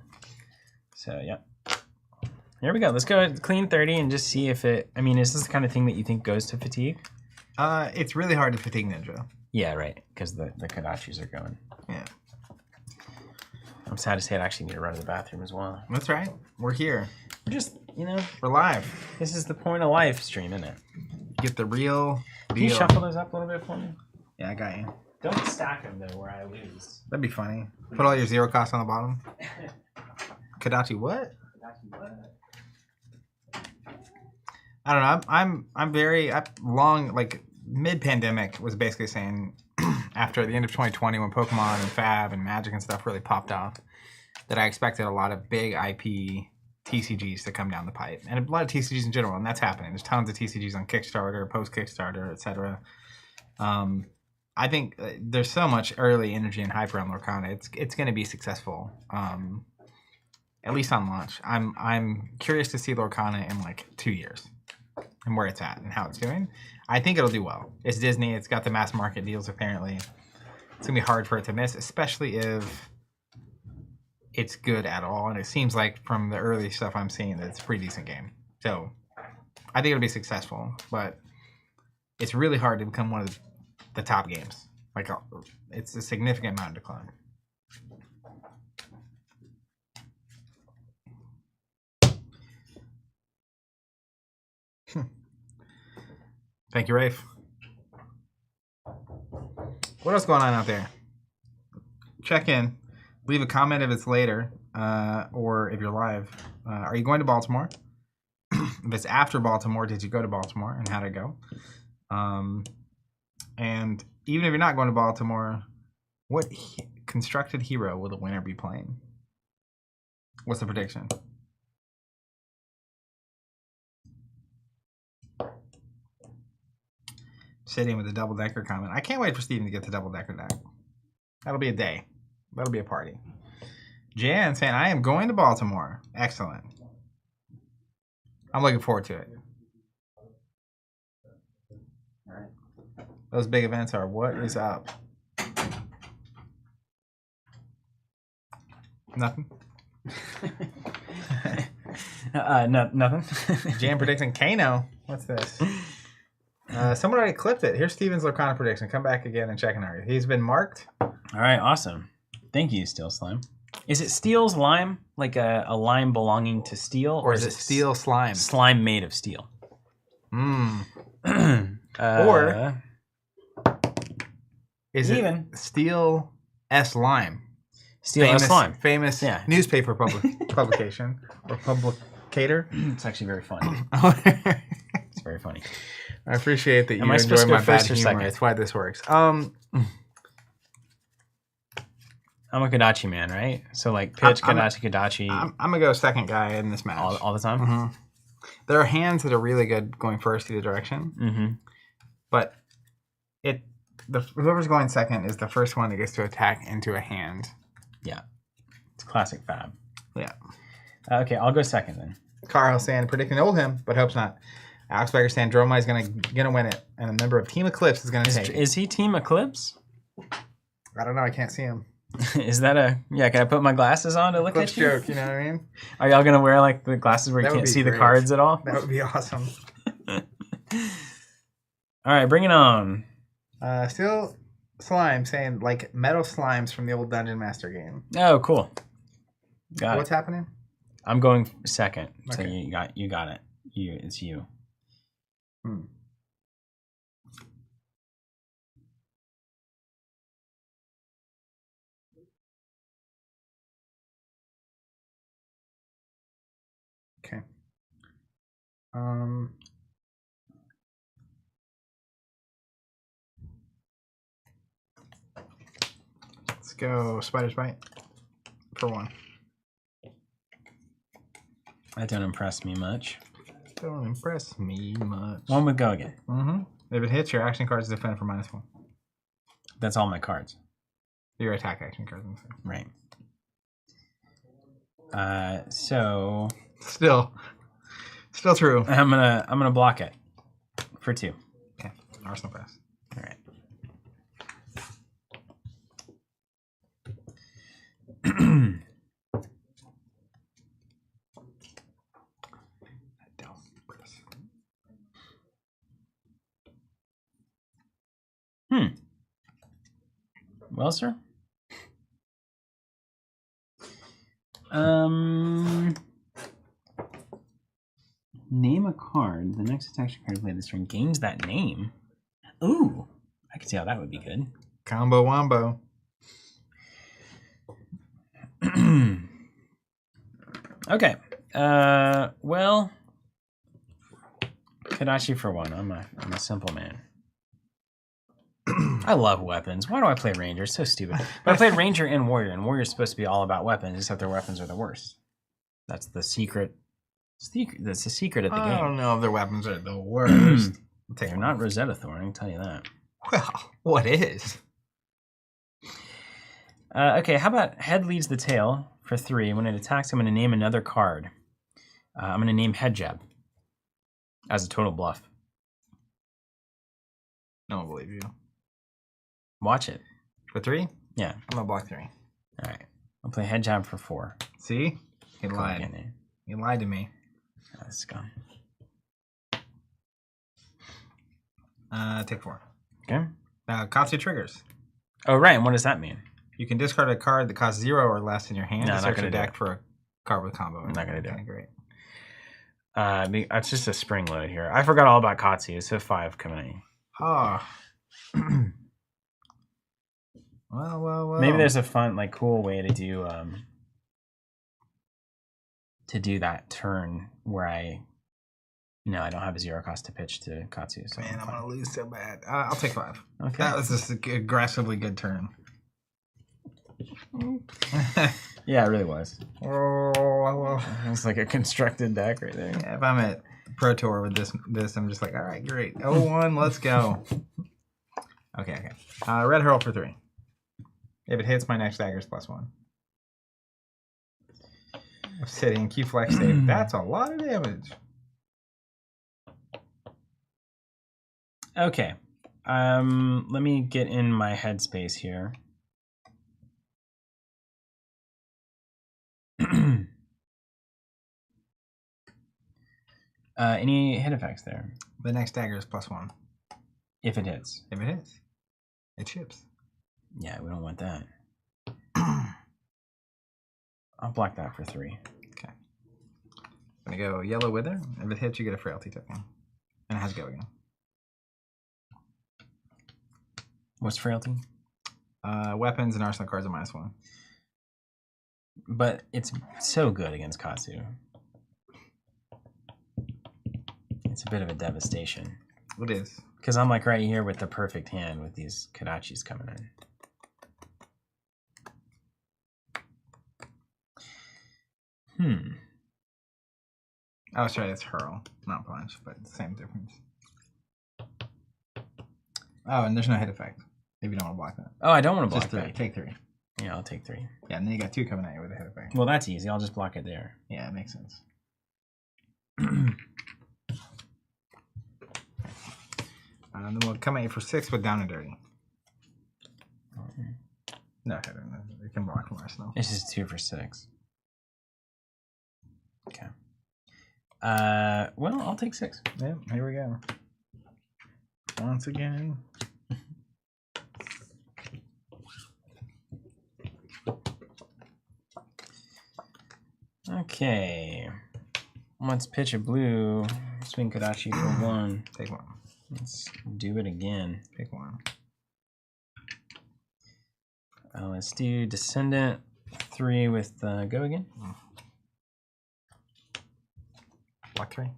So yeah, here we go. Let's go clean 30 and just see if it. I mean, is this the kind of thing that you think goes to fatigue? It's really hard to fatigue Ninja. Yeah, right, because the Kodachis are going. Yeah. I'm sad to say I actually need to run to the bathroom as well. That's right. We're here. We're just, we're live. This is the point of live stream, isn't it? Get the real deal. Can you shuffle those up a little bit for me? Yeah, I got you. Don't stack them, though, where I lose. That'd be funny. Put all your 0 costs on the bottom. Kodachi what? I don't know. I'm very long, like mid-pandemic was basically saying after the end of 2020 when Pokemon and Fab and Magic and stuff really popped off that I expected a lot of big IP TCGs to come down the pipe. And a lot of TCGs in general, and that's happening. There's tons of TCGs on Kickstarter, post-Kickstarter, etc. I think there's so much early energy and hype around Lorcana. It's going to be successful, at least on launch. I'm curious to see Lorcana in like 2 years and where it's at and how it's doing. I think it'll do well. It's Disney. It's got the mass market deals apparently. It's going to be hard for it to miss, especially if it's good at all. And it seems like from the early stuff I'm seeing that it's a pretty decent game. So I think it'll be successful, but it's really hard to become one of the top games. Like it's a significant amount of decline. Thank you, Rafe. What else going on out there? Check in. Leave a comment if it's later, or if you're live. Are you going to Baltimore? If it's after Baltimore, did you go to Baltimore, and how'd it go? And even if you're not going to Baltimore, what constructed hero will the winner be playing? What's the prediction? Sitting with a double-decker comment. I can't wait for Steven to get the double-decker deck. That'll be a day. That'll be a party. Jan saying, I am going to Baltimore. Excellent. I'm looking forward to it. All right. Those big events are what is up? Nothing? Nothing. Jan predicting Kano. What's this? Someone already clipped it. Here's Steven's Lorcana prediction. Come back again and check an area. He's been marked. All right, awesome. Thank you, Steel Slime. Is it Steel's lime, like a lime belonging to steel? Or is it steel slime? Slime made of steel. Or is even it Steel S Lime? Steel S Lime. Famous newspaper publication or publicator. It's actually very funny. It's very funny. I appreciate that you Am I enjoy supposed to my go bad first or humor. second? That's why this works. I'm a Kodachi man, right? So like pitch, Kodachi. I'm going to go second guy in this match. All the time? Mm-hmm. There are hands that are really good going first either direction. Mm-hmm. But whoever's going second is the first one that gets to attack into a hand. Yeah. It's classic Fab. Yeah. Okay, I'll go second then. Carl saying, predicting old him, but hopes not. Alex Becker Sandroma is gonna win it, and a member of Team Eclipse is gonna take it. Is he Team Eclipse? I don't know. I can't see him. Is that a... Yeah, can I put my glasses on to look Eclipse at you? joke, you know what I mean? Are y'all going to wear like the glasses where you That would can't be see the great. cards at all? That would be awesome. All right, bring it on. Still slime saying like metal slimes from the old Dungeon Master game. Oh, cool. Got What's it. happening? I'm going second. So Okay. you got it. It's you. Okay. Let's go Spider's Bite for 1. That don't impress me much. Don't impress me much. 1 would go again. If it hits, your action cards defend for -1. That's all my cards. Your attack action cards. Right. So Still true. I'm gonna block it for 2. Okay. Arsenal Press. All right. Well, sir. Name a card. The next attack card played this turn gains that name. Ooh, I can see how that would be good. Combo Wombo. Okay. Well, Kadachi for 1. I'm a simple man. I love weapons. Why do I play Ranger? It's so stupid. But I played Ranger and Warrior's supposed to be all about weapons, except their weapons are the worst. That's the secret. That's the secret of the game. I don't know if their weapons are the worst. They're not Rosetta Thorn, I can tell you that. Well, what is? Okay, how about head leads the tail for 3. When it attacks, I'm going to name another card. I'm going to name Head Jab as a total bluff. No one believe you. Watch it. For 3? Yeah. I'm gonna block 3. All right. I'll play Head Jab for 4. See? He lied. He lied to me. Let's go. Take 4. Okay. Katsu triggers. Oh, right. And what does that mean? You can discard a card that costs 0 or less in your hand No, to not search gonna your do deck it. for a card with combo. I'm not going to do it. Great. It's just a spring load here. I forgot all about Katsu. It's a 5 coming at you. Oh. Well. Maybe there's a fun, like, cool way to do that turn where I don't have a 0 cost to pitch to Katsu. So Man, I'm gonna lose so bad. I'll take 5. Okay. That was just an aggressively good turn. Yeah, it really was. Oh, It's like a constructed deck right there. yeah, if I'm at Pro Tour with this, I'm just like, all right, great. 0-1, let's go. Okay. Red Hurl for 3. If it hits, my next dagger is +1. Sitting, Q Flex save. That's a lot of damage. Okay. Let me get in my headspace here. Any hit effects there? The next dagger is +1. If it hits. If it hits, it chips. Yeah, we don't want that. I'll block that for 3. Okay. I'm gonna go Yellow Wither. If it hits, you get a Frailty token. And it has go again. What's Frailty? Weapons and arsenal cards are -1. But it's so good against Katsu. It's a bit of a devastation. It is. Because I'm like right here with the perfect hand with these Kadachis coming in. Oh, sorry, it's Hurl, not Punch, but same difference. Oh, and there's no hit effect. If you don't want to block that. Oh, I don't want to block Just 3. that. Take 3. Yeah, I'll take 3. Yeah, and then you got 2 coming at you with a hit effect. Well, that's easy. I'll just block it there. Yeah, it makes sense. Then we'll come at you for 6 with down and dirty. No, it can block from Arsenal. This is 2 for 6. Okay. Well, I'll take 6. Yep, here we go. Once again. Okay. Let's pitch a blue. Swing Kodachi for 1. Take 1. Let's do it again. Take 1. Let's do Descendant 3 with go again. Block 3.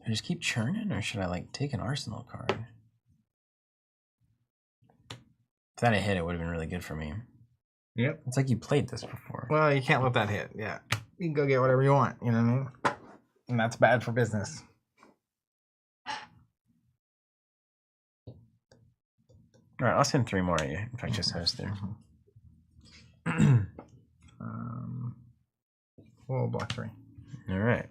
I just keep churning, or should I like take an Arsenal card? If that had hit, it would have been really good for me. Yep. It's like you played this before. Well, you can't let that hit. Yeah. You can go get whatever you want. You know what I mean? And that's bad for business. All right, I'll send 3 more at you. In fact, just host there. We'll block 3. All right.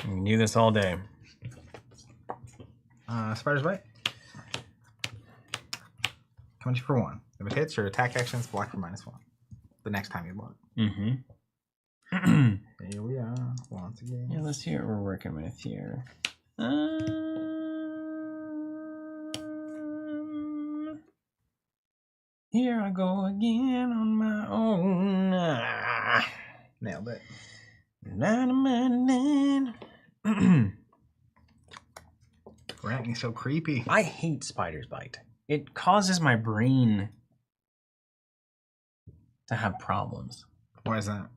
We can do this all day. Spider's Bite. Coming to you for 1. If it hits, your attack actions block for -1. The next time you block. Mm-hmm. Here we are, once again. Yeah, let's see what we're working with here. Here I go again on my own. Nailed it. We're acting so creepy. I hate Spider's Bite. It causes my brain to have problems. Why is that?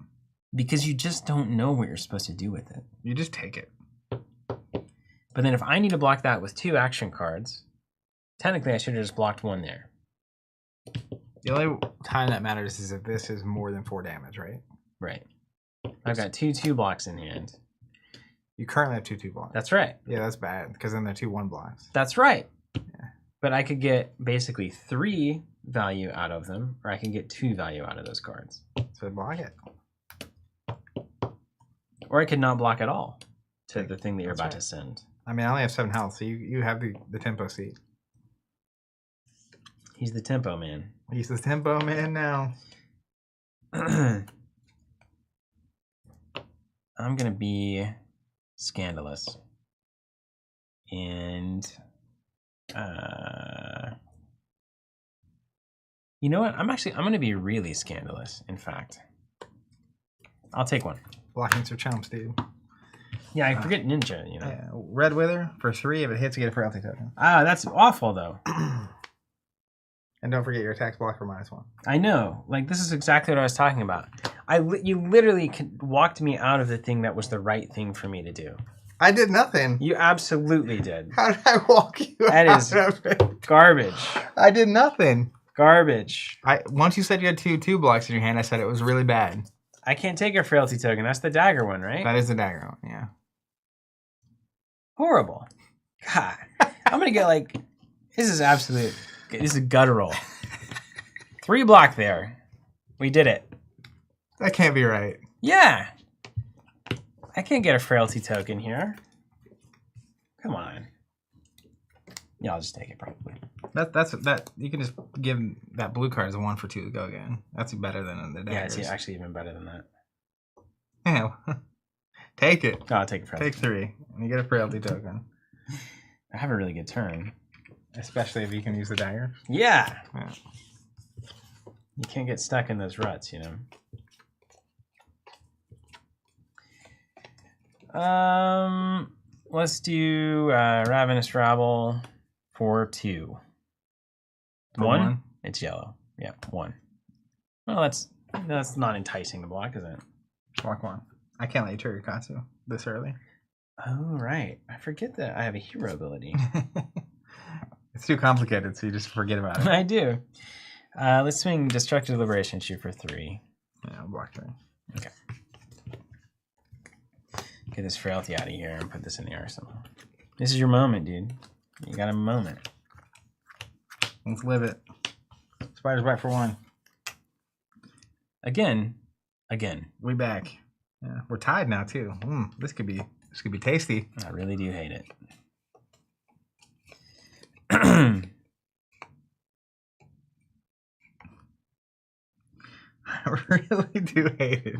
Because you just don't know what you're supposed to do with it. You just take it. But then if I need to block that with 2 action cards, technically I should have just blocked 1 there. The only time that matters is if this is more than 4 damage, right? Right. I've got 2 blocks in hand. You currently have 2 blocks. That's right. Yeah, that's bad, because then they're 2 1-blocks. That's right. Yeah. But I could get basically 3 value out of them, or I can get 2 value out of those cards. So block it. Or I could not block at all to the thing that you're about to send. I mean, I only have 7 health, so you have the tempo seat. He's the tempo man. He's the tempo man now. I'm going to be scandalous. And, you know what? I'm going to be really scandalous, in fact. I'll take 1. Blocking's for chumps, dude. Yeah, I forget ninja, you know. Yeah. Red Wither for 3. If it hits, you get a frailty token. Ah, that's awful, though. And don't forget your attacks block for -1. I know. Like, this is exactly what I was talking about. You literally walked me out of the thing that was the right thing for me to do. I did nothing. You absolutely did. How did I walk you That out is of it? garbage. I did nothing. Garbage. Once you said you had 2 blocks in your hand, I said it was really bad. I can't take a frailty token. That's the dagger one, right? That is the dagger one, yeah. Horrible. God. I'm going to get like... This is guttural. 3 block there. We did it. That can't be right. Yeah. I can't get a frailty token here. Come on. Yeah, I'll just take it probably. That you can just give that blue card as a 1 for 2 to go again. That's better than the daggers. Yeah, it's actually even better than that. Yeah. Take it. Oh, I'll take it. Take 3, and you get a frailty token. I have a really good turn. Especially if you can use the dagger. Yeah. Yeah. You can't get stuck in those ruts, you know. Let's do Ravenous Rabble for 2. For 1? It's yellow. Yeah, 1. Well, that's not enticing to block, is it? Block 1. I can't let you trigger Katsu this early. Oh, right. I forget that I have a hero ability. It's too complicated, so you just forget about it. I do. Let's swing Destructive Liberation Shoot for 3. Yeah, I'll block 3. Okay. Get this frailty out of here and put this in the arsenal. This is your moment, dude. You got a moment. Let's live it. Spider's Bite for 1. Again. We back. Yeah, we're tied now too. This could be tasty. I really do hate it. I really do hate it.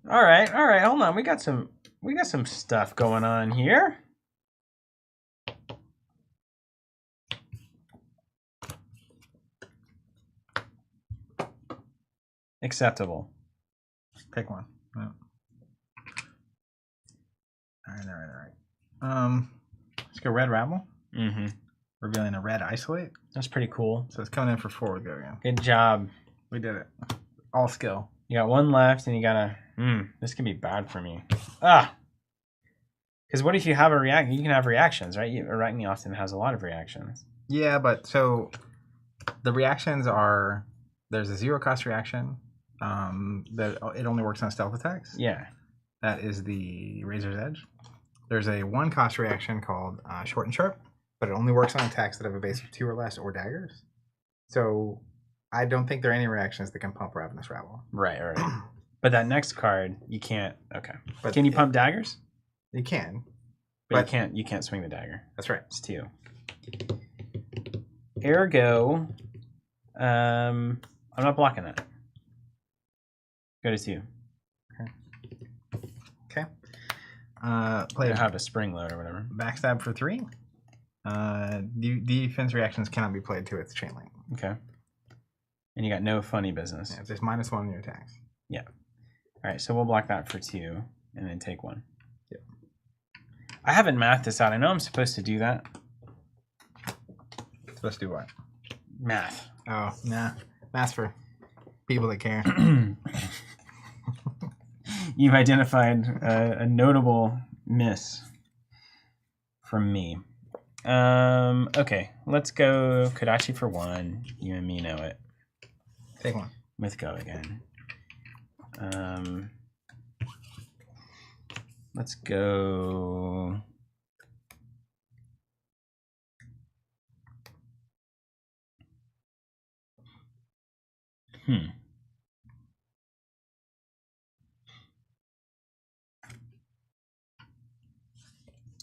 All right. Hold on. We got some stuff going on here. Acceptable. Pick one. Yeah. All right. Let's go red rabble. Mm-hmm. Revealing a red isolate. That's pretty cool. So it's coming in for 4. Go again. Good job. We did it. All skill. You got one left, and you gotta. This could be bad for me. Because what if you have a reaction? You can have reactions, right? Arachne often has a lot of reactions. Yeah, but so the reactions are there's a 0-cost reaction. That it only works on stealth attacks. Yeah. That is the Razor's Edge. There's a 1-cost reaction called Short and Sharp, but it only works on attacks that have a base of 2 or less or daggers. So I don't think there are any reactions that can pump Ravenous Rabble. Right. But that next card, you can't. Okay. But can you pump daggers? You can. But you can't swing the dagger. That's right. It's 2. Ergo, I'm not blocking that. Go to 2. Okay. Play. Have a spring load or whatever. Backstab for 3. Defense reactions cannot be played to its chain link. Okay. And you got no funny business. Yeah, it's just -1 on your attacks. Yeah. All right, so we'll block that for 2 and then take 1. Yep. I haven't mathed this out. I know I'm supposed to do that. Supposed to do what? Math. Oh, nah. Math for people that care. You've identified a notable miss from me. Okay, let's go Kodachi for 1. You and me know it. Take 1. With go again. Let's go.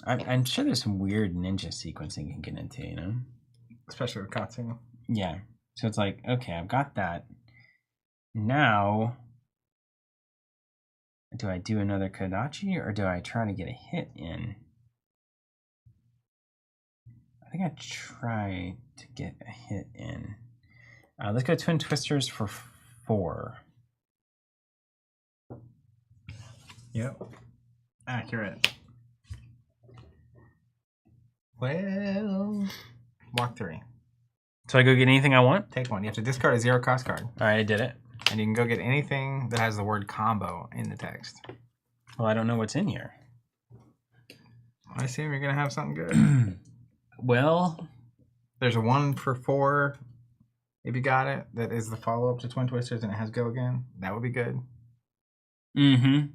I'm sure there's some weird ninja sequencing you can get into, you know? Especially with Katsu. Yeah. So it's like, okay, I've got that. Now, do I do another Kodachi or do I try to get a hit in? I think I try to get a hit in. Let's go Twin Twisters for 4. Yep. Accurate. Well, walk 3. So I go get anything I want? Take 1. You have to discard a 0-cost card. All right, I did it. And you can go get anything that has the word combo in the text. Well, I don't know what's in here. I assume you're going to have something good. Well, there's a 1 for 4. If you got it, that is the follow-up to Twin Twisters and it has go again. That would be good. Mm-hmm.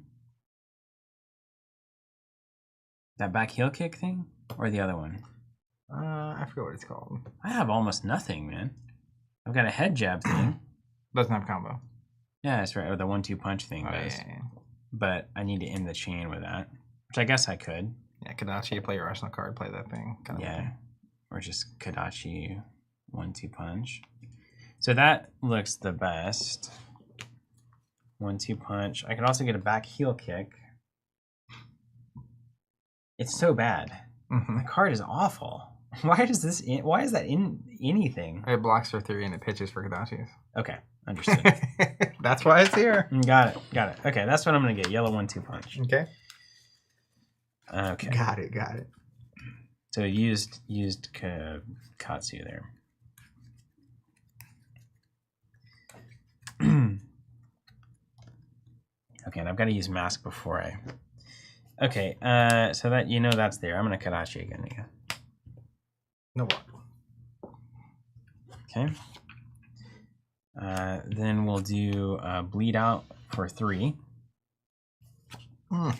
That back heel kick thing? Or the other one? I forget what it's called. I have almost nothing, man. I've got a head jab thing. Doesn't have combo. Yeah, that's right. Or the 1-2 punch thing does. Yeah. But I need to end the chain with that. Which I guess I could. Yeah, Kodachi, you play your arsenal card, play that thing. Yeah. Or just Kodachi 1-2 punch. So that looks the best. 1-2 punch. I could also get a back heel kick. It's so bad. Mm-hmm. The card is awful. Why is that in anything? It blocks for 3 and it pitches for Kodachis. Okay, understood. That's why it's here. Got it. Okay, that's what I'm gonna get. Yellow 1-2 punch. Okay. Okay. Got it. So used Katsu there. Okay, and I've got to use mask before I. Okay, so that that's there. I'm gonna Kodachi again. Yeah. No block. Okay. Then we'll do bleed out for 3. Block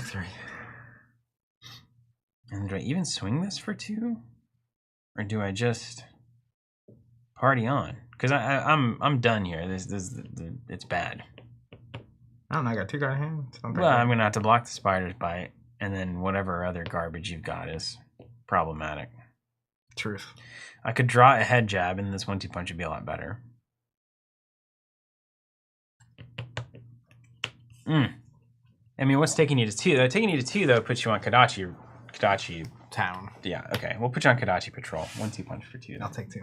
3. And do I even swing this for 2? Or do I just party on? Because I'm done here. It's bad. I don't know, I got 2 card in hand. Well, I'm going to have to block the spider's bite, and then whatever other garbage you've got is problematic. Truth. I could draw a head jab, and this 1-2 punch would be a lot better. I mean, what's taking you to 2, though? Taking you to 2, though, puts you on Kadachi Town. Yeah, okay. We'll put you on Kadachi Patrol. 1-2 punch for 2. I'll take 2.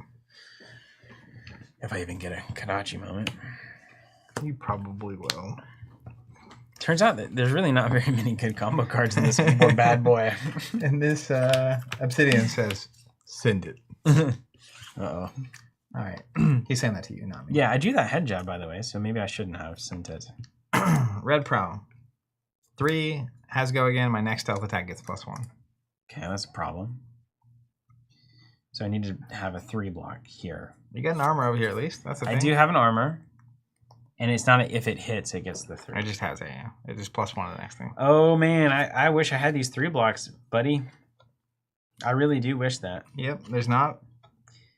If I even get a Kadachi moment. You probably will. Turns out that there's really not very many good combo cards in this poor bad boy. And this Obsidian says, send it. Uh-oh. All right. He's saying that to you, not me. Yeah, I drew that head jab, by the way, so maybe I shouldn't have sent it. Red Pro. 3 has go again. My next stealth attack gets +1. Okay, that's a problem. So I need to have a 3 block here. You got an armor over here at least. That's the thing. I do have an armor. And it's not if it hits, it gets the 3. It just has a, yeah. It just +1 to the next thing. Oh, man. I wish I had these 3 blocks, buddy. I really do wish that. Yep, there's not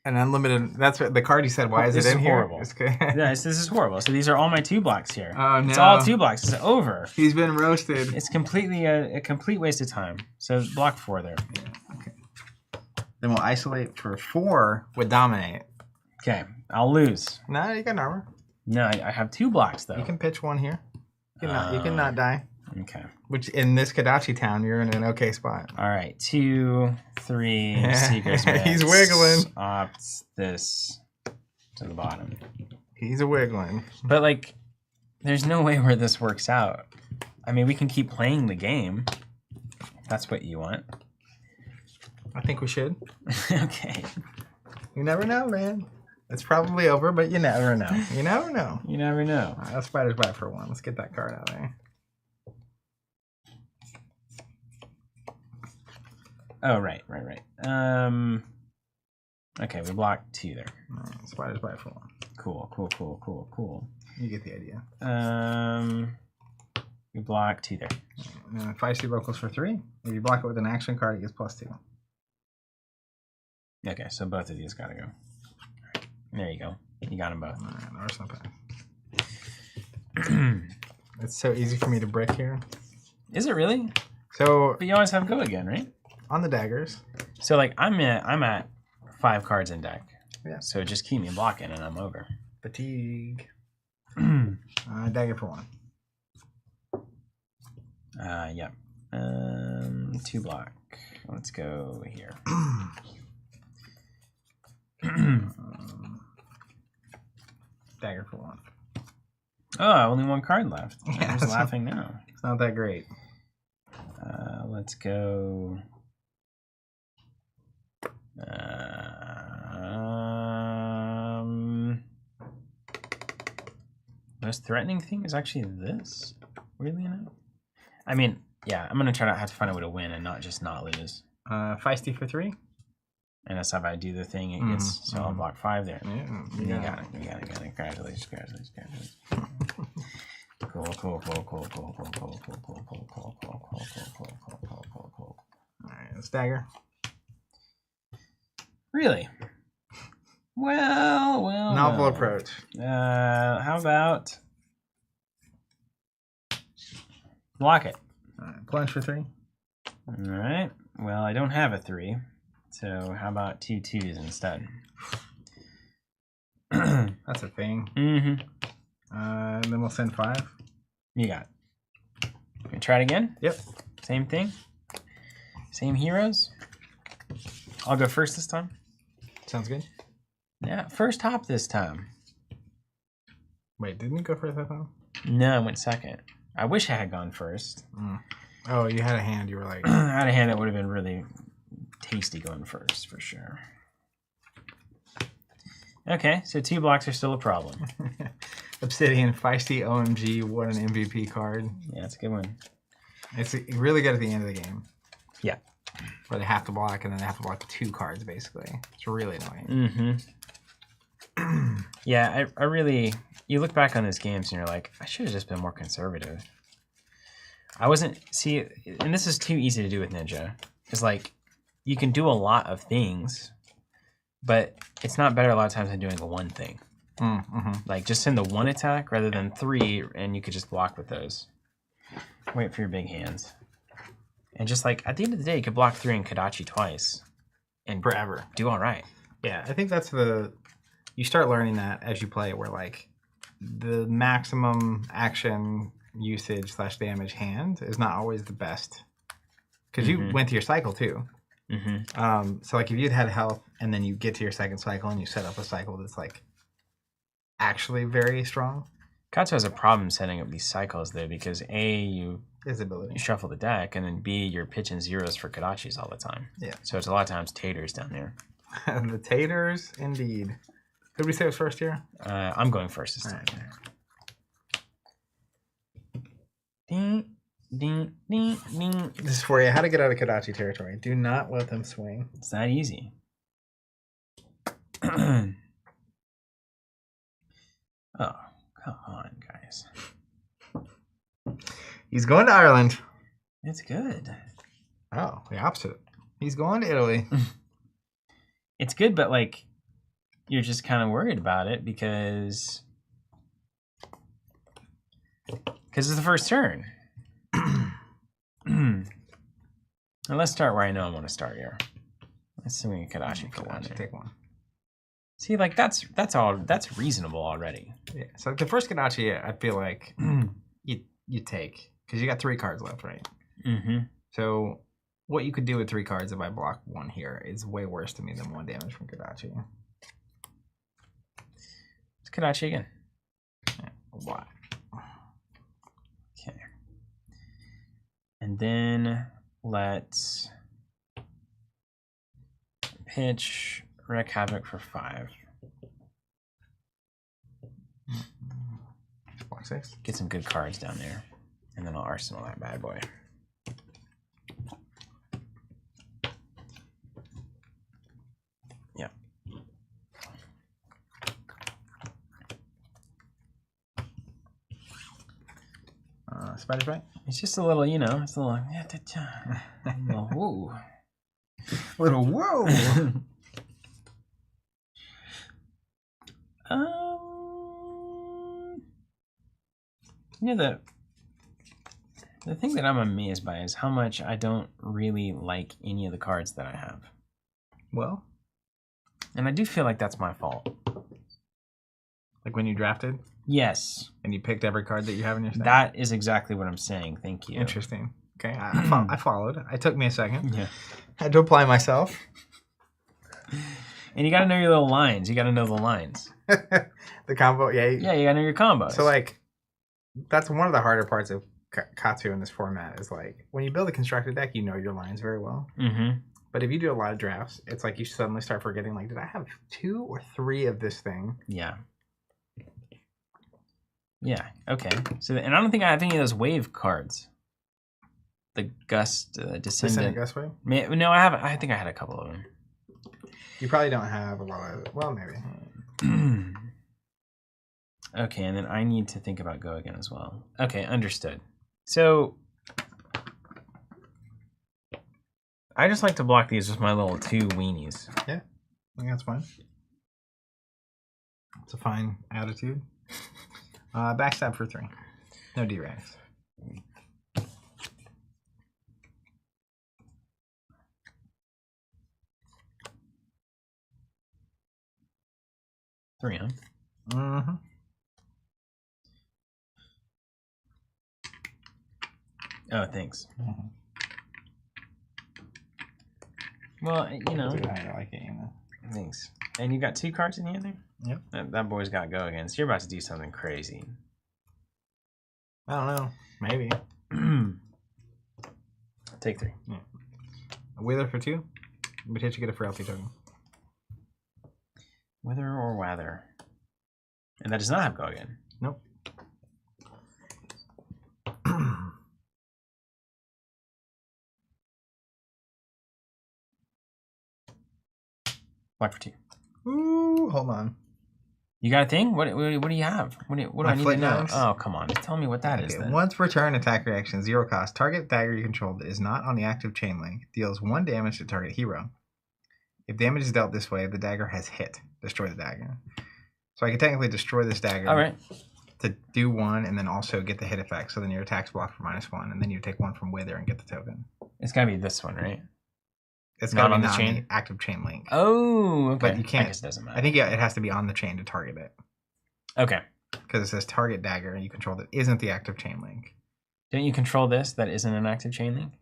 an unlimited. That's what the card you said. Why is it in here? Horrible. It's good. Yeah, this is horrible. So these are all my 2 blocks here. Oh, no. It's all 2 blocks. It's over. He's been roasted. It's completely a complete waste of time. So block 4 there. Yeah, okay. Then we'll isolate for 4 with dominate. Okay, I'll lose. No, you got an armor. No, I have 2 blocks though. You can pitch 1 here. You can not die. Okay. Which in this Kadachi town, you're in an okay spot. All right, 2, 3, Seeker's Mix. He's wiggling. Opts this to the bottom. He's a wiggling. But like, there's no way where this works out. I mean, we can keep playing the game. That's what you want. I think we should. Okay. You never know, man. It's probably over, but you never know. You never know. You never know. All right, that's Spider's Bite for 1. Let's get that card out of there. Oh, right. Okay, we blocked 2 there. All right, Spider's Bite for 1. Cool. You get the idea. We block 2 there. Feisty Vocals for 3. If you block it with an action card, it gets +2. Okay, so both of these gotta go. There you go. You got them both. All right, there's no pass. It's so easy for me to brick here. Is it really? So, but you always have go again, right? On the daggers. So like I'm at 5 cards in deck. Yeah. So just keep me blocking and I'm over. Fatigue. Dagger for 1. Yeah. 2 block. Let's go here. Dagger for 1. Oh, only 1 card left. Yeah, I'm just laughing now. It's not that great. Let's go. Most threatening thing is actually this. Weirdly enough. I mean, yeah, I'm gonna try to have to find a way to win and not just not lose. Feisty for 3. And that's how I do the thing. It gets so I'll block 5 there. Yeah, you got it. Congratulations. Cool. Alright, let's dagger. Really? Well. Novel approach. How about block it? Alright, plunge for 3. Alright. Well, I don't have a 3. So how about 2 2s instead? That's a thing. Mm-hmm. And then we'll send 5. You got it. Can try it again? Yep. Same thing? Same heroes? I'll go first this time. Sounds good. Yeah, first hop this time. Wait, didn't you go first that time? No, I went second. I wish I had gone first. Oh, you had a hand. You were like... I had a hand that would have been really tasty going first, for sure. Okay, so 2 blocks are still a problem. Obsidian, Feisty, OMG, what an MVP card. Yeah, that's a good one. It's really good at the end of the game. Yeah. Where they have to block, and then they have to block 2 cards, basically. It's really annoying. Mm-hmm. Yeah, I really... You look back on those games, and you're like, I should have just been more conservative. I wasn't... See, and this is too easy to do with Ninja. is like you can do a lot of things, but it's not better a lot of times than doing the one thing. Like just send the one attack rather than 3, and you could just block with those. Wait for your big hands. And just like at the end of the day, you could block 3 and Kodachi twice. And forever. Do all right. Yeah, I think that's you start learning that as you play, where like the maximum action usage / damage hand is not always the best. Because you went to your cycle too. So like if you'd had health and then you get to your second cycle and you set up a cycle that's like actually very strong. Katsu has a problem setting up these cycles though, because A, you shuffle the deck, and then B, you're pitching zeros for Kodachis all the time. Yeah. So it's a lot of times taters down there. The taters, indeed. Who did we say was first here? I'm going first this time. Right. Ding, ding, ding, ding. This is for you. How to get out of Kodachi territory. Do not let them swing. It's that easy. Oh, come on, guys. He's going to Ireland. It's good. Oh, the opposite. He's going to Italy. It's good, but like, you're just kind of worried about it because it's the first turn. Now let's start where I know I want to start here. Let's swing a Kodachi for one. Take one. See, like that's reasonable already. Yeah. So the first Kodachi, I feel like you take because you got 3 cards left, right? So what you could do with 3 cards if I block 1 here is way worse to me than 1 damage from Kodachi. It's Kodachi again. Yeah. Why? Okay. And then let's pitch Wreak Havoc for 5. Block 6. Get some good cards down there. And then I'll arsenal that bad boy. Yeah. Spider's Bite? It's just a little, it's a little, little woo. Little whoa. The thing that I'm amazed by is how much I don't really like any of the cards that I have. Well, and I do feel like that's my fault. Like when you drafted? Yes. And you picked every card that you have in your set? That is exactly what I'm saying. Thank you. Interesting. Okay, I followed. It took me a second. Yeah. I had to apply myself. And you got to know your little lines. You got to know the lines. The combo, yeah. Yeah, you got to know your combos. So, like, that's one of the harder parts of Katsu in this format is, like, when you build a constructed deck, you know your lines very well. But if you do a lot of drafts, it's like you suddenly start forgetting, like, did I have 2 or 3 of this thing? Yeah. Yeah, okay. So, and I don't think I have any of those wave cards. The Gust, Descendant. Gust Wave? No, I haven't. I think I had a couple of them. You probably don't have a lot of... Well, maybe. Okay, and then I need to think about Go Again as well. Okay, understood. So, I just like to block these with my little 2 weenies. Yeah, I think that's fine. It's a fine attitude. Backstab for 3. No D-Rags. Three, huh? Oh, thanks. Well, I like it, Thanks. And you got 2 cards in the hand there? Yep. That boy's got Go Again. So you're about to do something crazy. I don't know. Maybe. Take 3. Yeah. A Wither for 2. But hit you get a frailty token. Wither or Wather. And that does not have Go Again. Nope. Black for 2. Ooh, hold on. You got a thing? What do you have? What do I need to know? Knives? Oh, come on. Tell me what that is then. Once per turn, attack reaction, 0 cost. Target dagger you control that is not on the active chain link deals 1 damage to target hero. If damage is dealt this way, the dagger has hit. Destroy the dagger. So I can technically destroy this dagger. All right. To do 1 and then also get the hit effect. So then your attack's blocked for -1, and then you take 1 from Wither and get the token. It's gotta be this one, right? It's not on the chain. The active chain link. Oh, okay. But you can't. I guess it doesn't matter. I think it has to be on the chain to target it. Okay. Because it says target dagger and you control that isn't the active chain link. Don't you control this that isn't an active chain link?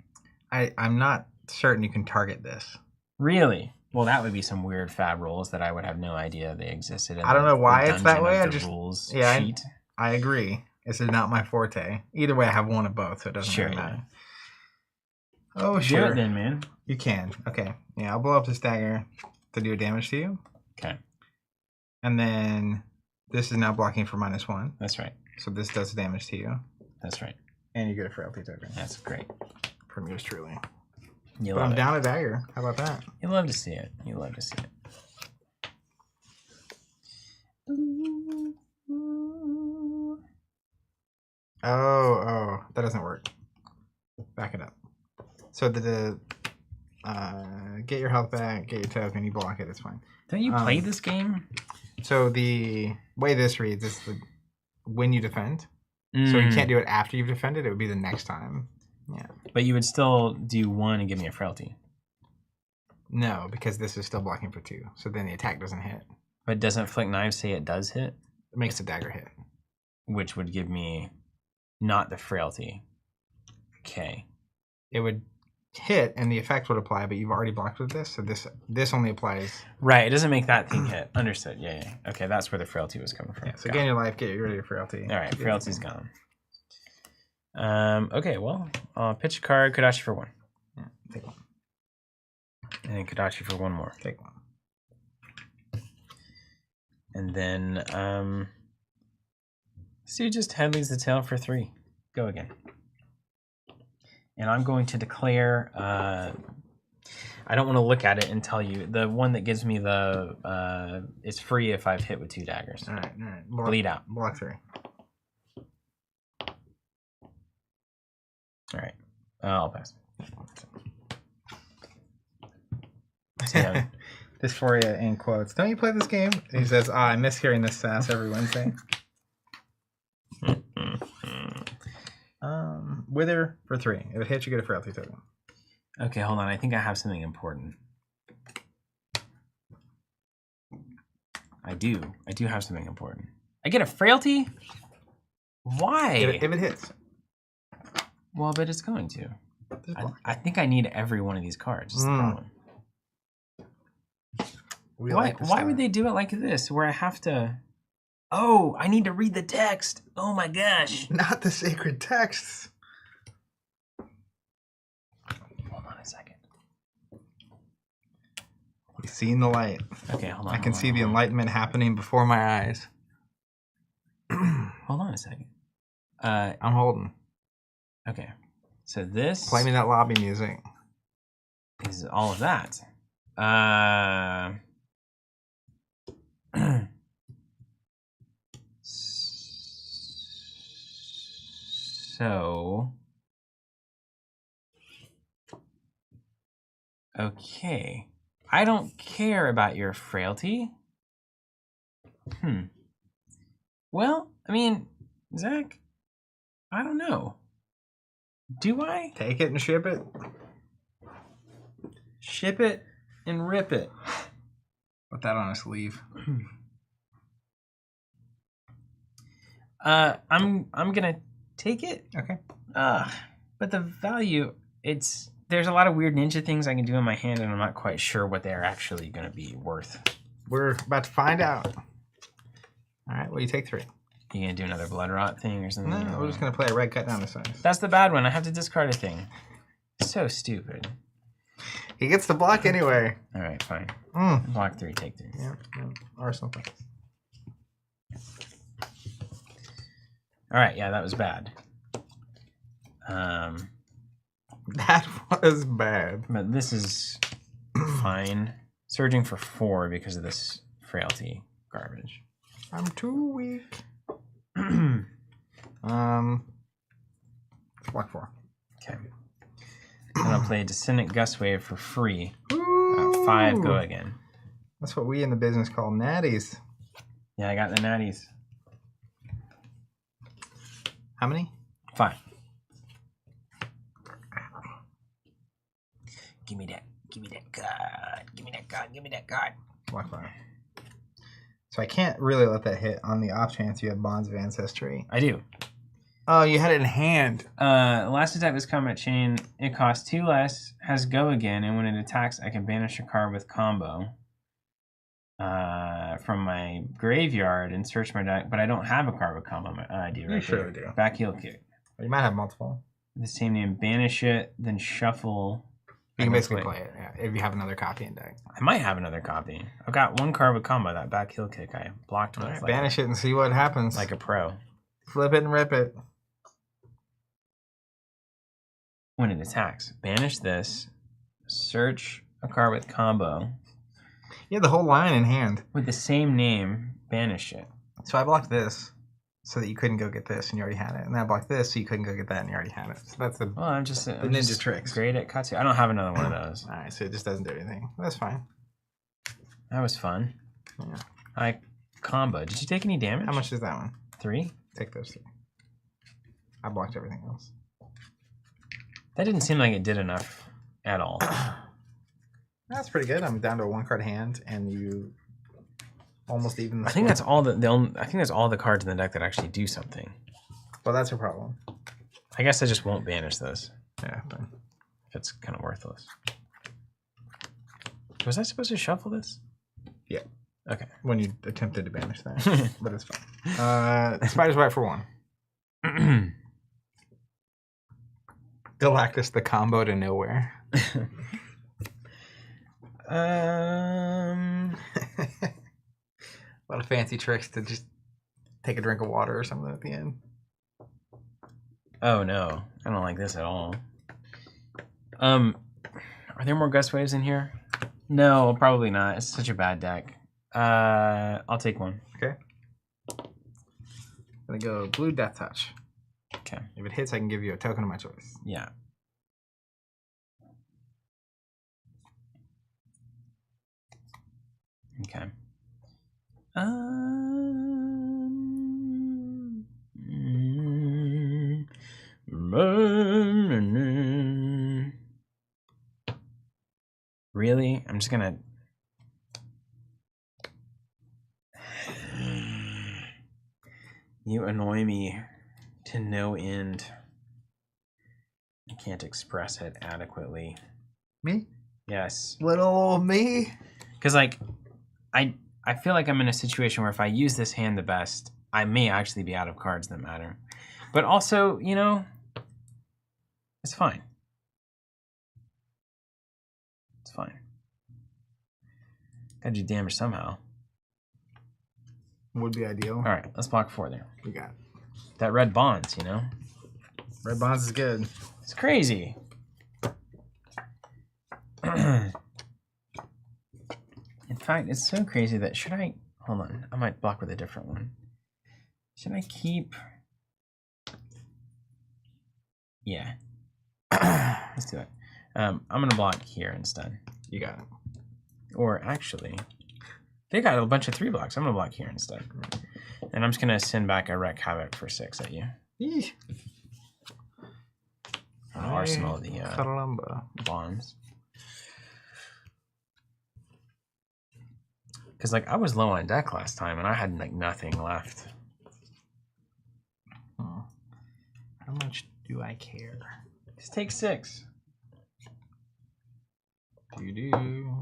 I'm not certain you can target this. Really? Well, that would be some weird fab rules that I would have no idea they existed. I don't know why it's that way. Rules sheet. I agree. This is not my forte. Either way, I have one of both, so it doesn't really matter. Oh, sure. Do it then, man. You can. Okay. Yeah, I'll blow up this dagger to do damage to you. Okay. And then this is now blocking for -1. That's right. So this does damage to you. That's right. And you get a frailty token. That's great. From yours truly. But I'm down a dagger. How about that? You love to see it. You love to see it. Oh, that doesn't work. Back it up. So get your health back, get your token, you block it, it's fine. Don't you play this game? So the way this reads is when you defend. So you can't do it after you've defended, it would be the next time. Yeah. But you would still do 1 and give me a frailty. No, because this is still blocking for 2. So then the attack doesn't hit. But doesn't Flick Knives say it does hit? It makes the dagger hit. Which would give me not the frailty. Okay. It would hit and the effect would apply, but you've already blocked with this, so this only applies. Right, it doesn't make that thing hit. Understood. Yeah. Okay, that's where the frailty was coming from. Yeah, so gain your life, get rid of your frailty. All right, frailty's gone. Okay, well, pitch a card, Kodachi for 1. Yeah, take 1. And then Kodachi for 1 more. Take 1. And then Stu just head leads the tail for 3. Go again. And I'm going to declare, I don't want to look at it and tell you. The one that gives me the, it's free if I've hit with 2 daggers. All right. Bleed out. Block 3. All right. I'll pass. So, yeah. Dysphoria in quotes. Don't you play this game? He says, I miss hearing this sass every Wednesday. Wither for 3. If it hits, you get a frailty token. Okay, hold on. I think I have something important. I do have something important. I get a frailty? Why? If it hits. Well, but it's going to. I think I need every one of these cards. That's the problem. Why would they do it like this, where I have to... Oh, I need to read the text. Oh my gosh. Not the sacred texts. Hold on a second. You've seen the light. Okay, hold on. I can see the enlightenment happening before my eyes. Hold on a second. I'm holding. Okay. So this... Play me that lobby music. Is all of that. So, okay. I don't care about your frailty. Well, I mean, Zach, I don't know. Do I? Take it and ship it. Ship it and rip it. Put that on a sleeve. I'm gonna take it. Okay. But the value, there's a lot of weird ninja things I can do in my hand, and I'm not quite sure what they're actually gonna be worth. We're about to find out. All right. Well, you take 3. You gonna do another blood rot thing or something? No, we're just gonna play a red cut down the size. That's the bad one. I have to discard a thing. So stupid. He gets the block anyway. All right, fine. Block 3, take 3. Yeah. Arsenal points. All right, yeah, that was bad. That was bad. But this is fine. Surging for 4 because of this frailty garbage. I'm too weak. Block 4. Okay. And I'll play Descendant Gust Wave for free. Ooh. 5 go again. That's what we in the business call natties. Yeah, I got the natties. How many? 5. Give me that. Give me that card. Give me that card. Give me that card. Block 5. So I can't really let that hit on the off chance you have Bonds of Ancestry. I do. Oh, you had it in hand. Last attack this combat chain, it costs 2 less, has go again, and when it attacks, I can banish a card with combo from my graveyard and search my deck, but I don't have a card with combo. I do, right? You sure do. Back heel kick. You might have multiple. The same name, banish it, then shuffle. You can basically play it, yeah, if you have another copy in deck. I might have another copy. I've got 1 card with combo, that back heel kick I blocked with. Right, like banish it and see what happens. Like a pro. Flip it and rip it. When it attacks, banish this, search a card with combo. You had the whole line in hand. With the same name, banish it. So I blocked this so that you couldn't go get this and you already had it. And then I blocked this so you couldn't go get that and you already had it. So that's the, I'm just ninja tricks. Great at Katsu. I don't have another one of those. Alright, so it just doesn't do anything. That's fine. That was fun. Yeah. I combo. Did you take any damage? How much is that one? 3? Take those 3. I blocked everything else. That didn't seem like it did enough at all. That's pretty good. I'm down to a 1-card hand, and you almost even. The I think that's all I think that's all the cards in the deck that actually do something. Well, that's a problem. I guess I just won't banish those. Yeah, fine. It's kind of worthless. Was I supposed to shuffle this? Yeah. Okay. When you attempted to banish that, but it's fine. Spider's Bite for 1. Galactus the combo to nowhere. A lot of fancy tricks to just take a drink of water or something at the end. Oh no, I don't like this at all. Are there more gust waves in here? No, probably not. It's such a bad deck. I'll take 1. Okay. Gonna go blue Death Touch. Okay. If it hits, I can give you a token of my choice. Yeah. Okay. Really? I'm just gonna. You annoy me to no end. I can't express it adequately. Me? Yes. Little old me? Because, like, I feel like I'm in a situation where if I use this hand the best, I may actually be out of cards that matter. But also, you know, it's fine. It's fine. Gotta do damage somehow. Would be ideal. All right, let's block 4 there. We got it. That red bonds, you know? Red Bonds is good. It's crazy. In fact, it's so crazy that should I... Hold on. I might block with a different one. Should I keep... Yeah. Let's do it. I'm going to block here instead. You got it. Or actually... They got a bunch of 3 blocks. I'm going to block here instead. And I'm just going to send back a Wreck Havoc for 6 at you. Eesh. Arsenal of the bombs. Because, like, I was low on deck last time, and I had, like, nothing left. How much do I care? Just take 6. Do.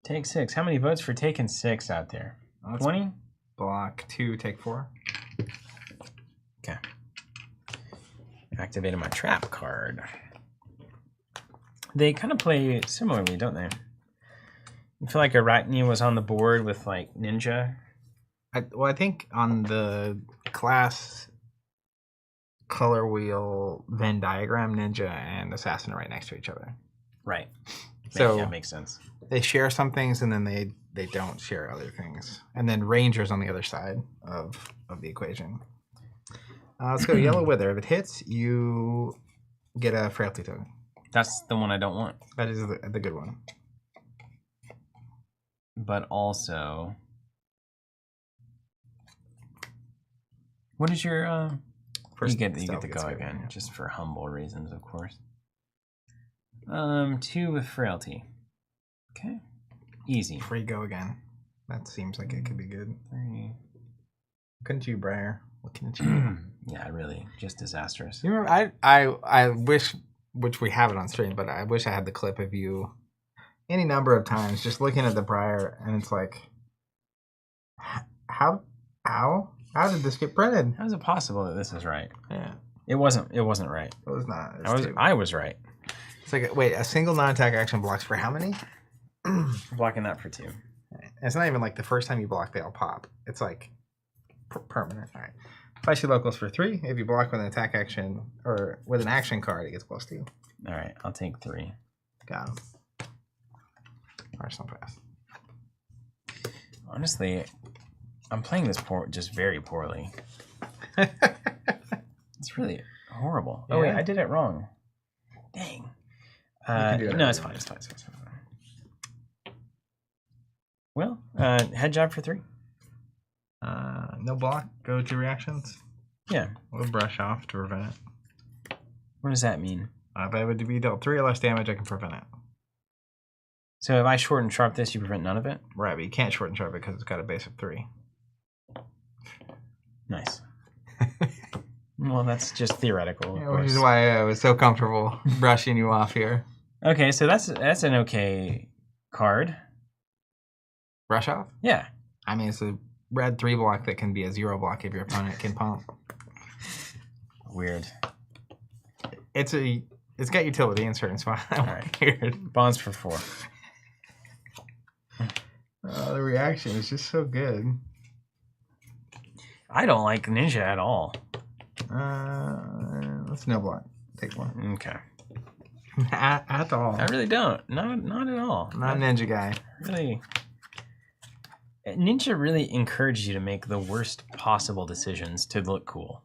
Take 6. How many votes for taking 6 out there? 20? Block 2, take 4. Okay. Activated my trap card. They kind of play similarly, don't they? You feel like Arachne was on the board with, like, Ninja? I think on the class color wheel Venn diagram, Ninja and Assassin are right next to each other. Right. So that makes sense. They share some things, and then they don't share other things. And then Ranger's on the other side of the equation. Let's go Yellow Wither. If it hits, you get a Frailty token. That's the one I don't want. That is the good one. But also, what is your First you get to go good, again, yeah. just for humble reasons, of course. 2 with Frailty. Okay. Easy. Free go again. That seems like it could be good. 3. Couldn't you, Briar? What can you? Yeah, really, just disastrous. You remember? I wish, which we have it on stream, but I wish I had the clip of you any number of times just looking at the Briar, and it's like, how did this get printed? How is it possible that this is right? Yeah, it wasn't right. it was not. I was right. It's like, wait, a single non-attack action blocks for how many? Blocking that for 2. It's not even like the first time you block, they all pop. It's like permanent. All right. Spicy locals for 3. If you block with an attack action or with an action card, it gets +2. All right, I'll take 3. Got him. Arsenal pass. Honestly, I'm playing this just very poorly. It's really horrible. Yeah. Oh wait, I did it wrong. Dang. No, it's fine. It's fine. Well, head job for 3. No block. Go to reactions. Yeah. We'll brush off to prevent it. What does that mean? If I would be dealt 3 or less damage, I can prevent it. So if I short and sharp this, you prevent none of it? Right, but you can't short and sharp it because it's got a base of 3. Nice. Well, that's just theoretical. Yeah, which is why I was so comfortable brushing you off here. Okay, so that's an okay card. Brush off? Yeah. I mean, it's a red 3 block that can be a 0 block if your opponent can pump. Weird. It's got utility in certain spots. All right. Weird. Bonds for 4. The reaction is just so good. I don't like Ninja at all. Let's no block. Take 1. Okay. At all. I really don't. Not at all. Not a ninja guy. Really. Ninja really encourages you to make the worst possible decisions to look cool.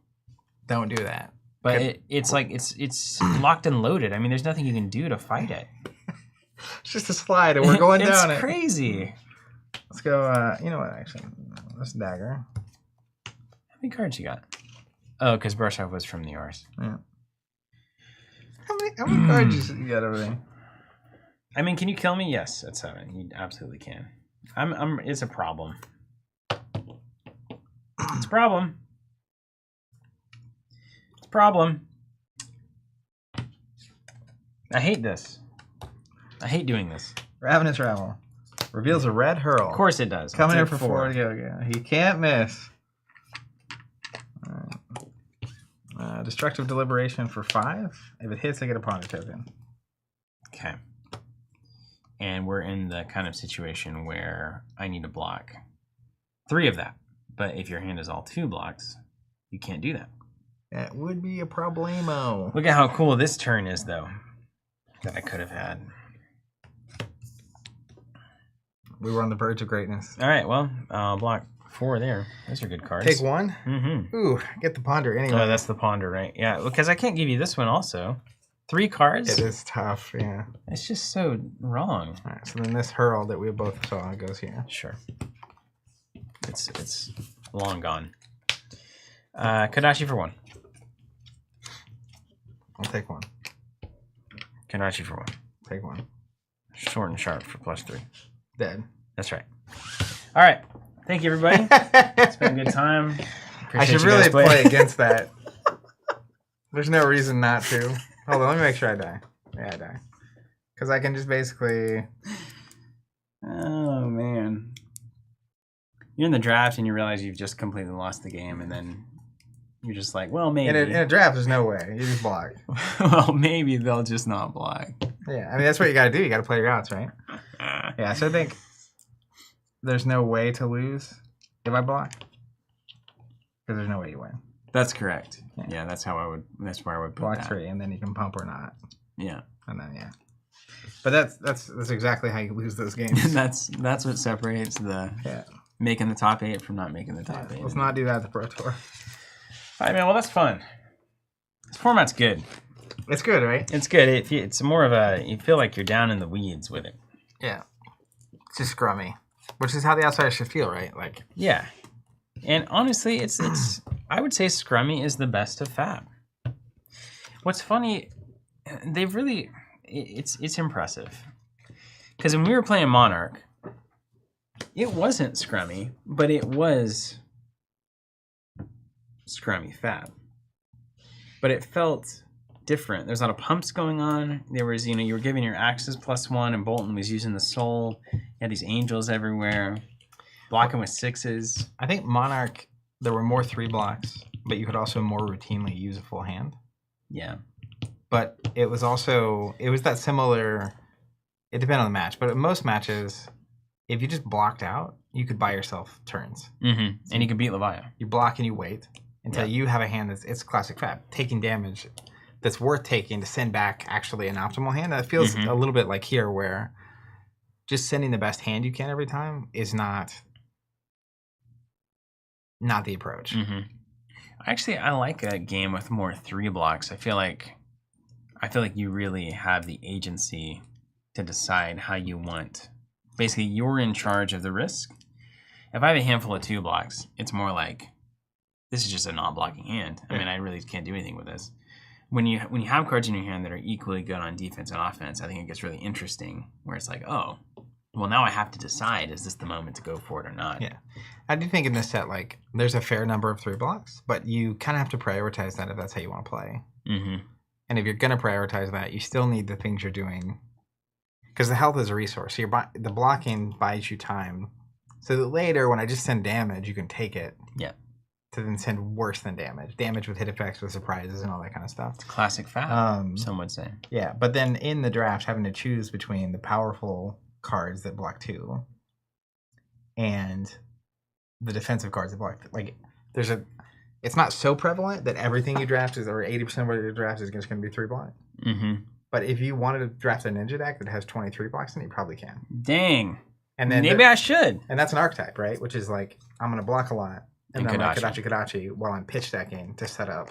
Don't do that. But it's like it's locked and loaded. I mean, there's nothing you can do to fight it. It's just a slide, and we're going down it. It's crazy. Let's go. You know what? Actually, let's dagger. How many cards you got? Oh, because brush off was from the Rs. Yeah. How many cards you got over there? I mean, can you kill me? Yes, at 7. You absolutely can. It's a problem. It's a problem. It's a problem. I hate this. I hate doing this. Ravenous Ravel reveals a red hurl. Of course it does. Coming in for 4 to go. He can't miss. Destructive Deliberation for 5. If it hits, I get a ponder token. Okay. And we're in the kind of situation where I need to block 3 of that. But if your hand is all 2 blocks, you can't do that. That would be a problemo. Look at how cool this turn is, though, that I could have had. We were on the verge of greatness. All right, well, I'll block 4 there. Those are good cards. Take 1? Mm-hmm. Ooh, get the ponder anyway. Oh, that's the ponder, right? Yeah, because I can't give you this one also. 3 cards? It is tough, yeah. It's just so wrong. All right, so then this hurl that we both saw goes here. Sure. It's long gone. Kadashi for 1. I'll take 1. Kadashi for 1. Take 1. Short and sharp for +3. Dead. That's right. All right. Thank you, everybody. It's been a good time. I should really play against that. There's no reason not to. Hold on, let me make sure I die. Yeah, I die. Because I can just basically... Oh, man. You're in the draft and you realize you've just completely lost the game, and then you're just like, well, maybe. In a draft, there's no way. You just block. Well, maybe they'll just not block. Yeah, I mean, that's what you got to do. You got to play your outs, right? Yeah, so I think there's no way to lose if I block. Because there's no way you win. That's correct. Yeah, that's where I would put Block that. 3, and then you can pump or not. Yeah. And then, yeah. But that's exactly how you lose those games. that's what separates the making the top 8 from not making the top 8. Let's not do that at the Pro Tour. All right, man. Well, that's fun. This format's good. It's good, right? It's good. It's more of a, you feel like you're down in the weeds with it. Yeah. It's just scrummy, which is how the Outsiders should feel, right? Like. Yeah. And honestly, it's I would say scrummy is the best of Fab. What's funny, they've really, it's impressive. Because when we were playing Monarch, it wasn't scrummy, but it was scrummy Fab. But it felt different. There's a lot of pumps going on. There was, you were giving your axes +1, and Bolton was using the soul. You had these angels everywhere, blocking with 6s. I think Monarch, there were more 3 blocks, but you could also more routinely use a full hand. Yeah. But it was that similar, it depended on the match, but in most matches, if you just blocked out, you could buy yourself turns. Mm-hmm. And you could beat Levia. You block and you wait until you have a hand it's classic Fab. Taking damage that's worth taking to send back actually an optimal hand. That feels a little bit like here, where just sending the best hand you can every time is not the approach. Mm-hmm. Actually, I like a game with more 3 blocks. I feel like you really have the agency to decide how you want. Basically, you're in charge of the risk. If I have a handful of 2 blocks, it's more like, this is just a non-blocking hand. I mean, I really can't do anything with this. When you have cards in your hand that are equally good on defense and offense, I think it gets really interesting, where it's like, oh, well, now I have to decide, is this the moment to go for it or not? Yeah. I do think in this set, like, there's a fair number of 3 blocks, but you kind of have to prioritize that if that's how you want to play. Mm-hmm. And if you're going to prioritize that, you still need the things you're doing. Because the health is a resource. So the blocking buys you time. So that later, when I just send damage, you can take it. Yeah. To then send worse than damage. Damage with hit effects, with surprises, and all that kind of stuff. It's classic Fab, some would say. Yeah, but then in the draft, having to choose between the powerful cards that block 2 and the defensive cards that block, like, it's not so prevalent that everything you draft is, or 80% of what you draft is just going to be 3 block. Mm-hmm. But if you wanted to draft a ninja deck that has 23 blocks in it, you probably can. Dang. And then maybe I should. And that's an archetype, right? Which is like, I'm going to block a lot, and then I'm like Kadachi while I'm pitch decking to set up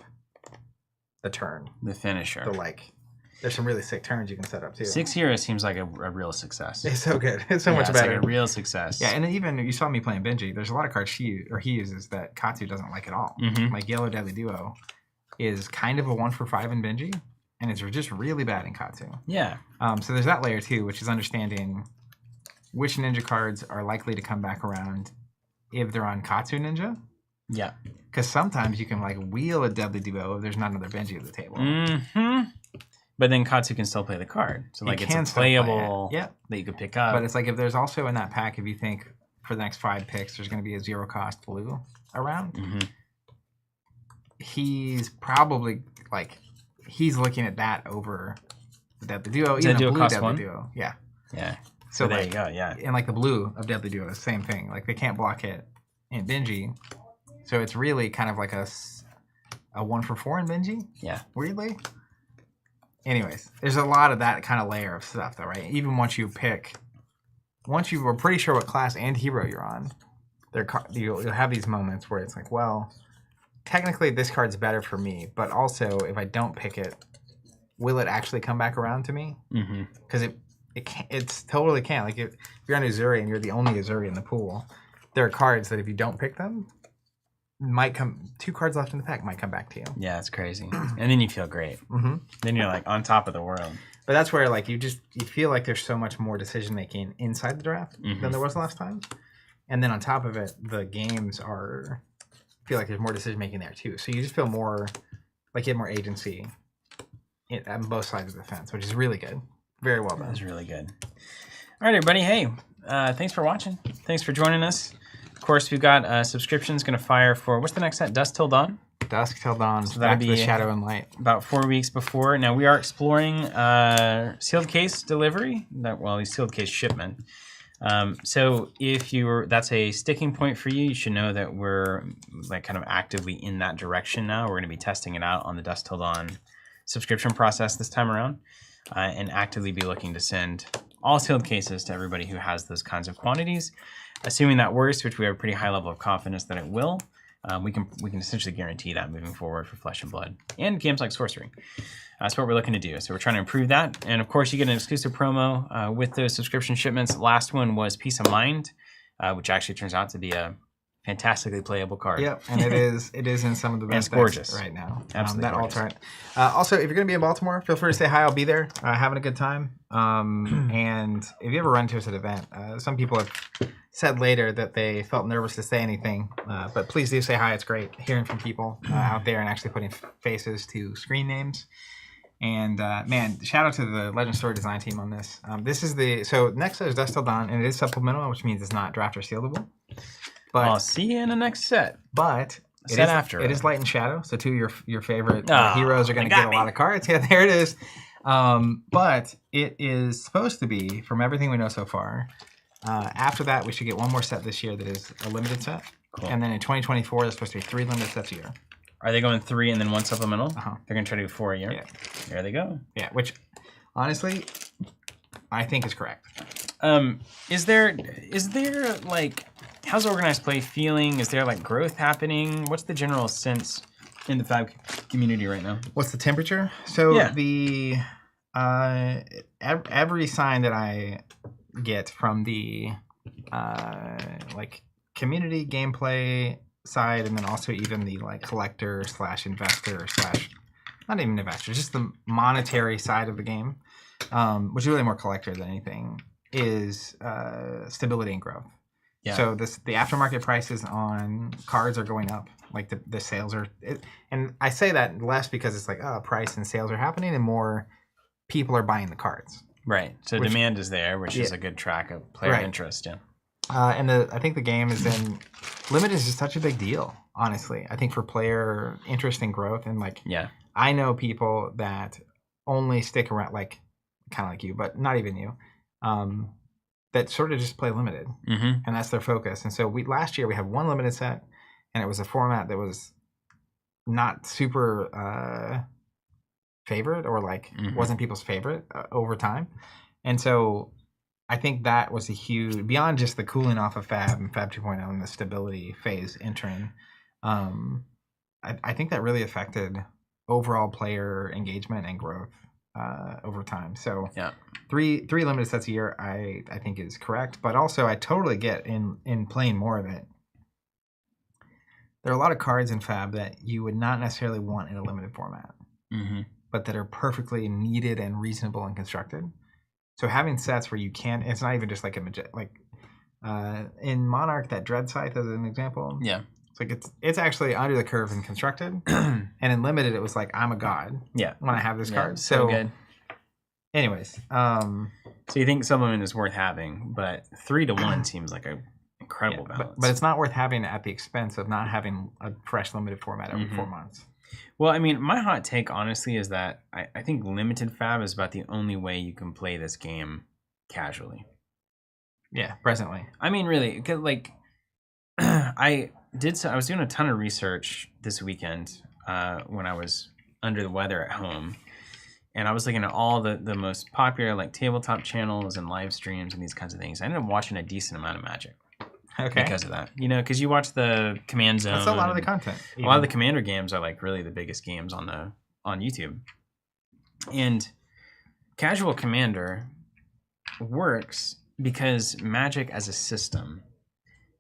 the turn. The finisher. So, like, there's some really sick turns you can set up, too. 6 heroes seems like a real success. It's so good. It's so much better. It's like a real success. Yeah, and even, you saw me playing Benji, there's a lot of cards he uses that Katsu doesn't like at all. Mm-hmm. Like, Yellow Deadly Duo is kind of a 1 for 5 in Benji, and it's just really bad in Katsu. Yeah. So there's that layer, too, which is understanding which ninja cards are likely to come back around if they're on Katsu Ninja. Yeah. Because sometimes you can, like, wheel a Deadly Duo if there's not another Benji at the table. Mm-hmm. But then Katsu can still play the card. So, like, it's a playable that you could pick up. But it's like, if there's also in that pack, if you think for the next 5 picks, there's going to be a 0-cost blue around, he's probably, like, he's looking at that over the Deadly Duo. Is even a blue Deadly 1? Duo. Yeah. Yeah. So there like, you go, yeah. And, like, the blue of Deadly Duo is the same thing. Like, they can't block it in Benji. So it's really kind of like a 1 for 4 in Benji. Yeah. Weirdly. Anyways, there's a lot of that kind of layer of stuff, though, right? Even once you were pretty sure what class and hero you're on, you'll have these moments where it's like, well, technically this card's better for me, but also if I don't pick it, will it actually come back around to me? Because it's totally can't. Like, if you're on Uzuri and you're the only Uzuri in the pool, there are cards that if you don't pick them, might come 2 cards left in the pack might come back to you. Yeah, it's crazy. And then you feel great. Then you're like on top of the world. But that's where, like, you feel like there's so much more decision making inside the draft than there was last time. And then on top of it, the games feel like there's more decision making there too. So you just feel more like you have more agency on both sides of the fence, which is really good. Very well done. That's really good. All right, everybody. Hey, thanks for watching. Thanks for joining us. Of course, we've got subscriptions going to fire for, what's the next set? Dusk Till Dawn? Dusk Till Dawn. So that'll be Shadow and Light. About 4 weeks before. Now, we are exploring sealed case delivery. Sealed case shipment. So if that's a sticking point for you, you should know that we're, like, kind of actively in that direction now. We're going to be testing it out on the Dusk Till Dawn subscription process this time around. and actively be looking to send all sealed cases to everybody who has those kinds of quantities. Assuming that works, which we have a pretty high level of confidence that it will, we can essentially guarantee that moving forward for Flesh and Blood and games like Sorcery. That's what we're looking to do. So we're trying to improve that. And of course, you get an exclusive promo with those subscription shipments. Last one was Peace of Mind, which actually turns out to be a fantastically playable card. Yep, and it is in some of the best it's gorgeous right now. Absolutely that gorgeous. alt art. Also, if you're going to be in Baltimore, feel free to say hi. I'll be there, having a good time. And if you ever run to us at an event, some people have said later that they felt nervous to say anything, but please do say hi. It's great hearing from people out there and actually putting faces to screen names. And man, shout out to the Legend Story design team on this. This is so next set is Dust Till Dawn, and it is supplemental, which means it's not draft or sealable. But I'll see you in the next set. But it is Light and Shadow, so two of your favorite heroes are going to get a lot of cards. Yeah, there it is. But it is supposed to be, from everything we know so far, after that we should get one more set this year that is a limited set. Cool. And then in 2024 there's supposed to be 3 limited sets a year. Are they going 3 and then 1 supplemental? Uh-huh. They're going to try to do 4 a year? Yeah. There they go. Yeah, which honestly I think is correct. Is there like, how's organized play feeling? Is there like growth happening? What's the general sense in the Fab community right now? What's the temperature? So the every sign that I get from the like community gameplay side, and then also even the like collector / investor / not even investor, just the monetary side of the game, which is really more collector than anything, is stability and growth. Yeah. So the aftermarket prices on cards are going up. Like the sales are, and I say that less because it's like, price and sales are happening, and more people are buying the cards. Right. So demand is there, which is a good track of player interest. Yeah. And I think the game is in limited is just such a big deal. Honestly, I think for player interest and growth, and like, I know people that only stick around, like kind of like you, but not even you. That sort of just play limited, and that's their focus. And so last year we had 1 limited set, and it was a format that was not super favorite, or like wasn't people's favorite over time. And so I think that was a huge, beyond just the cooling off of Fab and Fab 2.0 and the stability phase entering, I think that really affected overall player engagement and growth over time. So 3 limited sets a year I think is correct, but also I totally get in playing more of it. There are a lot of cards in Fab that you would not necessarily want in a limited format, but that are perfectly needed and reasonable and constructed. So having sets where you can, it's not even just like in Monarch, that Dread Scythe as an example. Yeah. It's like it's actually under the curve and constructed. And in limited it was like, I'm a god. Yeah. When I have this card. So good. Anyways. So you think supplement is worth having, but 3 to 1 seems like an incredible balance. But it's not worth having at the expense of not having a fresh limited format every 4 months. Well, I mean, my hot take, honestly, is that I think limited Fab is about the only way you can play this game casually. Yeah, presently. I mean, really, like, I was doing a ton of research this weekend when I was under the weather at home, and I was looking at all the most popular, like, tabletop channels and live streams and these kinds of things. I ended up watching a decent amount of Magic. Okay. Because of that, because you watch the Command Zone. That's a lot of the content. A lot of the Commander games are like really the biggest games on YouTube, and casual Commander works because Magic as a system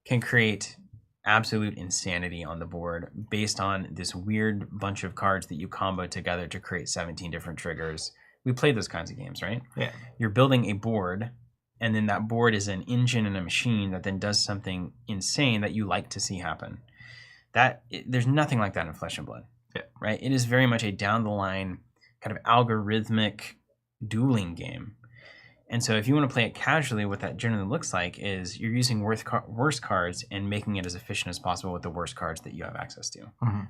can create absolute insanity on the board based on this weird bunch of cards that you combo together to create 17 different triggers. We played those kinds of games, right? Yeah. You're building a board, and then that board is an engine and a machine that then does something insane that you like to see happen. There's nothing like that in Flesh and Blood, right? It is very much a down-the-line kind of algorithmic dueling game. And so if you want to play it casually, what that generally looks like is you're using worse cards and making it as efficient as possible with the worst cards that you have access to.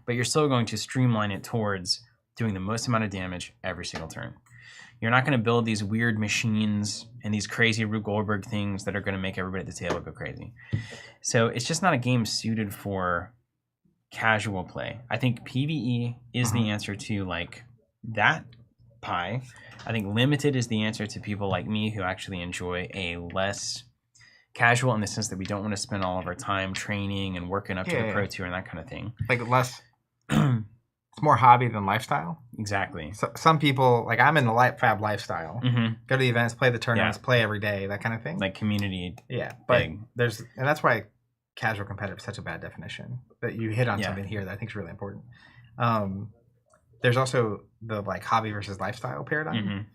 But you're still going to streamline it towards doing the most amount of damage every single turn. You're not going to build these weird machines and these crazy Rube Goldberg things that are going to make everybody at the table go crazy. So it's just not a game suited for casual play. I think PvE is the answer to like that pie. I think limited is the answer to people like me who actually enjoy a less casual, in the sense that we don't want to spend all of our time training and working up to the Pro Tour and that kind of thing. Like less, it's more hobby than lifestyle. Exactly. So some people, like I'm in the Fab lifestyle. Go to the events, play the tournaments, play every day, that kind of thing. Like community. Yeah, but and that's why casual competitive is such a bad definition. But you hit on something here that I think is really important. There's also the like hobby versus lifestyle paradigm,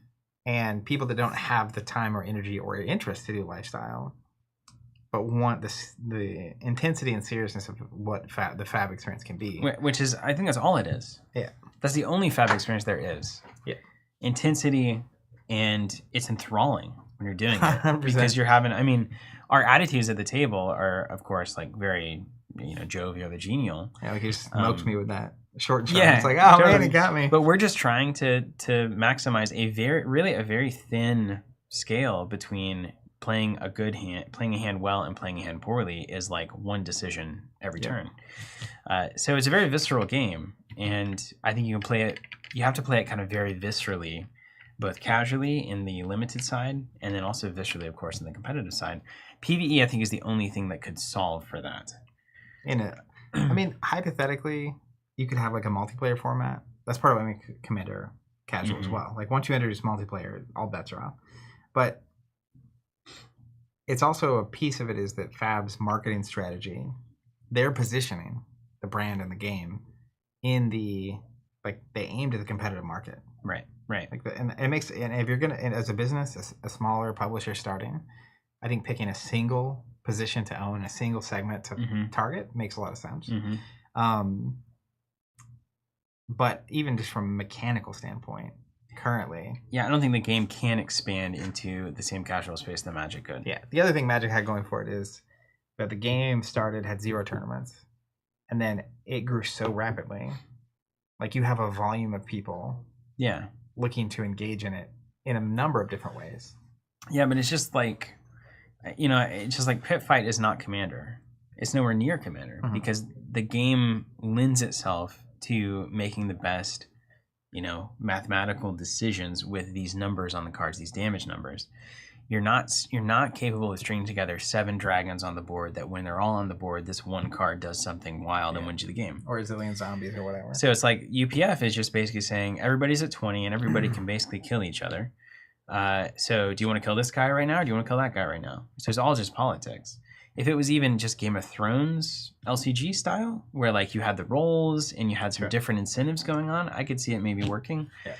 and people that don't have the time or energy or interest to do lifestyle, but want the intensity and seriousness of what the Fab experience can be. Which is, I think that's all it is. Yeah. That's the only Fab experience there is. Yeah. Intensity, and it's enthralling when you're doing it. 100%. Because you're having, I mean, our attitudes at the table are, of course, like very, jovial or genial. Yeah, like he just smoked me with that. Short and sharp. Yeah, it's like, oh totally. Man, he got me. But we're just trying to maximize a very thin scale between playing a hand well and playing a hand poorly is like one decision every turn. So it's a very visceral game, and I think you have to play it kind of very viscerally, both casually in the limited side and then also viscerally, of course, in the competitive side. PvE, I think, is the only thing that could solve for that. I mean, hypothetically, you could have like a multiplayer format. That's part of what makes Commander casual as well. Like once you introduce multiplayer, all bets are off. But it's also a piece of it is that Fab's marketing strategy, they're positioning the brand and the game in the, like, they aim to the competitive market. Right. Like and it makes, and if you're and as a business, a smaller publisher starting, I think picking a single position to own, a single segment to target makes a lot of sense. But even just from a mechanical standpoint, currently, I don't think the game can expand into the same casual space that Magic could. Yeah, the other thing Magic had going for it is that the game had 0 tournaments, and then it grew so rapidly. Like you have a volume of people, looking to engage in it in a number of different ways. Yeah, but it's just like, it's just like Pit Fight is not Commander. It's nowhere near Commander because the game lends itself to making the best, mathematical decisions with these numbers on the cards, these damage numbers. You're not capable of stringing together 7 dragons on the board that when they're all on the board, this one card does something wild and wins you the game. Or a zillion zombies or whatever. So it's like UPF is just basically saying everybody's at 20 and everybody can basically kill each other. So do you want to kill this guy right now or do you want to kill that guy right now? So it's all just politics. If it was even just Game of Thrones LCG style, where like you had the roles and you had some different incentives going on, I could see it maybe working. Yeah.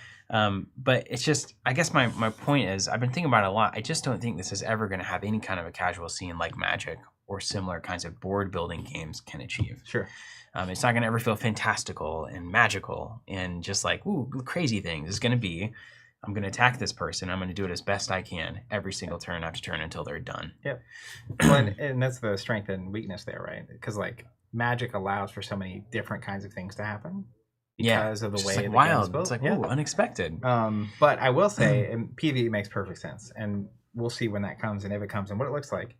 But it's just, I guess my point is, I've been thinking about it a lot. I just don't think this is ever going to have any kind of a casual scene like Magic or similar kinds of board building games can achieve. Sure. It's not going to ever feel fantastical and magical and just like, ooh, crazy things. It's going to be, I'm going to attack this person. I'm going to do it as best I can every single turn after turn until they're done. Yep. Well, and that's the strength and weakness there, right? Because like Magic allows for so many different kinds of things to happen because of the way the wild. Game is built. It's like, ooh, unexpected. But I will say, and PvE makes perfect sense, and we'll see when that comes and if it comes and what it looks like.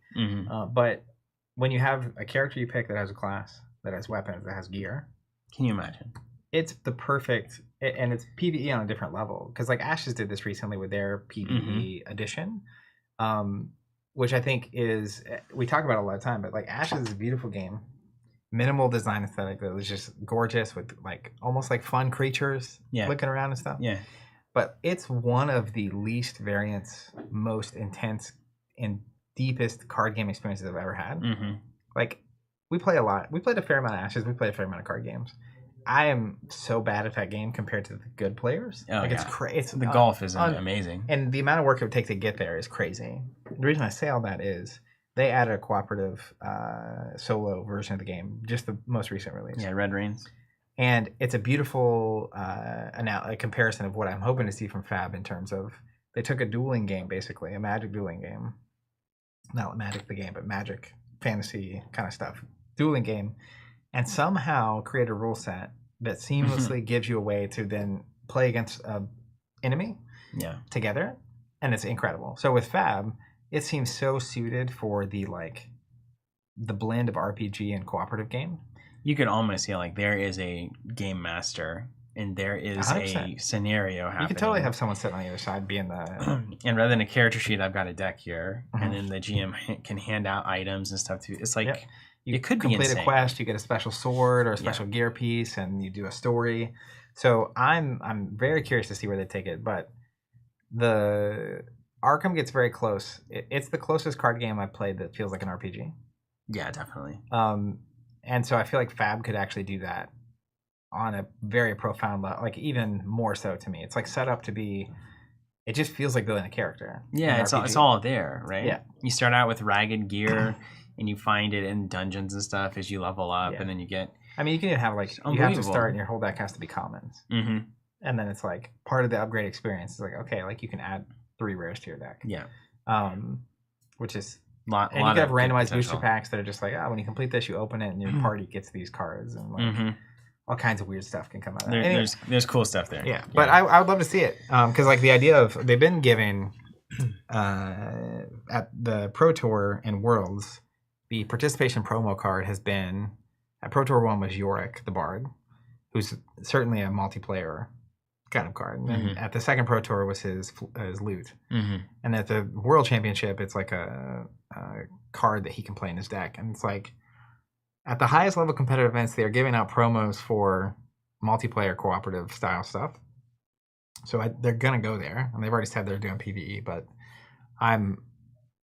But when you have a character you pick that has a class, that has weapons, that has gear, can you imagine? It's the perfect, and it's PvE on a different level. Because like Ashes did this recently with their PvE edition, which I think is, we talk about it a lot of time, but like Ashes is a beautiful game. Minimal design aesthetic that was just gorgeous with like almost like fun creatures looking around and stuff. Yeah. But it's one of the least variance, most intense, and deepest card game experiences I've ever had. Like, we play a lot. We played a fair amount of Ashes. We played a fair amount of card games. I am so bad at that game compared to the good players. Oh, like, it's crazy. The golf is amazing. And the amount of work it would take to get there is crazy. The reason I say all that is they added a cooperative solo version of the game, just the most recent release. Yeah, Red Reigns. And it's a beautiful a comparison of what I'm hoping to see from Fab in terms of, they took a dueling game, basically, a Magic dueling game. Not Magic the game, but Magic fantasy kind of stuff. Dueling game. And somehow create a rule set that seamlessly gives you a way to then play against an enemy together. And it's incredible. So with Fab, it seems so suited for the blend of RPG and cooperative game. You could almost see like there is a game master and there is 100%. a scenario happening. You can totally have someone sitting on the other side being the... And rather than a character sheet, I've got a deck here, and then the GM can hand out items and stuff too. It's like it could be insane. Complete a quest, you get a special sword or a special gear piece, and you do a story. So I'm very curious to see where they take it, but the Arkham gets very close. It's the closest card game I've played that feels like an RPG. Yeah, definitely. And so I feel like Fab could actually do that on a very profound level, like even more so to me. It's like set up to be. It just feels like building a character. Yeah, it's all there, right? Yeah. You start out with ragged gear, and you find it in dungeons and stuff as you level up, and then you get. I mean, you can even have like you have to start, and your whole deck has to be commons. Mm-hmm. And then it's like part of the upgrade experience is like, okay, like you can add 3 rares to your deck. Yeah. Which is and you can have randomized booster packs that are just like, when you complete this, you open it and your party gets these cards, and like all kinds of weird stuff can come out of that. Anyway, there's cool stuff there. Yeah. But I would love to see it. Because like the idea of they've been giving at the Pro Tour and Worlds, the participation promo card has been at Pro Tour 1 was Yorick the Bard, who's certainly a multiplayer kind of card. And then at the second Pro Tour was his loot. And at the World Championship, it's like a card that he can play in his deck. And it's like at the highest level competitive events, they're giving out promos for multiplayer cooperative style stuff. So they're gonna go there, and they've already said they're doing PvE. But I'm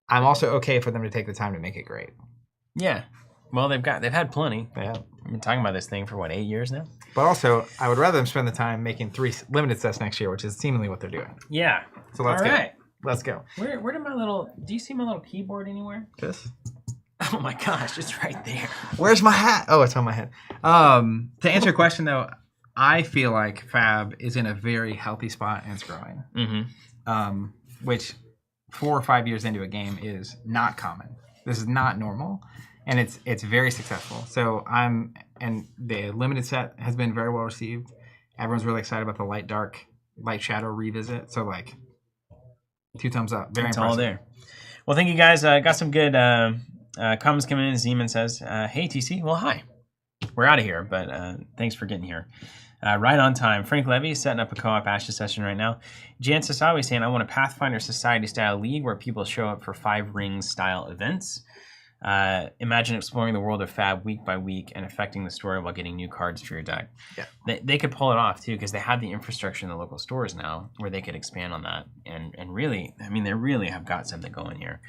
also okay for them to take the time to make it great. Yeah. Well, they've had plenty. Yeah. I've been talking about this thing for 8 years now. But also, I would rather them spend the time making 3 limited sets next year, which is seemingly what they're doing. Yeah. So let's go. Let's go. Where did do you see my little keyboard anywhere? This? Oh my gosh, it's right there. Where's my hat? Oh, it's on my head. To answer your question though, I feel like Fab is in a very healthy spot and it's growing. Which 4 or 5 years into a game is not common. This is not normal. And it's very successful. So and the limited set has been very well received. Everyone's really excited about the light shadow revisit. So like 2 thumbs up. Very impressive. All there. Well, thank you guys. Got some good comments coming in. Zeman says, "Hey TC, well hi. We're out of here, but thanks for getting here. Right on time. Frank Levy is setting up a co-op Ashes session right now. Jan Sasawi saying, I want a Pathfinder Society style league where people show up for 5 rings style events. Imagine exploring the world of Fab week by week and affecting the story while getting new cards for your deck." Yeah, they could pull it off too because they have the infrastructure in the local stores now where they could expand on that and really, I mean, they really have got something going here.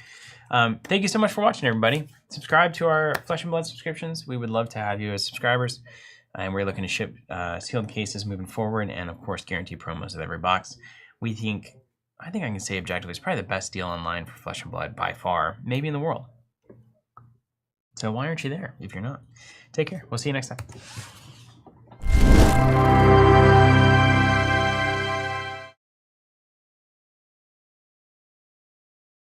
Thank you so much for watching, everybody. Subscribe to our Flesh and Blood subscriptions. We would love to have you as subscribers, and we're looking to ship sealed cases moving forward, and of course, guaranteed promos with every box. I think I can say objectively, it's probably the best deal online for Flesh and Blood by far, maybe in the world. So why aren't you there if you're not? Take care. We'll see you next time.